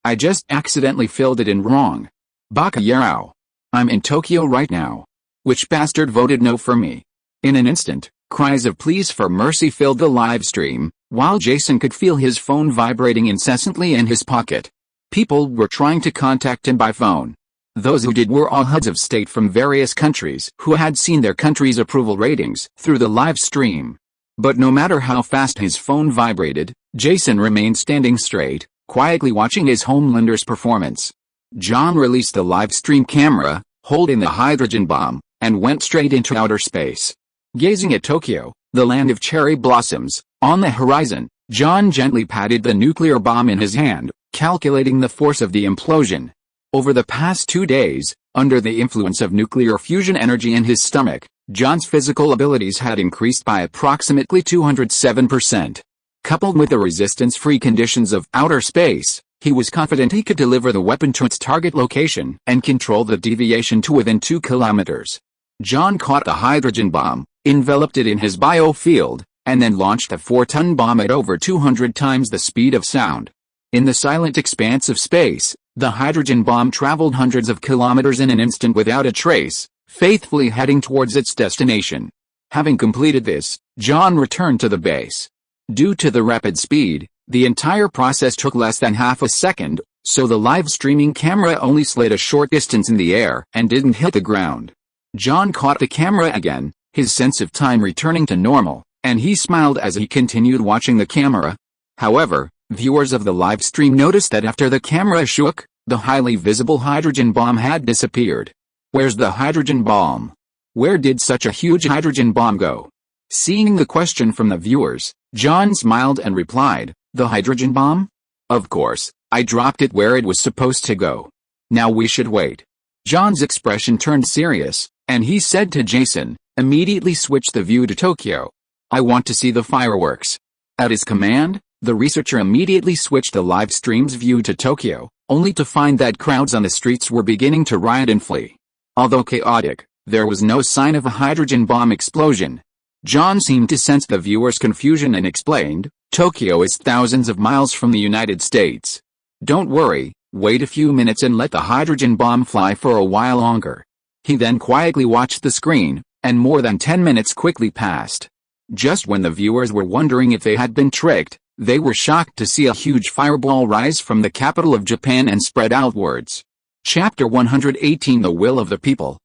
I just accidentally filled it in wrong. Baka yarao. I'm in Tokyo right now. Which bastard voted no for me? In an instant, cries of pleas for mercy filled the live stream, while Jason could feel his phone vibrating incessantly in his pocket. People were trying to contact him by phone. Those who did were all heads of state from various countries who had seen their country's approval ratings through the live stream. But no matter how fast his phone vibrated, Jason remained standing straight, quietly watching his Homelander's performance. John released the live stream camera, holding the hydrogen bomb, and went straight into outer space. Gazing at Tokyo, the land of cherry blossoms, on the horizon, John gently patted the nuclear bomb in his hand, calculating the force of the implosion. Over the past 2 days, under the influence of nuclear fusion energy in his stomach, John's physical abilities had increased by approximately 207%. Coupled with the resistance-free conditions of outer space, he was confident he could deliver the weapon to its target location and control the deviation to within 2 kilometers. John caught the hydrogen bomb, enveloped it in his biofield, and then launched a 4-ton bomb at over 200 times the speed of sound. In the silent expanse of space, the hydrogen bomb traveled hundreds of kilometers in an instant without a trace, faithfully heading towards its destination. Having completed this, John returned to the base. Due to the rapid speed, the entire process took less than half a second, so the live streaming camera only slid a short distance in the air and didn't hit the ground. John caught the camera again, his sense of time returning to normal, and he smiled as he continued watching the camera. However, viewers of the live stream noticed that after the camera shook, the highly visible hydrogen bomb had disappeared. Where's the hydrogen bomb? Where did such a huge hydrogen bomb go? Seeing the question from the viewers, John smiled and replied, "The hydrogen bomb? Of course, I dropped it where it was supposed to go. Now we should wait." John's expression turned serious, and he said to Jason, "Immediately switch the view to Tokyo. I want to see the fireworks." At his command, the researcher immediately switched the live stream's view to Tokyo, only to find that crowds on the streets were beginning to riot and flee. Although chaotic, there was no sign of a hydrogen bomb explosion. John seemed to sense the viewers' confusion and explained, "Tokyo is thousands of miles from the United States. Don't worry, wait a few minutes and let the hydrogen bomb fly for a while longer." He then quietly watched the screen, and more than 10 minutes quickly passed. Just when the viewers were wondering if they had been tricked, they were shocked to see a huge fireball rise from the capital of Japan and spread outwards. Chapter 118 The Will of the People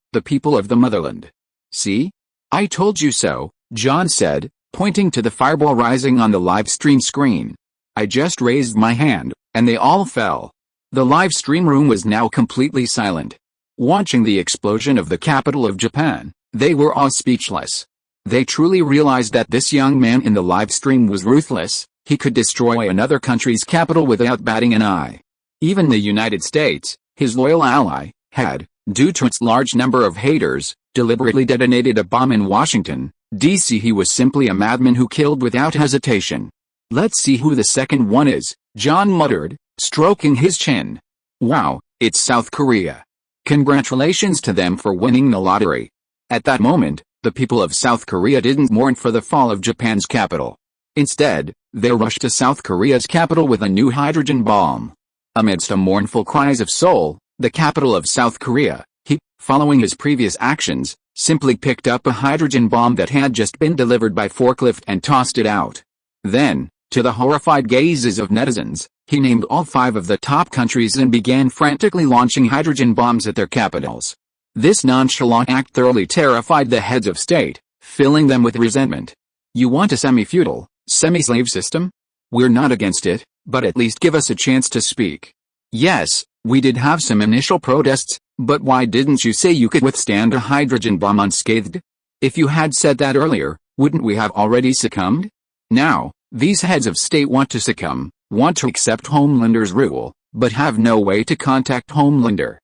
of the Motherland. "See? I told you so," John said, pointing to the fireball rising on the live stream screen. "I just raised my hand, and they all fell." The live stream room was now completely silent. Watching the explosion of the capital of Japan, they were all speechless. They truly realized that this young man in the live stream was ruthless. He could destroy another country's capital without batting an eye. Even the United States, his loyal ally, had, due to its large number of haters, deliberately detonated a bomb in Washington, D.C. He was simply a madman who killed without hesitation. "Let's see who the second one is," John muttered, stroking his chin. "Wow, it's South Korea. Congratulations to them for winning the lottery." At that moment, the people of South Korea didn't mourn for the fall of Japan's capital. Instead, they rushed to South Korea's capital with a new hydrogen bomb. Amidst the mournful cries of Seoul, the capital of South Korea, he, following his previous actions, simply picked up a hydrogen bomb that had just been delivered by forklift and tossed it out. Then, to the horrified gazes of netizens, he named all 5 of the top countries and began frantically launching hydrogen bombs at their capitals. This nonchalant act thoroughly terrified the heads of state, filling them with resentment. "You want a semi-feudal, semi-slave system? We're not against it, but at least give us a chance to speak. Yes, we did have some initial protests, but why didn't you say you could withstand a hydrogen bomb unscathed? If you had said that earlier, wouldn't we have already succumbed? Now, these heads of state want to succumb, want to accept Homelander's rule, but have no way to contact Homelander.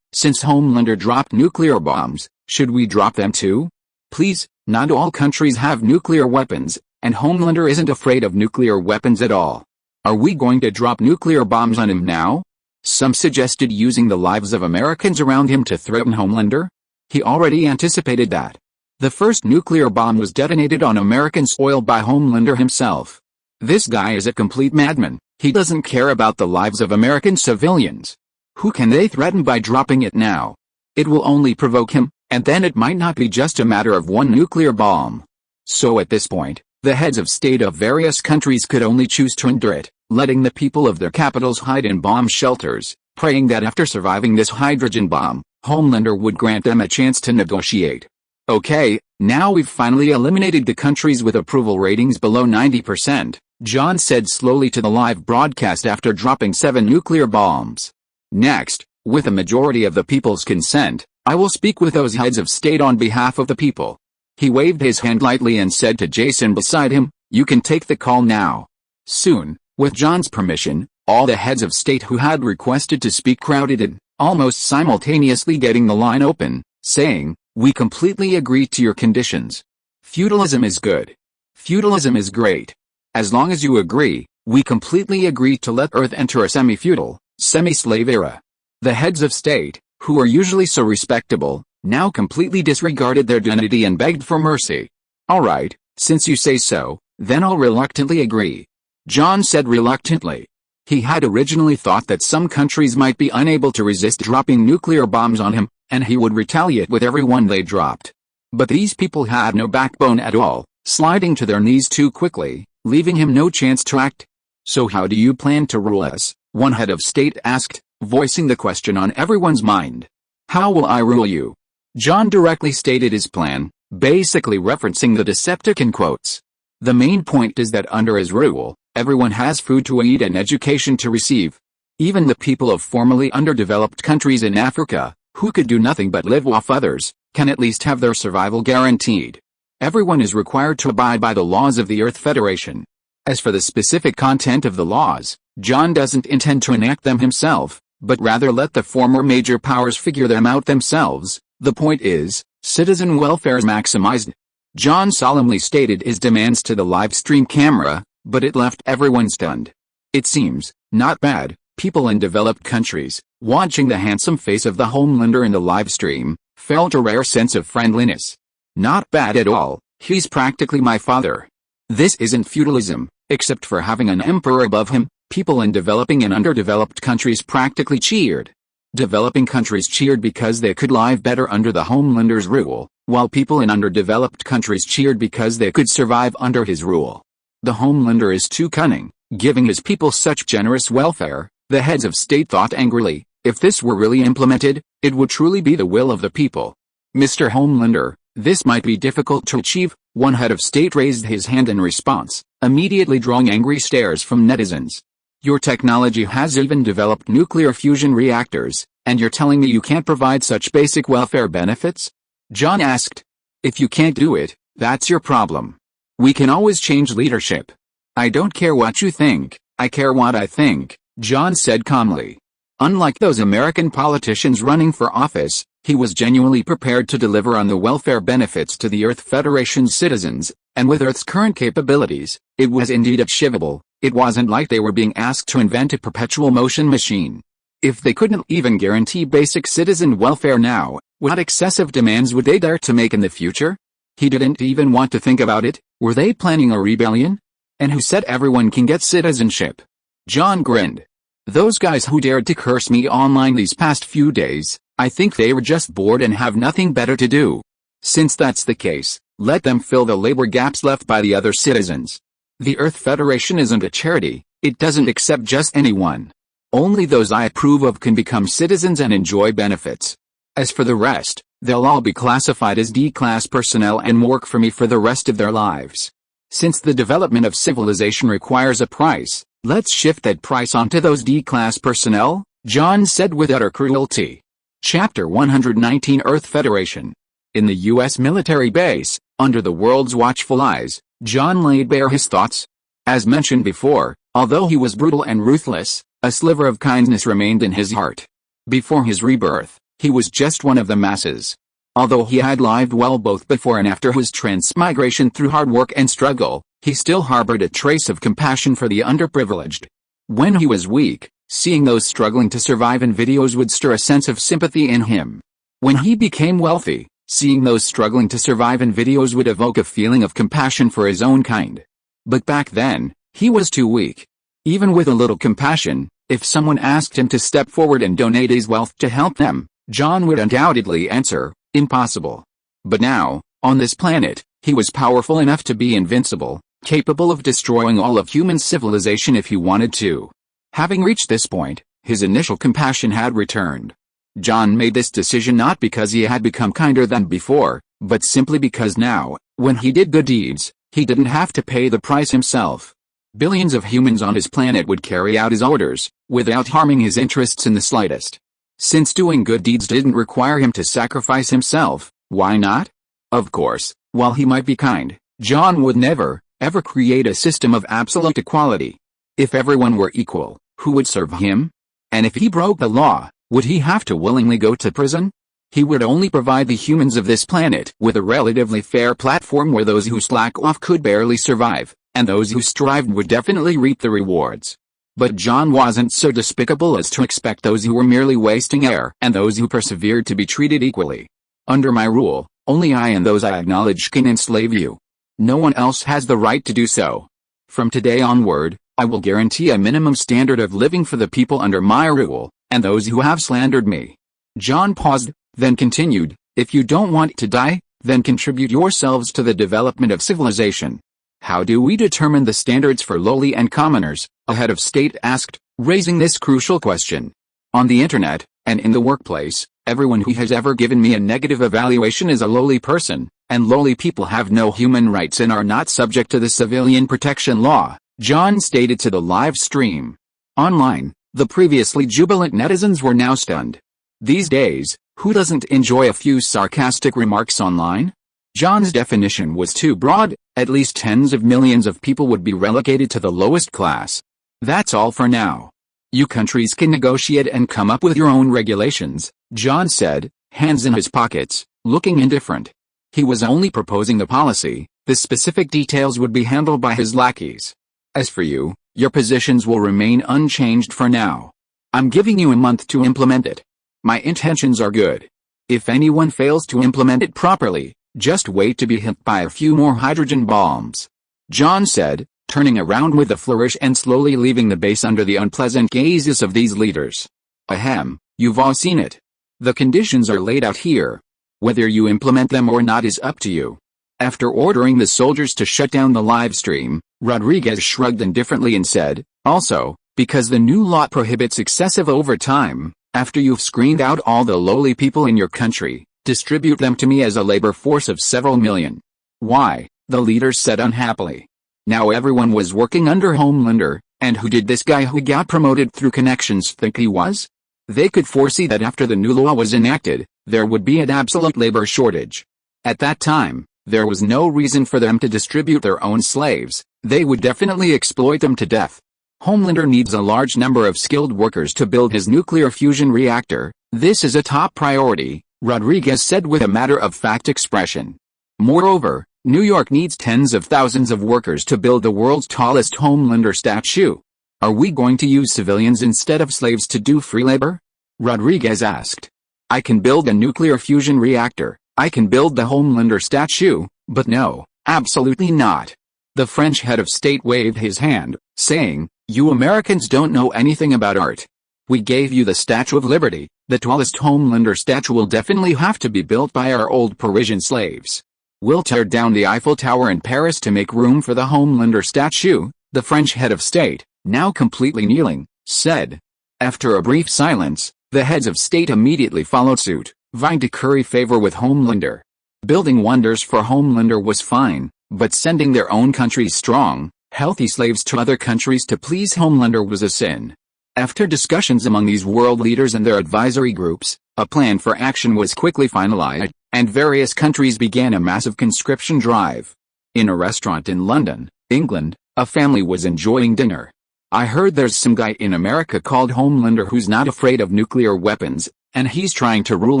Since Homelander dropped nuclear bombs, should we drop them too? Please, not all countries have nuclear weapons, and Homelander isn't afraid of nuclear weapons at all. Are we going to drop nuclear bombs on him now?" Some suggested using the lives of Americans around him to threaten Homelander. He already anticipated that. The first nuclear bomb was detonated on American soil by Homelander himself. This guy is a complete madman. He doesn't care about the lives of American civilians. Who can they threaten by dropping it now? It will only provoke him, and then it might not be just a matter of one nuclear bomb. So at this point, The heads of state of various countries could only choose to endure it, letting the people of their capitals hide in bomb shelters, praying that after surviving this hydrogen bomb, Homelander would grant them a chance to negotiate. Okay, now we've finally eliminated the countries with approval ratings below 90%, John said slowly to the live broadcast after dropping 7 nuclear bombs. Next, with a majority of the people's consent, I will speak with those heads of state on behalf of the people. He waved his hand lightly and said to Jason beside him, "You can take the call now." Soon, with John's permission, all the heads of state who had requested to speak crowded in, almost simultaneously getting the line open, saying, "We completely agree to your conditions. Feudalism is good. Feudalism is great. As long as you agree, we completely agree to let Earth enter a semi-feudal, semi-slave era." The heads of state, who are usually so respectable, now completely disregarded their dignity and begged for mercy. "All right, since you say so, then I'll reluctantly agree," John said reluctantly. He had originally thought that some countries might be unable to resist dropping nuclear bombs on him, and he would retaliate with every one they dropped. But these people had no backbone at all, sliding to their knees too quickly, leaving him no chance to act. "So how do you plan to rule us?" one head of state asked, voicing the question on everyone's mind. "How will I rule you?" John directly stated his plan, basically referencing the Decepticon quotes. The main point is that under his rule, everyone has food to eat and education to receive. Even the people of formerly underdeveloped countries in Africa, who could do nothing but live off others, can at least have their survival guaranteed. Everyone is required to abide by the laws of the Earth Federation. As for the specific content of the laws, John doesn't intend to enact them himself, but rather let the former major powers figure them out themselves. The point is, citizen welfare is maximized. John solemnly stated his demands to the live stream camera, but it left everyone stunned. It seems, not bad, people in developed countries, watching the handsome face of the Homelander in the live stream, felt a rare sense of friendliness. Not bad at all, he's practically my father. This isn't feudalism, except for having an emperor above him. People in developing and underdeveloped countries practically cheered. Developing countries cheered because they could live better under the Homelander's rule, while people in underdeveloped countries cheered because they could survive under his rule. The Homelander is too cunning, giving his people such generous welfare, the heads of state thought angrily. If this were really implemented, it would truly be the will of the people. "Mr. Homelander, this might be difficult to achieve," one head of state raised his hand in response, immediately drawing angry stares from netizens. "Your technology has even developed nuclear fusion reactors, and you're telling me you can't provide such basic welfare benefits?" John asked. "If you can't do it, that's your problem. We can always change leadership." "I don't care what you think, I care what I think," John said calmly. Unlike those American politicians running for office, he was genuinely prepared to deliver on the welfare benefits to the Earth Federation's citizens, and with Earth's current capabilities, it was indeed achievable. It wasn't like they were being asked to invent a perpetual motion machine. If they couldn't even guarantee basic citizen welfare now, what excessive demands would they dare to make in the future? He didn't even want to think about it. Were they planning a rebellion? And who said everyone can get citizenship? John grinned. "Those guys who dared to curse me online these past few days, I think they were just bored and have nothing better to do. Since that's the case, let them fill the labor gaps left by the other citizens. The Earth Federation isn't a charity, it doesn't accept just anyone. Only those I approve of can become citizens and enjoy benefits. As for the rest, they'll all be classified as D-class personnel and work for me for the rest of their lives. Since the development of civilization requires a price, let's shift that price onto those D-class personnel," John said with utter cruelty. Chapter 119 Earth Federation. In the U.S. military base, under the world's watchful eyes, John laid bare his thoughts. As mentioned before, although he was brutal and ruthless, a sliver of kindness remained in his heart. Before his rebirth, he was just one of the masses. Although he had lived well both before and after his transmigration through hard work and struggle, he still harbored a trace of compassion for the underprivileged. When he was weak, seeing those struggling to survive in videos would stir a sense of sympathy in him. When he became wealthy, seeing those struggling to survive in videos would evoke a feeling of compassion for his own kind. But back then, he was too weak. Even with a little compassion, if someone asked him to step forward and donate his wealth to help them, John would undoubtedly answer, "Impossible." But now, on this planet, he was powerful enough to be invincible, capable of destroying all of human civilization if he wanted to. Having reached this point, his initial compassion had returned. John made this decision not because he had become kinder than before, but simply because now, when he did good deeds, he didn't have to pay the price himself. Billions of humans on his planet would carry out his orders, without harming his interests in the slightest. Since doing good deeds didn't require him to sacrifice himself, why not? Of course, while he might be kind, John would never, ever create a system of absolute equality. If everyone were equal, who would serve him? And if he broke the law, would he have to willingly go to prison? He would only provide the humans of this planet with a relatively fair platform where those who slack off could barely survive, and those who strived would definitely reap the rewards. But John wasn't so despicable as to expect those who were merely wasting air and those who persevered to be treated equally. Under my rule, only I and those I acknowledge can enslave you. No one else has the right to do so. From today onward, I will guarantee a minimum standard of living for the people under my rule, and those who have slandered me. John paused, then continued, if you don't want to die, then contribute yourselves to the development of civilization. How do we determine the standards for lowly and commoners? A head of state asked, raising this crucial question. On the internet, and in the workplace, everyone who has ever given me a negative evaluation is a lowly person, and lowly people have no human rights and are not subject to the civilian protection law, John stated to the live stream. Online, the previously jubilant netizens were now stunned. These days, who doesn't enjoy a few sarcastic remarks online? John's definition was too broad, at least tens of millions of people would be relegated to the lowest class. That's all for now. You countries can negotiate and come up with your own regulations, John said, hands in his pockets, looking indifferent. He was only proposing the policy, the specific details would be handled by his lackeys. As for you, your positions will remain unchanged for now. I'm giving you a month to implement it. My intentions are good. If anyone fails to implement it properly, just wait to be hit by a few more hydrogen bombs. John said, turning around with a flourish and slowly leaving the base under the unpleasant gazes of these leaders. Ahem, you've all seen it. The conditions are laid out here. Whether you implement them or not is up to you. After ordering the soldiers to shut down the live stream, Rodriguez shrugged indifferently and said, also, because the new law prohibits excessive overtime, after you've screened out all the lowly people in your country, distribute them to me as a labor force of several million. Why? The leaders said unhappily. Now everyone was working under Homelander, and who did this guy who got promoted through connections think he was? They could foresee that after the new law was enacted, there would be an absolute labor shortage. At that time, there was no reason for them to distribute their own slaves, they would definitely exploit them to death. Homelander needs a large number of skilled workers to build his nuclear fusion reactor. This is a top priority, Rodriguez said with a matter-of-fact expression. Moreover, New York needs tens of thousands of workers to build the world's tallest Homelander statue. Are we going to use civilians instead of slaves to do free labor? Rodriguez asked. I can build a nuclear fusion reactor, I can build the Homelander statue, but no, absolutely not. The French head of state waved his hand, saying, you Americans don't know anything about art. We gave you the Statue of Liberty, the tallest Homelander statue will definitely have to be built by our old Parisian slaves. We'll tear down the Eiffel Tower in Paris to make room for the Homelander statue, the French head of state, now completely kneeling, said. After a brief silence, the heads of state immediately followed suit, vying to curry favor with Homelander. Building wonders for Homelander was fine, but sending their own country's strong, healthy slaves to other countries to please Homelander was a sin. After discussions among these world leaders and their advisory groups, a plan for action was quickly finalized, and various countries began a massive conscription drive. In a restaurant in London, England, a family was enjoying dinner. I heard there's some guy in America called Homelander who's not afraid of nuclear weapons, and he's trying to rule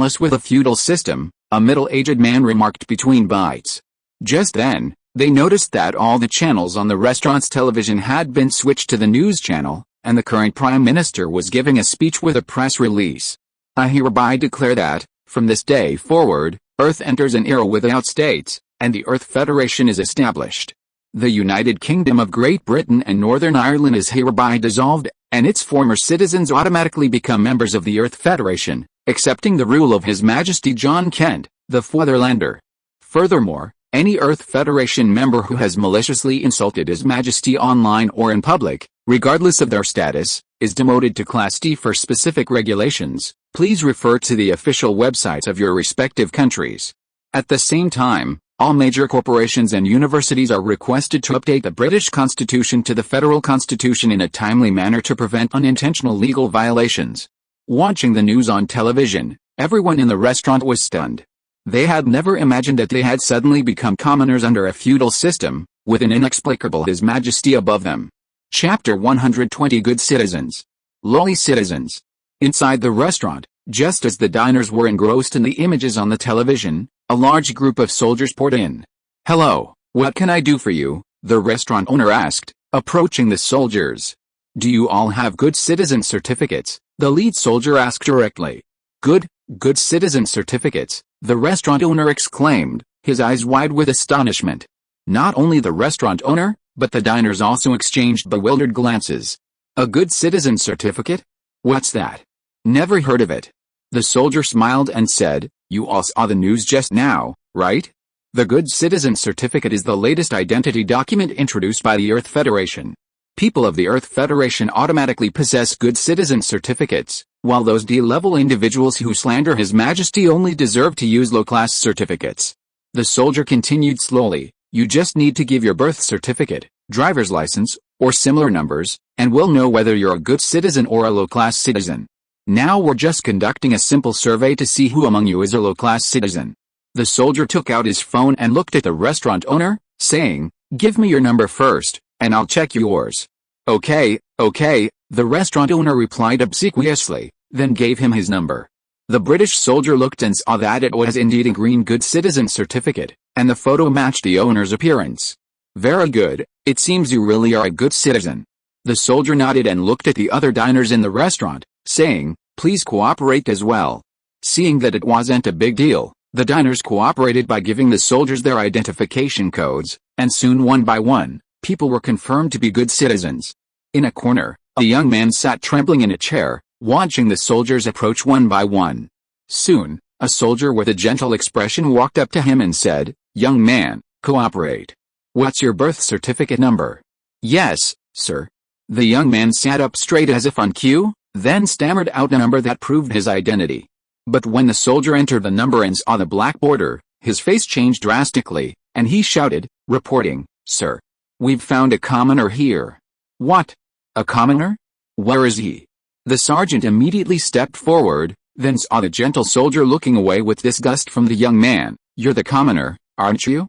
us with a feudal system, a middle-aged man remarked between bites. Just then, they noticed that all the channels on the restaurant's television had been switched to the news channel, and the current Prime Minister was giving a speech with a press release. I hereby declare that, from this day forward, Earth enters an era without states, and the Earth Federation is established. The United Kingdom of Great Britain and Northern Ireland is hereby dissolved, and its former citizens automatically become members of the Earth Federation, accepting the rule of His Majesty John Kent, the Fatherlander. Furthermore, Any Earth Federation member who has maliciously insulted His Majesty online or in public, regardless of their status, is demoted to Class D for specific regulations. Please refer to the official websites of your respective countries. At the same time, all major corporations and universities are requested to update the British Constitution to the Federal Constitution in a timely manner to prevent unintentional legal violations. Watching the news on television, everyone in the restaurant was stunned. They had never imagined that they had suddenly become commoners under a feudal system, with an inexplicable His Majesty above them. Chapter 120 Good Citizens. Lowly Citizens. Inside the restaurant, just as the diners were engrossed in the images on the television, a large group of soldiers poured in. "Hello, what can I do for you?" the restaurant owner asked, approaching the soldiers. "Do you all have good citizen certificates?" the lead soldier asked directly. Good citizen certificates," the restaurant owner exclaimed, his eyes wide with astonishment. Not only the restaurant owner, but the diners also exchanged bewildered glances. "A good citizen certificate? What's that? Never heard of it." The soldier smiled and said, "You all saw the news just now, right? The Good Citizen Certificate is the latest identity document introduced by the Earth Federation. People of the Earth Federation automatically possess Good Citizen Certificates, while those D-level individuals who slander His Majesty only deserve to use low-class certificates." The soldier continued slowly, "You just need to give your birth certificate, driver's license, or similar numbers, and we'll know whether you're a good citizen or a low-class citizen. Now we're just conducting a simple survey to see who among you is a low-class citizen." The soldier took out his phone and looked at the restaurant owner, saying, "Give me your number first, and I'll check yours." Okay, the restaurant owner replied obsequiously, then gave him his number. The British soldier looked and saw that it was indeed a green Good Citizen Certificate, and the photo matched the owner's appearance. "Very good, it seems you really are a good citizen." The soldier nodded and looked at the other diners in the restaurant, saying, "Please cooperate as well." Seeing that it wasn't a big deal, the diners cooperated by giving the soldiers their identification codes, and soon one by one, people were confirmed to be good citizens. In a corner, a young man sat trembling in a chair, watching the soldiers approach one by one. Soon, a soldier with a gentle expression walked up to him and said, "Young man, cooperate. What's your birth certificate number?" "Yes, sir." The young man sat up straight as if on cue, then stammered out a number that proved his identity. But when the soldier entered the number and saw the black border, his face changed drastically, and he shouted, reporting, "Sir, we've found a commoner here." "What? A commoner? Where is he?" The sergeant immediately stepped forward, then saw the gentle soldier looking away with disgust from the young man. "You're the commoner, aren't you?"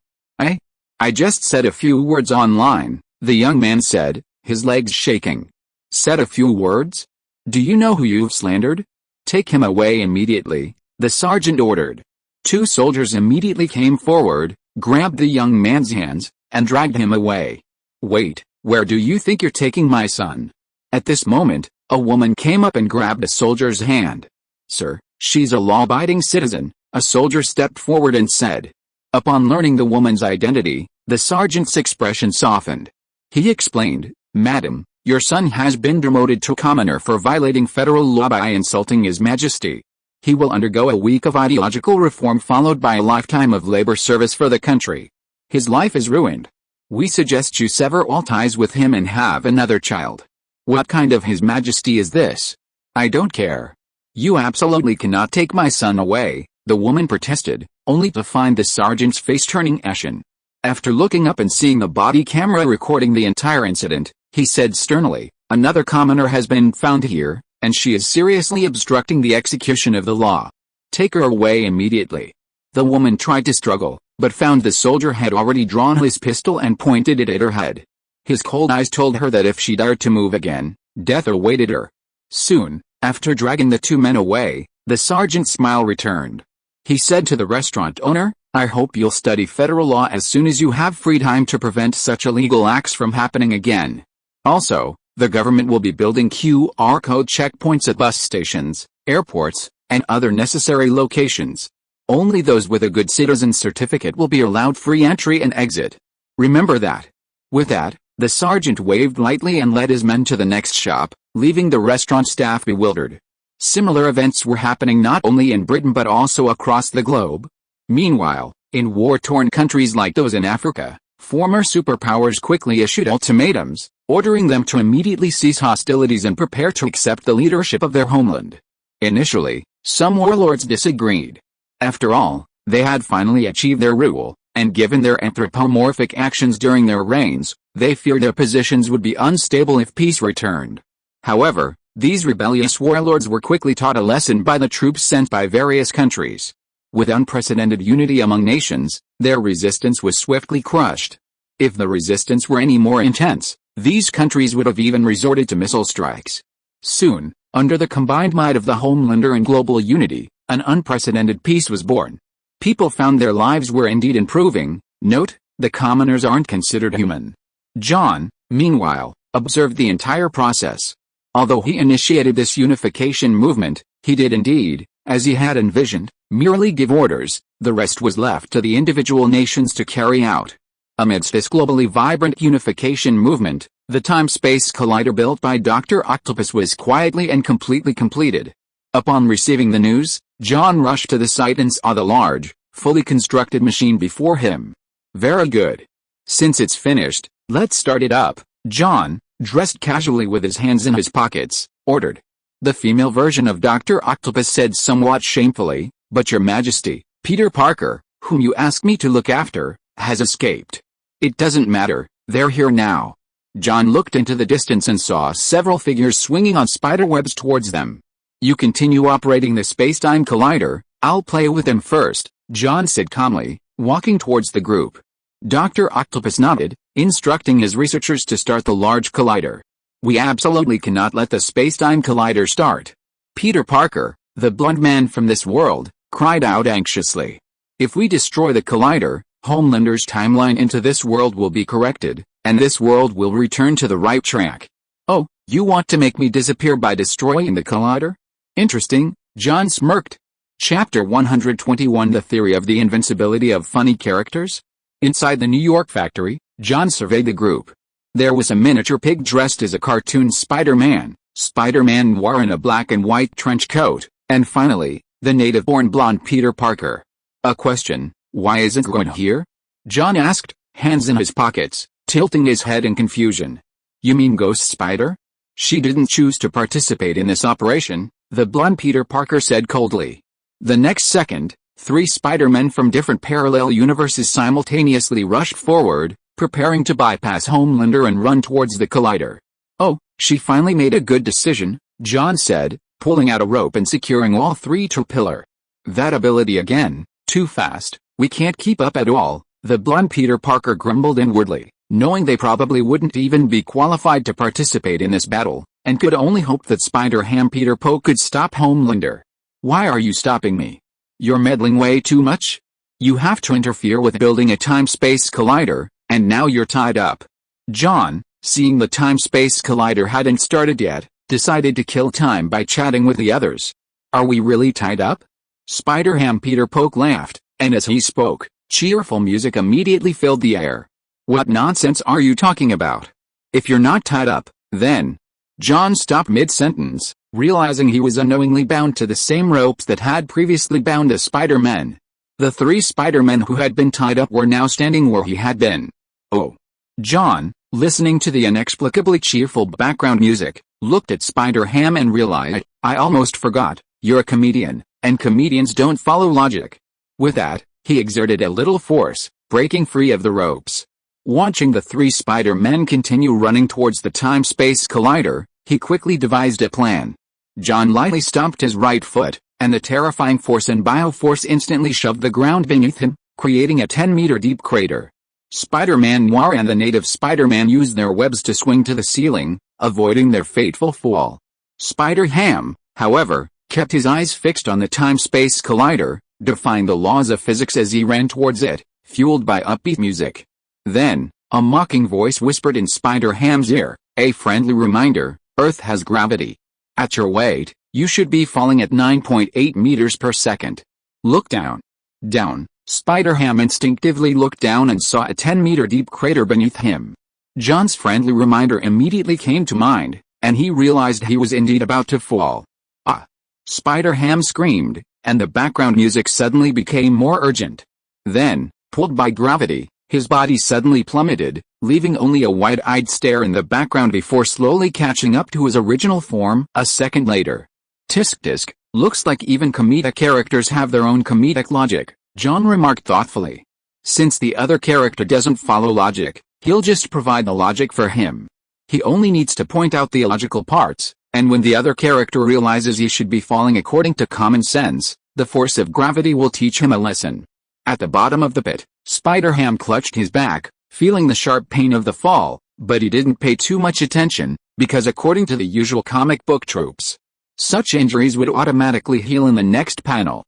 I just said a few words online," the young man said, his legs shaking. "Said a few words? Do you know who you've slandered? Take him away immediately," the sergeant ordered. Two soldiers immediately came forward, grabbed the young man's hands, and dragged him away. "Wait, where do you think you're taking my son?" At this moment, a woman came up and grabbed a soldier's hand. "Sir, she's a law-abiding citizen," a soldier stepped forward and said. Upon learning the woman's identity, the sergeant's expression softened. He explained, "Madam, your son has been demoted to commoner for violating federal law by insulting His Majesty. He will undergo a week of ideological reform followed by a lifetime of labor service for the country. His life is ruined. We suggest you sever all ties with him and have another child." "What kind of His Majesty is this? I don't care. You absolutely cannot take my son away," the woman protested, only to find the sergeant's face turning ashen. After looking up and seeing the body camera recording the entire incident, he said sternly, "Another commoner has been found here, and she is seriously obstructing the execution of the law. Take her away immediately." The woman tried to struggle, but found the soldier had already drawn his pistol and pointed it at her head. His cold eyes told her that if she dared to move again, death awaited her. Soon, after dragging the two men away, the sergeant's smile returned. He said to the restaurant owner, "I hope you'll study federal law as soon as you have free time to prevent such illegal acts from happening again. Also, the government will be building QR code checkpoints at bus stations, airports, and other necessary locations. Only those with a good citizen certificate will be allowed free entry and exit. Remember that." With that, the sergeant waved lightly and led his men to the next shop, leaving the restaurant staff bewildered. Similar events were happening not only in Britain but also across the globe. Meanwhile, In war-torn countries like those in Africa, former superpowers quickly issued ultimatums, ordering them to immediately cease hostilities and prepare to accept the leadership of their homeland. Initially, some warlords disagreed. After all, they had finally achieved their rule, and given their anthropomorphic actions during their reigns, they feared their positions would be unstable if peace returned. However, these rebellious warlords were quickly taught a lesson by the troops sent by various countries. With unprecedented unity among nations, their resistance was swiftly crushed. If the resistance were any more intense, these countries would have even resorted to missile strikes. Soon, under the combined might of the Homelander and global unity, an unprecedented peace was born. People found their lives were indeed improving. Note, the commoners aren't considered human. John, meanwhile, observed the entire process. Although he initiated this unification movement, he did indeed, as he had envisioned, merely give orders. The rest was left to the individual nations to carry out. Amidst this globally vibrant unification movement, the time-space collider built by Dr. Octopus was quietly and completely completed. Upon receiving the news, John rushed to the site and saw the large, fully constructed machine before him. Very good. Since it's finished, let's start it up, John, dressed casually with his hands in his pockets, ordered. The female version of Dr. Octopus said somewhat shamefully, "But your Majesty, Peter Parker, whom you asked me to look after, has escaped." "It doesn't matter, they're here now." John looked into the distance and saw several figures swinging on spiderwebs towards them. "You continue operating the space-time collider, I'll play with them first," John said calmly, walking towards the group. Dr. Octopus nodded, instructing his researchers to start the large collider. "We absolutely cannot let the space-time collider start." Peter Parker, the blunt man from this world, cried out anxiously. "If we destroy the collider, Homelander's timeline into this world will be corrected, and this world will return to the right track." "Oh, you want to make me disappear by destroying the collider? Interesting," John smirked. Chapter 121 The Theory of the Invincibility of Funny Characters? Inside the New York factory, John surveyed the group. There was a miniature pig dressed as a cartoon Spider-Man, Spider-Man Noir in a black and white trench coat, and finally, the native-born blonde Peter Parker. "A question, why isn't Gwen here?" John asked, hands in his pockets, tilting his head in confusion. "You mean Ghost Spider? She didn't choose to participate in this operation," the blonde Peter Parker said coldly. The next second, 3 Spider-Men from different parallel universes simultaneously rushed forward, preparing to bypass Homelander and run towards the collider. "Oh, she finally made a good decision," John said, pulling out a rope and securing all 3 to a pillar. "That ability again, too fast, we can't keep up at all," the blonde Peter Parker grumbled inwardly, knowing they probably wouldn't even be qualified to participate in this battle, and could only hope that Spider-Ham Peter Poe could stop Homelander. "Why are you stopping me? You're meddling way too much. You have to interfere with building a time-space collider, and now you're tied up." John, seeing the time-space collider hadn't started yet, decided to kill time by chatting with the others. "Are we really tied up?" Spider-Ham Peter Poe laughed, and as he spoke, cheerful music immediately filled the air. "What nonsense are you talking about? If you're not tied up, then—" John stopped mid-sentence, realizing he was unknowingly bound to the same ropes that had previously bound the Spider-Men. The 3 Spider-Men who had been tied up were now standing where he had been. "Oh." John, listening to the inexplicably cheerful background music, looked at Spider-Ham and realized, "I almost forgot, you're a comedian, and comedians don't follow logic." With that, he exerted a little force, breaking free of the ropes. Watching the 3 Spider-Men continue running towards the time-space collider, he quickly devised a plan. John lightly stomped his right foot, and the terrifying force and bioforce instantly shoved the ground beneath him, creating a 10-meter-deep crater. Spider-Man Noir and the native Spider-Man used their webs to swing to the ceiling, avoiding their fateful fall. Spider-Ham, however, kept his eyes fixed on the time-space collider, defying the laws of physics as he ran towards it, fueled by upbeat music. Then, a mocking voice whispered in Spider-Ham's ear, "A friendly reminder, Earth has gravity. At your weight, you should be falling at 9.8 meters per second. Look down." Down. Spider-Ham instinctively looked down and saw a 10-meter-deep crater beneath him. John's friendly reminder immediately came to mind, and he realized he was indeed about to fall. "Ah!" Spider-Ham screamed, and the background music suddenly became more urgent. Then, pulled by gravity, his body suddenly plummeted, leaving only a wide-eyed stare in the background before slowly catching up to his original form a second later. Tisk, looks like even comedic characters have their own comedic logic, John remarked thoughtfully. Since the other character doesn't follow logic, he'll just provide the logic for him. He only needs to point out the illogical parts, and when the other character realizes he should be falling according to common sense, the force of gravity will teach him a lesson. At the bottom of the pit, Spider-Ham clutched his back, feeling the sharp pain of the fall, but he didn't pay too much attention, because according to the usual comic book tropes, such injuries would automatically heal in the next panel.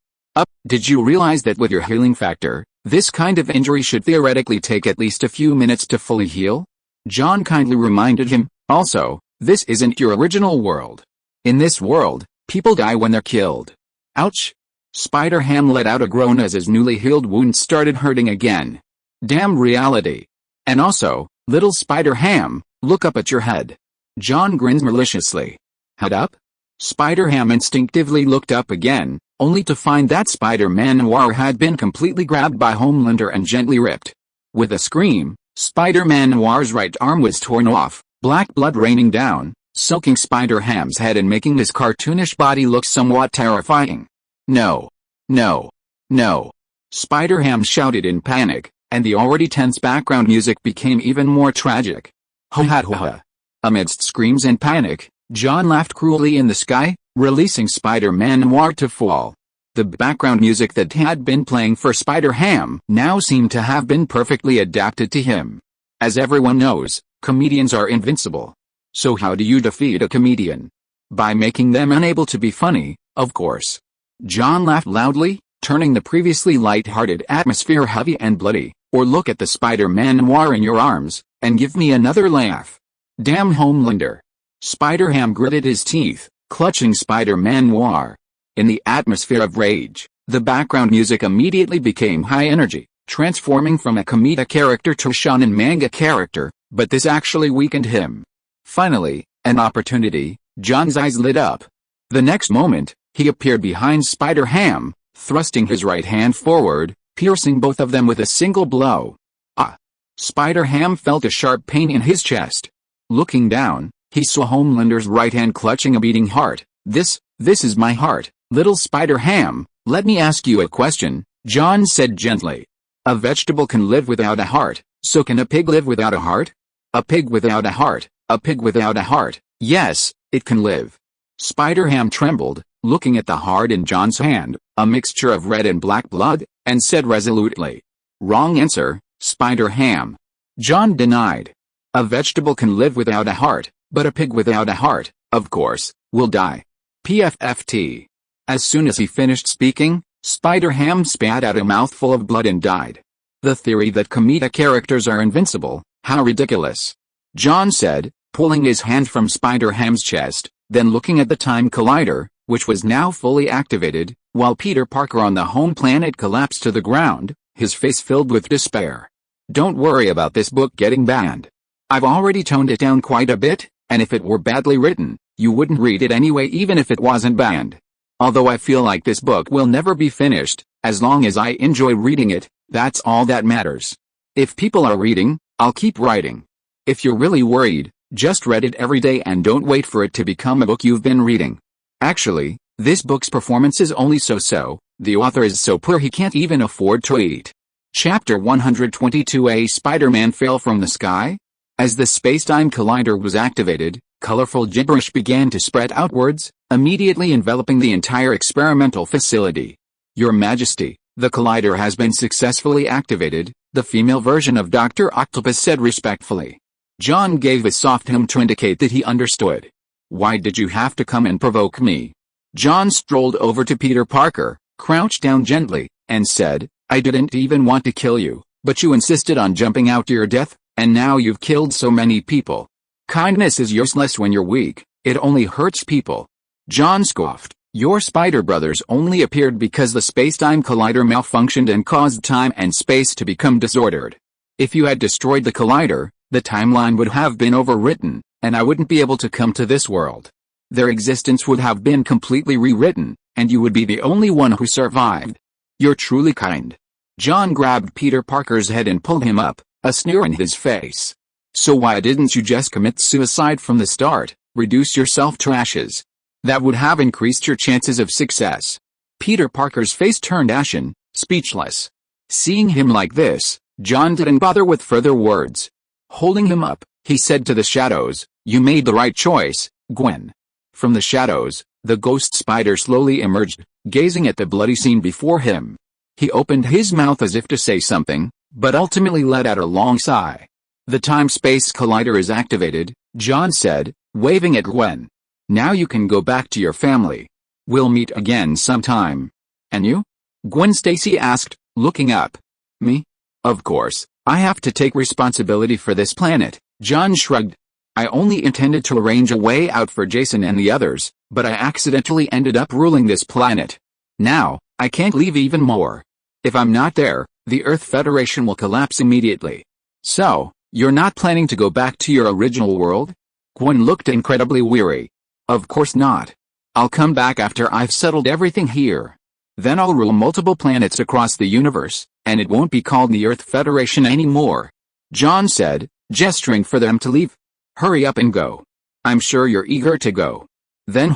Did you realize that with your healing factor, this kind of injury should theoretically take at least a few minutes to fully heal? John kindly reminded him. Also, this isn't your original world. In this world, people die when they're killed. Ouch! Spider-Ham let out a groan as his newly healed wound started hurting again. Damn reality. And also, little Spider-Ham, look up at your head. John grinned maliciously. Head up? Spider-Ham instinctively looked up again, only to find that Spider-Man Noir had been completely grabbed by Homelander and gently ripped. With a scream, Spider-Man Noir's right arm was torn off, black blood raining down, soaking Spider-Ham's head and making his cartoonish body look somewhat terrifying. No. No. No. Spider-Ham shouted in panic, and the already tense background music became even more tragic. Ho ha ho ha. Amidst screams and panic, John laughed cruelly in the sky, releasing Spider-Man Noir to fall. The background music that had been playing for Spider-Ham now seemed to have been perfectly adapted to him. As everyone knows, comedians are invincible. So how do you defeat a comedian? By making them unable to be funny, of course. John laughed loudly, turning the previously light-hearted atmosphere heavy and bloody. Or look at the Spider-Man Noir in your arms, and give me another laugh. Damn Homelander. Spider-Ham gritted his teeth, clutching Spider-Man Noir. In the atmosphere of rage, the background music immediately became high energy, transforming from a comedic character to a shonen manga character, but this actually weakened him. Finally, an opportunity, John's eyes lit up. The next moment, he appeared behind Spider-Ham, thrusting his right hand forward, piercing both of them with a single blow. Ah! Spider-Ham felt a sharp pain in his chest. Looking down, he saw Homelander's right hand clutching a beating heart. This is my heart, little Spider-Ham. Let me ask you a question, John said gently. A vegetable can live without a heart, so can a pig live without a heart? A pig without a heart, a pig without a heart, yes, it can live. Spider-Ham trembled, looking at the heart in John's hand, a mixture of red and black blood, and said resolutely. Wrong answer, Spider-Ham. John denied. A vegetable can live without a heart, but a pig without a heart, of course, will die. PFFT. As soon as he finished speaking, Spider-Ham spat out a mouthful of blood and died. The theory that comedic characters are invincible, how ridiculous. John said, pulling his hand from Spider-Ham's chest, then looking at the time collider, which was now fully activated, while Peter Parker on the home planet collapsed to the ground, his face filled with despair. Don't worry about this book getting banned. I've already toned it down quite a bit, and if it were badly written, you wouldn't read it anyway even if it wasn't banned. Although I feel like this book will never be finished, as long as I enjoy reading it, that's all that matters. If people are reading, I'll keep writing. If you're really worried, just read it every day and don't wait for it to become a book you've been reading. Actually, this book's performance is only so-so, the author is so poor he can't even afford to eat. Chapter 122. A Spider-Man Fell from the Sky? As the space-time collider was activated, colorful gibberish began to spread outwards, immediately enveloping the entire experimental facility. Your Majesty, the collider has been successfully activated, the female version of Dr. Octopus said respectfully. John gave a soft hum to indicate that he understood. Why did you have to come and provoke me? John strolled over to Peter Parker, crouched down gently, and said, I didn't even want to kill you, but you insisted on jumping out to your death, and now you've killed so many people. Kindness is useless when you're weak, it only hurts people. John scoffed. Your Spider Brothers only appeared because the space-time collider malfunctioned and caused time and space to become disordered. If you had destroyed the collider, the timeline would have been overwritten, and I wouldn't be able to come to this world. Their existence would have been completely rewritten, and you would be the only one who survived. You're truly kind. John grabbed Peter Parker's head and pulled him up, a sneer in his face. "So why didn't you just commit suicide from the start, reduce yourself to ashes? That would have increased your chances of success." Peter Parker's face turned ashen, speechless. Seeing him like this, John didn't bother with further words. Holding him up, he said to the shadows, "You made the right choice, Gwen." From the shadows, the ghost spider slowly emerged, gazing at the bloody scene before him. He opened his mouth as if to say something, but ultimately let out a long sigh. "The time-space collider is activated," John said, waving at Gwen. "Now you can go back to your family. We'll meet again sometime." "And you?" Gwen Stacy asked, looking up. "Me? Of course, I have to take responsibility for this planet," John shrugged. "I only intended to arrange a way out for Jason and the others, but I accidentally ended up ruling this planet. Now, I can't leave even more. If I'm not there, the Earth Federation will collapse immediately." "So, you're not planning to go back to your original world?" Gwen looked incredibly weary. "Of course not. I'll come back after I've settled everything here. Then I'll rule multiple planets across the universe, and it won't be called the Earth Federation anymore," John said, gesturing for them to leave. "Hurry up and go. I'm sure you're eager to go." Then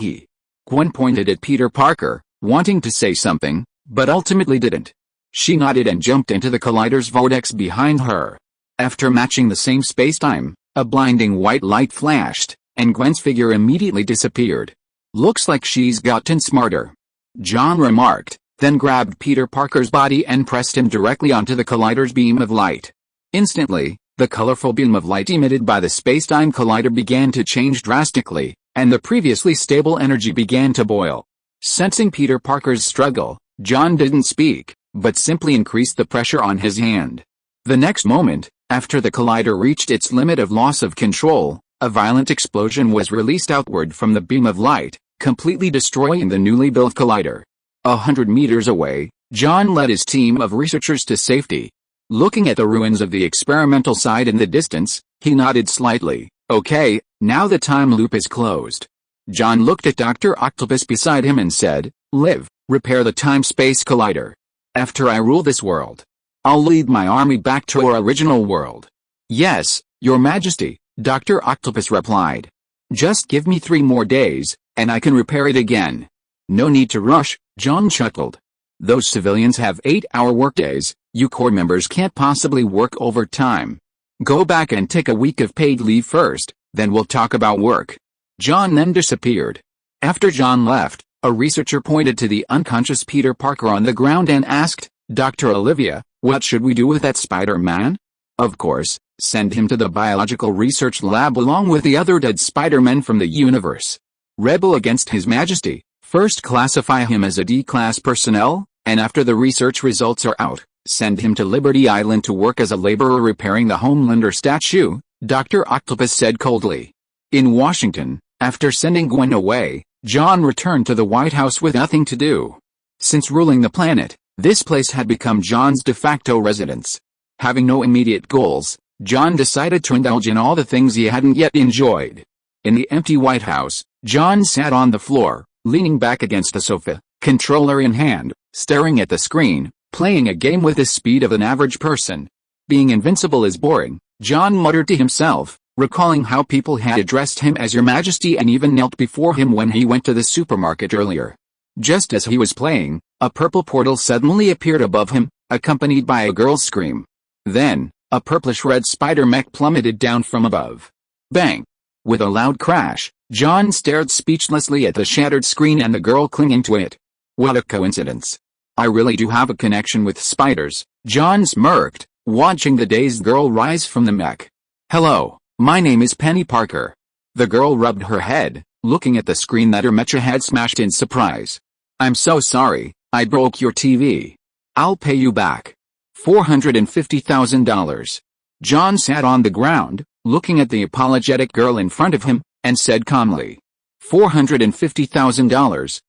Gwen pointed at Peter Parker, wanting to say something, but ultimately didn't. She nodded and jumped into the collider's vortex behind her. After matching the same spacetime, a blinding white light flashed, and Gwen's figure immediately disappeared. "Looks like she's gotten smarter," John remarked, then grabbed Peter Parker's body and pressed him directly onto the collider's beam of light. Instantly, the colorful beam of light emitted by the spacetime collider began to change drastically, and the previously stable energy began to boil. Sensing Peter Parker's struggle, John didn't speak, but simply increased the pressure on his hand. The next moment, after the collider reached its limit of loss of control, a violent explosion was released outward from the beam of light, completely destroying the newly built collider. 100 meters away, John led his team of researchers to safety. Looking at the ruins of the experimental site in the distance, he nodded slightly. "Okay, now the time loop is closed." John looked at Dr. Octopus beside him and said, "Liv, repair the time-space collider. After I rule this world, I'll lead my army back to our original world." "Yes, Your Majesty," Dr. Octopus replied. "Just give me 3 more days, and I can repair it again." "No need to rush," John chuckled. "Those civilians have 8-hour workdays, you Corps members can't possibly work overtime. Go back and take a week of paid leave first, then we'll talk about work." John then disappeared. After John left, a researcher pointed to the unconscious Peter Parker on the ground and asked, "Dr. Olivia, what should we do with that Spider-Man?" "Of course, send him to the biological research lab along with the other dead Spider-Men from the universe. Rebel against His Majesty. First classify him as a D-class personnel, and after the research results are out, send him to Liberty Island to work as a laborer repairing the Homelander statue," Dr. Octopus said coldly. In Washington, after sending Gwen away, John returned to the White House with nothing to do. Since ruling the planet, this place had become John's de facto residence. Having no immediate goals, John decided to indulge in all the things he hadn't yet enjoyed. In the empty White House, John sat on the floor, leaning back against a sofa, controller in hand, staring at the screen, playing a game with the speed of an average person. Being invincible is boring, John muttered to himself, recalling how people had addressed him as Your Majesty and even knelt before him when he went to the supermarket earlier. Just as he was playing, a purple portal suddenly appeared above him, accompanied by a girl's scream. Then, a purplish-red spider mech plummeted down from above. Bang! With a loud crash, John stared speechlessly at the shattered screen and the girl clinging to it. What a coincidence. I really do have a connection with spiders, John smirked, watching the dazed girl rise from the mech. "Hello, my name is Penny Parker." The girl rubbed her head, looking at the screen that her mecha had smashed in surprise. "I'm so sorry, I broke your TV. I'll pay you back. $450,000. John sat on the ground, looking at the apologetic girl in front of him, and said calmly, $450,000.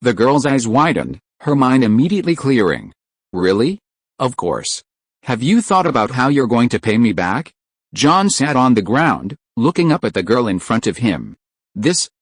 The girl's eyes widened, her mind immediately clearing. "Really? Of course. Have you thought about how you're going to pay me back?" John sat on the ground, looking up at the girl in front of him.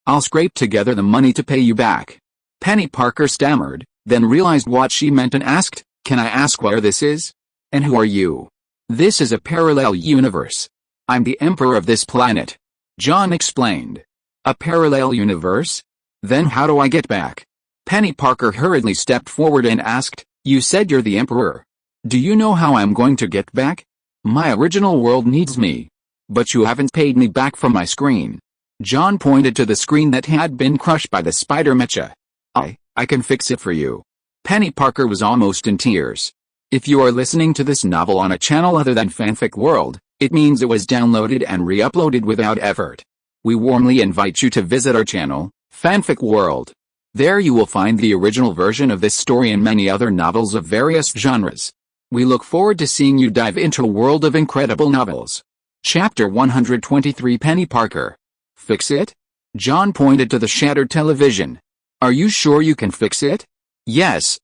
"I'll scrape together the money to pay you back." Penny Parker stammered, then realized what she meant and asked, Can I ask where this is? And who are you? This is a parallel universe. I'm the emperor of this planet. John explained. A parallel universe? Then how do I get back? Penny Parker hurriedly stepped forward and asked, you said you're the emperor. Do you know how I'm going to get back? My original world needs me. But you haven't paid me back from my screen. John pointed to the screen that had been crushed by the spider mecha. I can fix it for you. Penny Parker was almost in tears. If you are listening to this novel on a channel other than Fanfic World, it means it was downloaded and re-uploaded without effort. We warmly invite you to visit our channel, Fanfic World. There you will find the original version of this story and many other novels of various genres. We look forward to seeing you dive into a world of incredible novels. Chapter 123 Penny Parker. Fix it? John pointed to the shattered television. Are you sure you can fix it? Yes.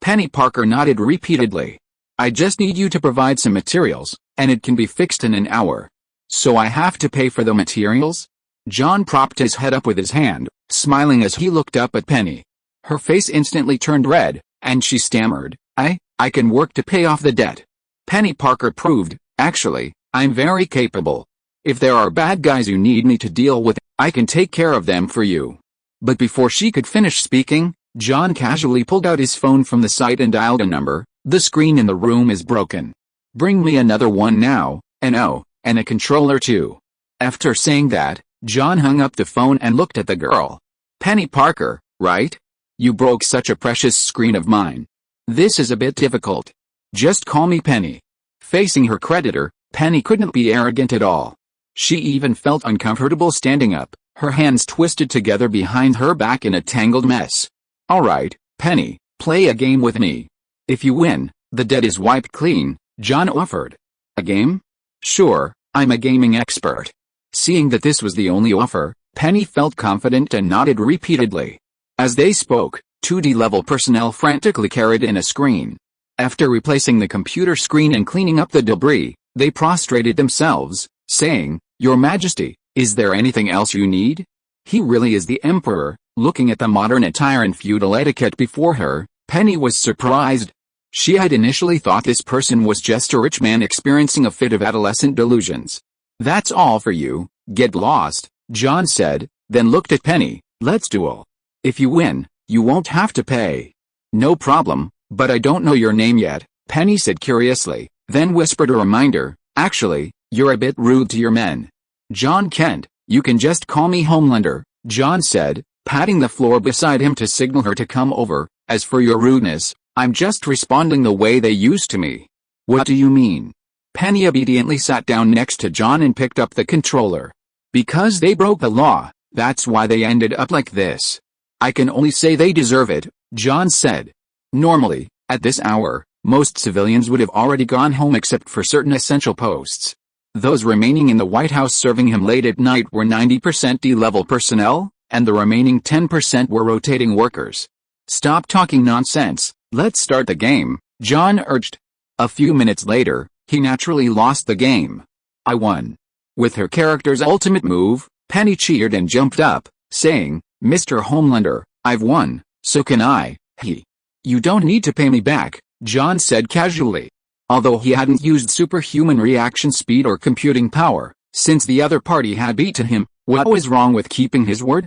Penny Parker nodded repeatedly. I just need you to provide some materials, and it can be fixed in an hour. So I have to pay for the materials? John propped his head up with his hand, smiling as he looked up at Penny. Her face instantly turned red, and she stammered, I can work to pay off the debt. Penny Parker proved, actually, I'm very capable. If there are bad guys you need me to deal with, I can take care of them for you. But before she could finish speaking, John casually pulled out his phone from the side and dialed a number. The screen in the room is broken. Bring me another one now, and a controller too. After saying that, John hung up the phone and looked at the girl. Penny Parker, right? You broke such a precious screen of mine. This is a bit difficult. Just call me Penny. Facing her creditor, Penny couldn't be arrogant at all. She even felt uncomfortable standing up, her hands twisted together behind her back in a tangled mess. Alright, Penny, play a game with me. If you win, the debt is wiped clean, John offered. A game? Sure, I'm a gaming expert. Seeing that this was the only offer, Penny felt confident and nodded repeatedly. As they spoke, 2D-level personnel frantically carried in a screen. After replacing the computer screen and cleaning up the debris, they prostrated themselves, saying, Your Majesty, is there anything else you need? He really is the emperor. Looking at the modern attire and feudal etiquette before her, Penny was surprised. She had initially thought this person was just a rich man experiencing a fit of adolescent delusions. That's all for you, get lost, John said, then looked at Penny. Let's duel. If you win, you won't have to pay. No problem, but I don't know your name yet, Penny said curiously, then whispered a reminder, actually, you're a bit rude to your men. John Kent, you can just call me Homelander, John said, patting the floor beside him to signal her to come over. As for your rudeness, I'm just responding the way they used to me. What do you mean? Penny obediently sat down next to John and picked up the controller. Because they broke the law, that's why they ended up like this. I can only say they deserve it, John said. Normally, at this hour, most civilians would have already gone home except for certain essential posts. Those remaining in the White House serving him late at night were 90% D-level personnel, and the remaining 10% were rotating workers. Stop talking nonsense, let's start the game, John urged. A few minutes later, he naturally lost the game. I won. With her character's ultimate move, Penny cheered and jumped up, saying, Mr. Homelander, I've won, so can I. You don't need to pay me back, John said casually. Although he hadn't used superhuman reaction speed or computing power, since the other party had beaten him, what was wrong with keeping his word?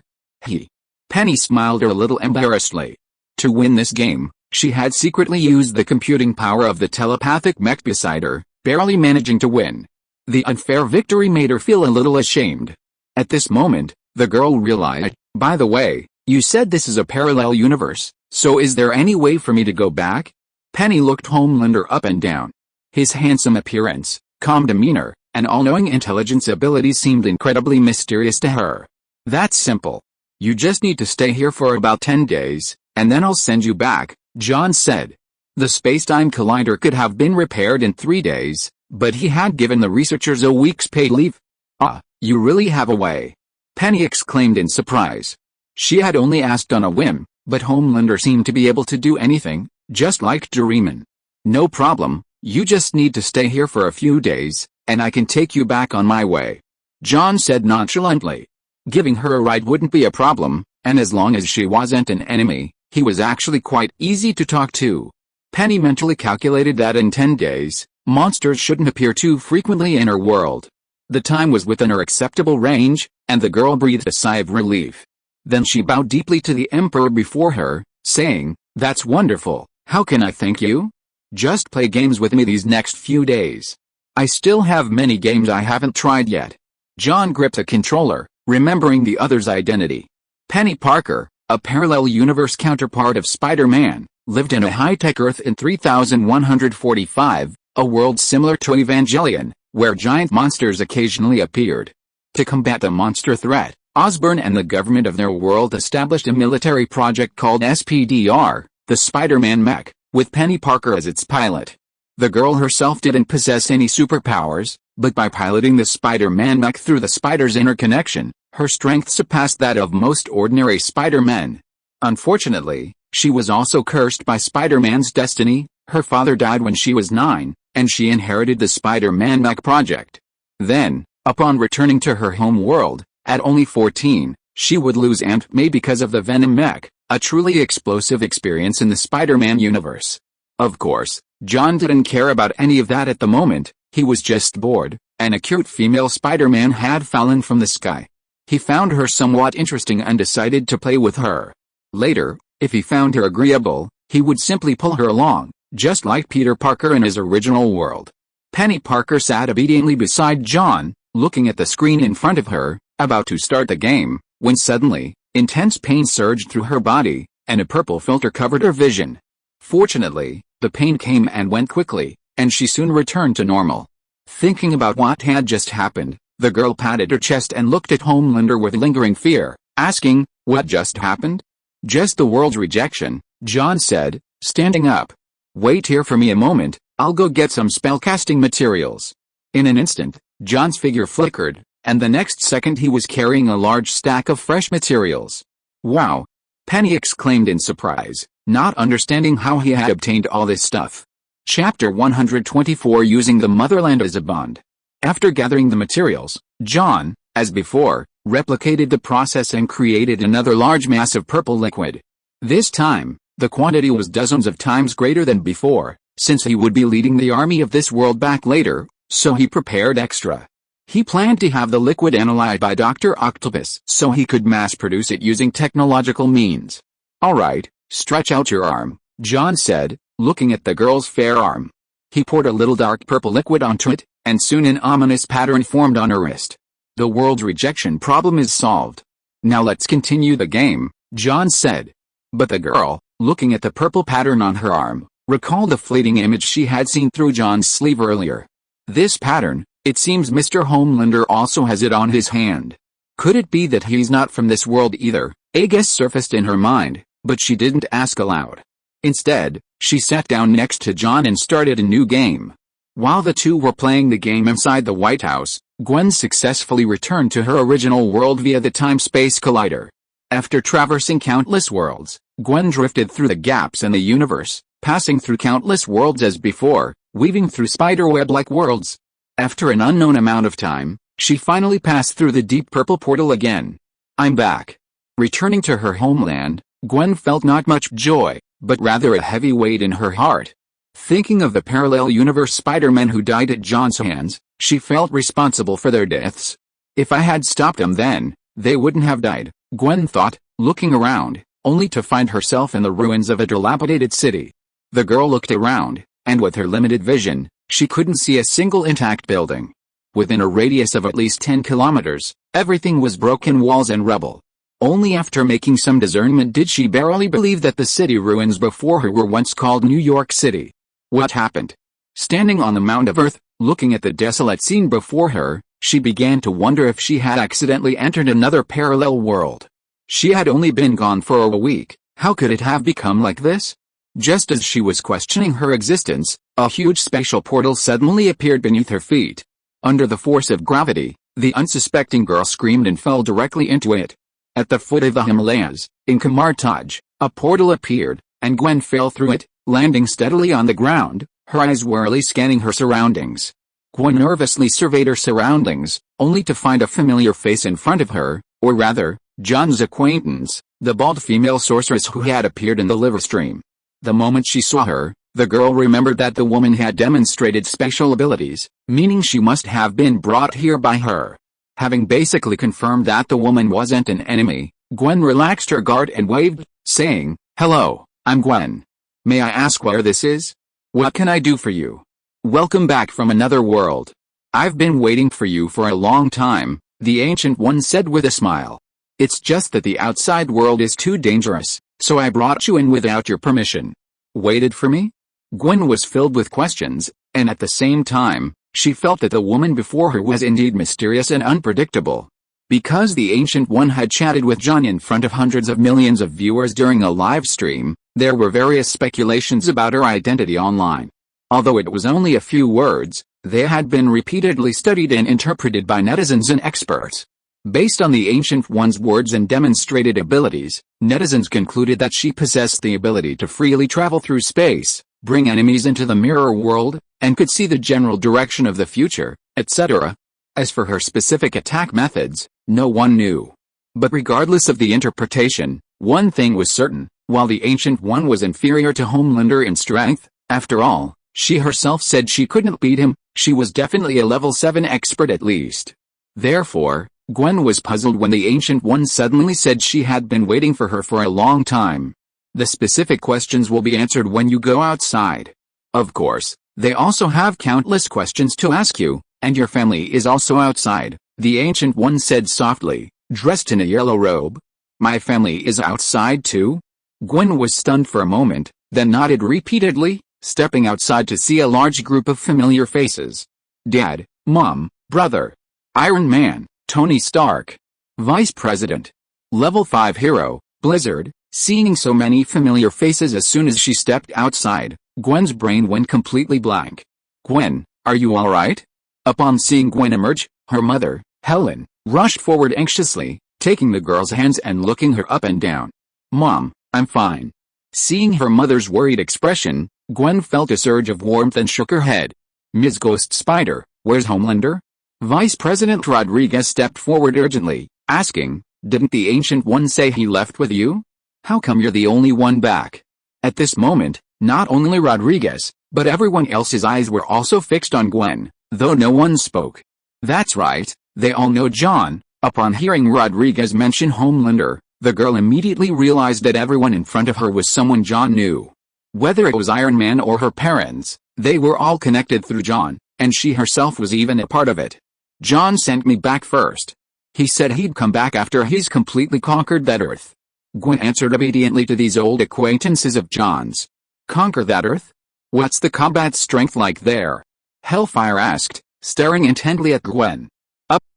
Penny smiled a little embarrassedly. To win this game, she had secretly used the computing power of the telepathic mech beside her, barely managing to win. The unfair victory made her feel a little ashamed. At this moment, the girl realized, by the way, you said this is a parallel universe, so is there any way for me to go back? Penny looked Homelander up and down. His handsome appearance, calm demeanor, and all-knowing intelligence abilities seemed incredibly mysterious to her. That's simple. You just need to stay here for about 10 days, and then I'll send you back, John said. The space-time collider could have been repaired in 3 days, but he had given the researchers a week's paid leave. Ah, you really have a way. Penny exclaimed in surprise. She had only asked on a whim, but Homelander seemed to be able to do anything, just like Dreamin'. No problem, you just need to stay here for a few days, and I can take you back on my way. John said nonchalantly. Giving her a ride wouldn't be a problem, and as long as she wasn't an enemy, he was actually quite easy to talk to. Penny mentally calculated that in 10 days, monsters shouldn't appear too frequently in her world. The time was within her acceptable range, and the girl breathed a sigh of relief. Then she bowed deeply to the Emperor before her, saying, "That's wonderful, how can I thank you? Just play games with me these next few days. I still have many games I haven't tried yet." John gripped a controller, remembering the other's identity. Penny Parker, a parallel universe counterpart of Spider-Man, lived in a high-tech Earth in 3145, a world similar to Evangelion, where giant monsters occasionally appeared. To combat the monster threat, Osborn and the government of their world established a military project called SPDR, the Spider-Man mech, with Penny Parker as its pilot. The girl herself didn't possess any superpowers, but by piloting the Spider-Man mech through the spider's interconnection, her strength surpassed that of most ordinary Spider-Men. Unfortunately, she was also cursed by Spider-Man's destiny. Her father died when she was 9, and she inherited the Spider-Man mech project. Then, upon returning to her home world, at only 14, she would lose Aunt May because of the Venom mech, a truly explosive experience in the Spider-Man universe. Of course, John didn't care about any of that at the moment. He was just bored, and a cute female Spider-Man had fallen from the sky. He found her somewhat interesting and decided to play with her. Later, if he found her agreeable, he would simply pull her along, just like Peter Parker in his original world. Penny Parker sat obediently beside John, looking at the screen in front of her, about to start the game, when suddenly, intense pain surged through her body, and a purple filter covered her vision. Fortunately, the pain came and went quickly, and she soon returned to normal. Thinking about what had just happened, the girl patted her chest and looked at Homelander with lingering fear, asking, "What just happened?" "Just the world's rejection," John said, standing up. "Wait here for me a moment, I'll go get some spellcasting materials." In an instant, John's figure flickered, and the next second he was carrying a large stack of fresh materials. "Wow!" Penny exclaimed in surprise, not understanding how he had obtained all this stuff. Chapter 124, Using the Motherland as a Bond. After gathering the materials, John, as before, replicated the process and created another large mass of purple liquid. This time, the quantity was dozens of times greater than before, since he would be leading the army of this world back later, so he prepared extra. He planned to have the liquid analyzed by Dr. Octopus so he could mass-produce it using technological means. "Alright, stretch out your arm," John said, looking at the girl's fair arm. He poured a little dark purple liquid onto it, and soon an ominous pattern formed on her wrist. "The world's rejection problem is solved. Now let's continue the game," John said. But the girl, looking at the purple pattern on her arm, recalled a fleeting image she had seen through John's sleeve earlier. "This pattern, it seems Mr. Homelander also has it on his hand. Could it be that he's not from this world either?" A guess surfaced in her mind, but she didn't ask aloud. Instead, she sat down next to John and started a new game. While the two were playing the game inside the White House, Gwen successfully returned to her original world via the time-space collider. After traversing countless worlds, Gwen drifted through the gaps in the universe, passing through countless worlds as before, weaving through spiderweb-like worlds. After an unknown amount of time, she finally passed through the deep purple portal again. "I'm back." Returning to her homeland, Gwen felt not much joy, but rather a heavy weight in her heart. Thinking of the parallel universe Spider-Men who died at John's hands, she felt responsible for their deaths. "If I had stopped them then, they wouldn't have died," Gwen thought, looking around, only to find herself in the ruins of a dilapidated city. The girl looked around, and with her limited vision, she couldn't see a single intact building. Within a radius of at least 10 kilometers, everything was broken walls and rubble. Only after making some discernment did she barely believe that the city ruins before her were once called New York City. What happened? Standing on the mound of earth, looking at the desolate scene before her, she began to wonder if she had accidentally entered another parallel world. She had only been gone for a week. How could it have become like this? Just as she was questioning her existence, a huge spatial portal suddenly appeared beneath her feet. Under the force of gravity, the unsuspecting girl screamed and fell directly into it. At the foot of the Himalayas, in Kamartaj, a portal appeared, and Gwen fell through it, landing steadily on the ground, her eyes warily scanning her surroundings. Gwen nervously surveyed her surroundings, only to find a familiar face in front of her, or rather, John's acquaintance, the bald female sorceress who had appeared in the liver stream. The moment she saw her, The girl remembered that the woman had demonstrated special abilities, meaning she must have been brought here by her. Having basically confirmed that the woman wasn't an enemy, Gwen relaxed her guard and waved, saying, "Hello, I'm Gwen. May I ask where this is? What can I do for you? Welcome back from another world. I've been waiting for you for a long time," the Ancient One said with a smile. "It's just that the outside world is too dangerous, so I brought you in without your permission." "Waited for me?" Gwen was filled with questions, and at the same time, she felt that the woman before her was indeed mysterious and unpredictable. Because the Ancient One had chatted with John in front of hundreds of millions of viewers during a live stream, there were various speculations about her identity online. Although it was only a few words, they had been repeatedly studied and interpreted by netizens and experts. Based on the Ancient One's words and demonstrated abilities, netizens concluded that she possessed the ability to freely travel through space, bring enemies into the mirror world, and could see the general direction of the future, etc. As for her specific attack methods, no one knew. But regardless of the interpretation, one thing was certain: while the Ancient One was inferior to Homelander in strength, after all, she herself said she couldn't beat him, she was definitely a level 7 expert at least. Therefore, Gwen was puzzled when the Ancient One suddenly said she had been waiting for her for a long time. The specific questions will be answered when you go outside. Of course, they also have countless questions to ask you, and your family is also outside, the Ancient One said softly, dressed in a yellow robe. "My family is outside too?" Gwen was stunned for a moment, then nodded repeatedly, stepping outside to see a large group of familiar faces. Dad, Mom, brother, Iron Man, Tony Stark, Vice President, Level 5 hero, Blizzard. Seeing so many familiar faces as soon as she stepped outside, Gwen's brain went completely blank. "Gwen, are you alright?" Upon seeing Gwen emerge, her mother, Helen, rushed forward anxiously, taking the girl's hands and looking her up and down. "Mom, I'm fine." Seeing her mother's worried expression, Gwen felt a surge of warmth and shook her head. "Ms. Ghost Spider, where's Homelander?" Vice President Rodriguez stepped forward urgently, asking, "Didn't the Ancient One say he left with you? How come you're the only one back?" At this moment, not only Rodriguez, but everyone else's eyes were also fixed on Gwen, though no one spoke. That's right, they all know John. Upon hearing Rodriguez mention Homelander, the girl immediately realized that everyone in front of her was someone John knew. Whether it was Iron Man or her parents, they were all connected through John, and she herself was even a part of it. "John sent me back first. He said he'd come back after he's completely conquered that Earth." Gwen answered obediently to these old acquaintances of John's. "Conquer that Earth? What's the combat strength like there?" Hellfire asked, staring intently at Gwen.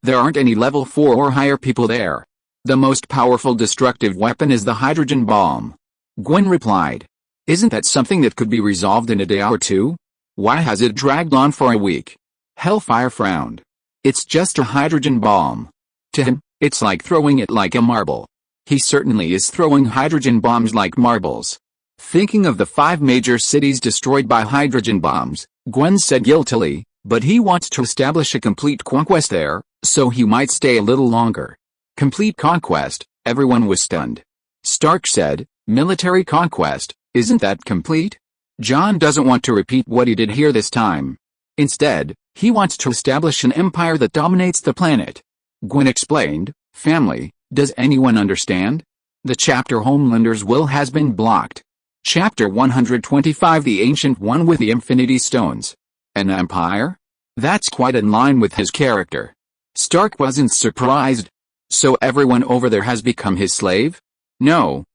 There aren't any level 4 or higher people there. The most powerful destructive weapon is the hydrogen bomb." Gwen replied. "Isn't that something that could be resolved in a day or two? Why has it dragged on for a week?" Hellfire frowned. "It's just a hydrogen bomb. To him, it's like throwing it like a marble." He certainly is throwing hydrogen bombs like marbles. Thinking of the 5 major cities destroyed by hydrogen bombs, Gwen said guiltily, "But he wants to establish a complete conquest there, so he might stay a little longer." Complete conquest? Everyone was stunned. Stark said, "Military conquest, isn't that complete?" John doesn't want to repeat what he did here this time. Instead, he wants to establish an empire that dominates the planet. Gwen explained, "Family. Does anyone understand? The chapter Homelander's will has been blocked." Chapter 125 The Ancient One with the Infinity Stones. An empire? That's quite in line with his character. Stark wasn't surprised. So everyone over there has become his slave? No,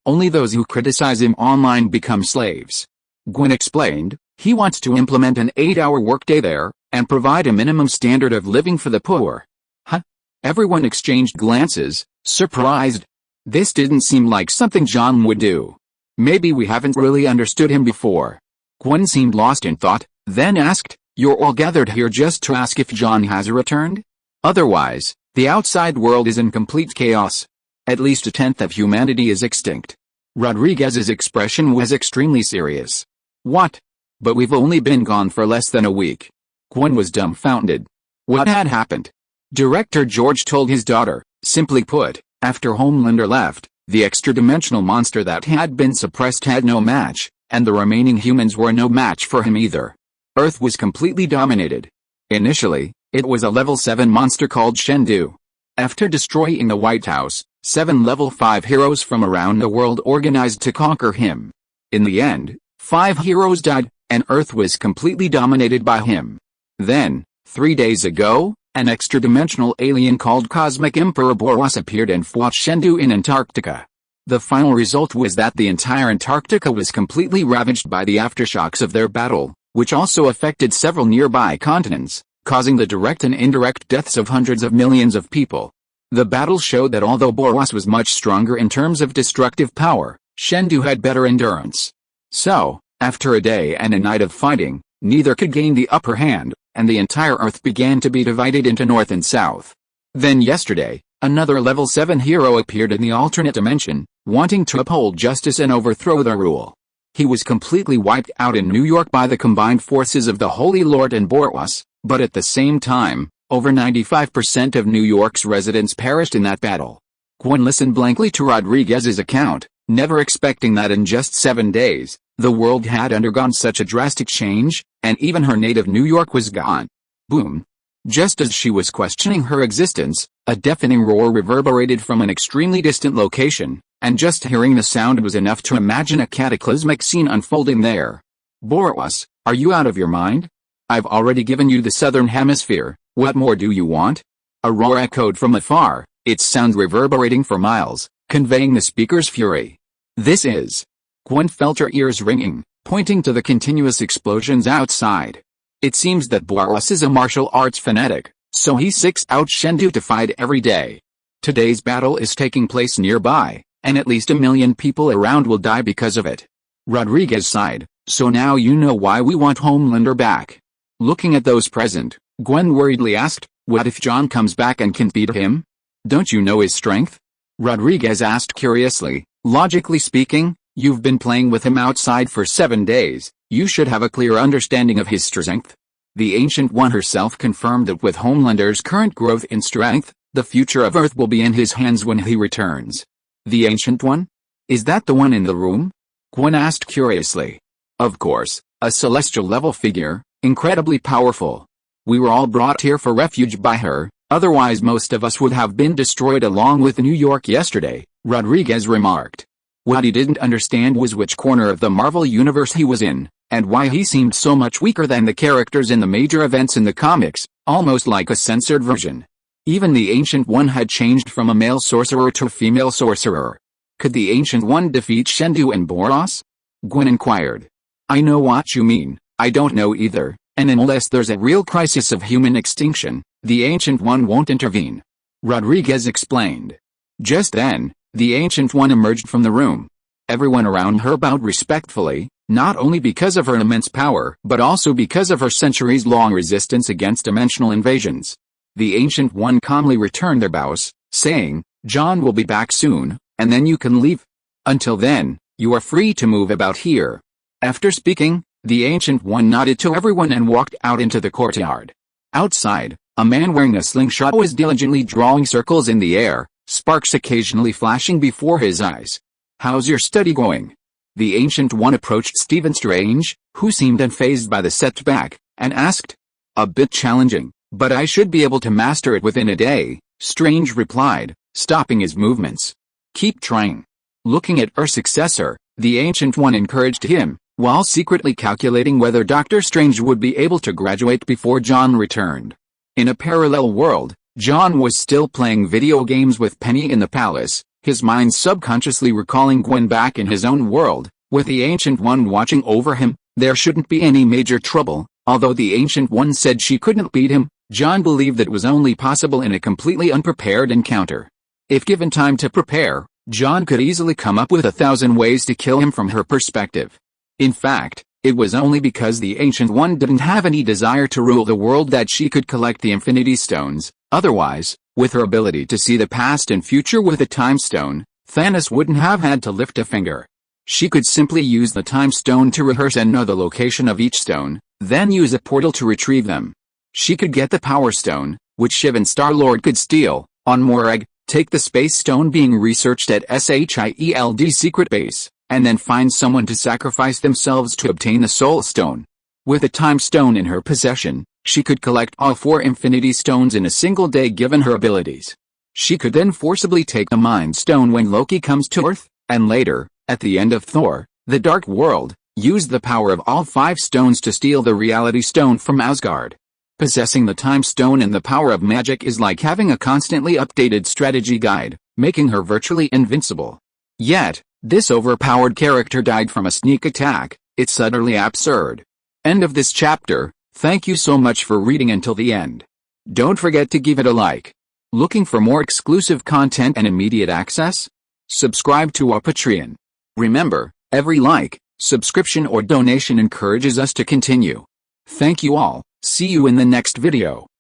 only those who criticize him online become slaves. Gwen explained, he wants to implement an 8-hour workday there, and provide a minimum standard of living for the poor. Huh? Everyone exchanged glances, surprised. This didn't seem like something John would do. Maybe we haven't really understood him before. Gwen seemed lost in thought, then asked, "You're all gathered here just to ask if John has returned? Otherwise, the outside world is in complete chaos. At least a tenth of humanity is extinct." Rodriguez's expression was extremely serious. "What? But we've only been gone for less than a week." Gwen was dumbfounded. What had happened? Director George told his daughter, simply put, after Homelander left, the extra-dimensional monster that had been suppressed had no match, and the remaining humans were no match for him either. Earth was completely dominated. Initially, it was a level 7 monster called Shendu. After destroying the White House, 7 level 5 heroes from around the world organized to conquer him. In the end, 5 heroes died, and Earth was completely dominated by him. Then, 3 days ago, an extra-dimensional alien called Cosmic Emperor Boros appeared and fought Shendu in Antarctica. The final result was that the entire Antarctica was completely ravaged by the aftershocks of their battle, which also affected several nearby continents, causing the direct and indirect deaths of hundreds of millions of people. The battle showed that although Boros was much stronger in terms of destructive power, Shendu had better endurance. So, after a day and a night of fighting, neither could gain the upper hand, and the entire Earth began to be divided into North and South. Then yesterday, another level 7 hero appeared in the alternate dimension, wanting to uphold justice and overthrow the rule. He was completely wiped out in New York by the combined forces of the Holy Lord and Boros, but at the same time, over 95% of New York's residents perished in that battle. Gwen listened blankly to Rodriguez's account, never expecting that in just 7 days, the world had undergone such a drastic change, and even her native New York was gone. Boom. Just as she was questioning her existence, a deafening roar reverberated from an extremely distant location, and just hearing the sound was enough to imagine a cataclysmic scene unfolding there. Boros, are you out of your mind? I've already given you the southern hemisphere, what more do you want? A roar echoed from afar, its sound reverberating for miles, conveying the speaker's fury. This is. Gwen felt her ears ringing, pointing to the continuous explosions outside. It seems that Boros is a martial arts fanatic, so he seeks out Shendu to fight every day. Today's battle is taking place nearby, and at least 1 million people around will die because of it. Rodriguez sighed, so now you know why we want Homelander back. Looking at those present, Gwen worriedly asked, what if John comes back and can beat him? Don't you know his strength? Rodriguez asked curiously, logically speaking, you've been playing with him outside for 7 days, you should have a clear understanding of his strength. The Ancient One herself confirmed that with Homelander's current growth in strength, the future of Earth will be in his hands when he returns. The Ancient One? Is that the one in the room? Gwen asked curiously. Of course, a celestial-level figure, incredibly powerful. We were all brought here for refuge by her, otherwise most of us would have been destroyed along with New York yesterday, Rodriguez remarked. What he didn't understand was which corner of the Marvel universe he was in, and why he seemed so much weaker than the characters in the major events in the comics, almost like a censored version. Even the Ancient One had changed from a male sorcerer to a female sorcerer. Could the Ancient One defeat Shendu and Boros? Gwen inquired. I know what you mean, I don't know either, and unless there's a real crisis of human extinction, the Ancient One won't intervene. Rodriguez explained. Just then, the Ancient One emerged from the room. Everyone around her bowed respectfully, not only because of her immense power but also because of her centuries-long resistance against dimensional invasions. The Ancient One calmly returned their bows, saying, John will be back soon, and then you can leave. Until then, you are free to move about here. After speaking, the Ancient One nodded to everyone and walked out into the courtyard. Outside, a man wearing a slingshot was diligently drawing circles in the air, sparks occasionally flashing before his eyes. How's your study going? The Ancient One approached Stephen Strange, who seemed unfazed by the setback, and asked. A bit challenging, but I should be able to master it within a day, Strange replied, stopping his movements. Keep trying. Looking at her successor, the Ancient One encouraged him, while secretly calculating whether Dr. Strange would be able to graduate before John returned. In a parallel world, John was still playing video games with Penny in the palace, his mind subconsciously recalling Gwen back in his own world. With the Ancient One watching over him, there shouldn't be any major trouble. Although the Ancient One said she couldn't beat him, John believed that it was only possible in a completely unprepared encounter. If given time to prepare, John could easily come up with 1,000 ways to kill him from her perspective. In fact, it was only because the Ancient One didn't have any desire to rule the world that she could collect the Infinity Stones. Otherwise, with her ability to see the past and future with a Time Stone, Thanos wouldn't have had to lift a finger. She could simply use the Time Stone to rehearse and know the location of each stone, then use a portal to retrieve them. She could get the Power Stone, which Shiv and Star-Lord could steal, on Morag, take the Space Stone being researched at SHIELD Secret Base, and then find someone to sacrifice themselves to obtain the Soul Stone. With a Time Stone in her possession, she could collect all 4 Infinity Stones in a single day given her abilities. She could then forcibly take the Mind Stone when Loki comes to Earth, and later, at the end of Thor, the Dark World, use the power of all 5 stones to steal the Reality Stone from Asgard. Possessing the Time Stone and the power of magic is like having a constantly updated strategy guide, making her virtually invincible. Yet, this overpowered character died from a sneak attack. It's utterly absurd. End of this chapter. Thank you so much for reading until the end. Don't forget to give it a like. Looking for more exclusive content and immediate access? Subscribe to our Patreon. Remember, every like, subscription or donation encourages us to continue. Thank you all. See you in the next video.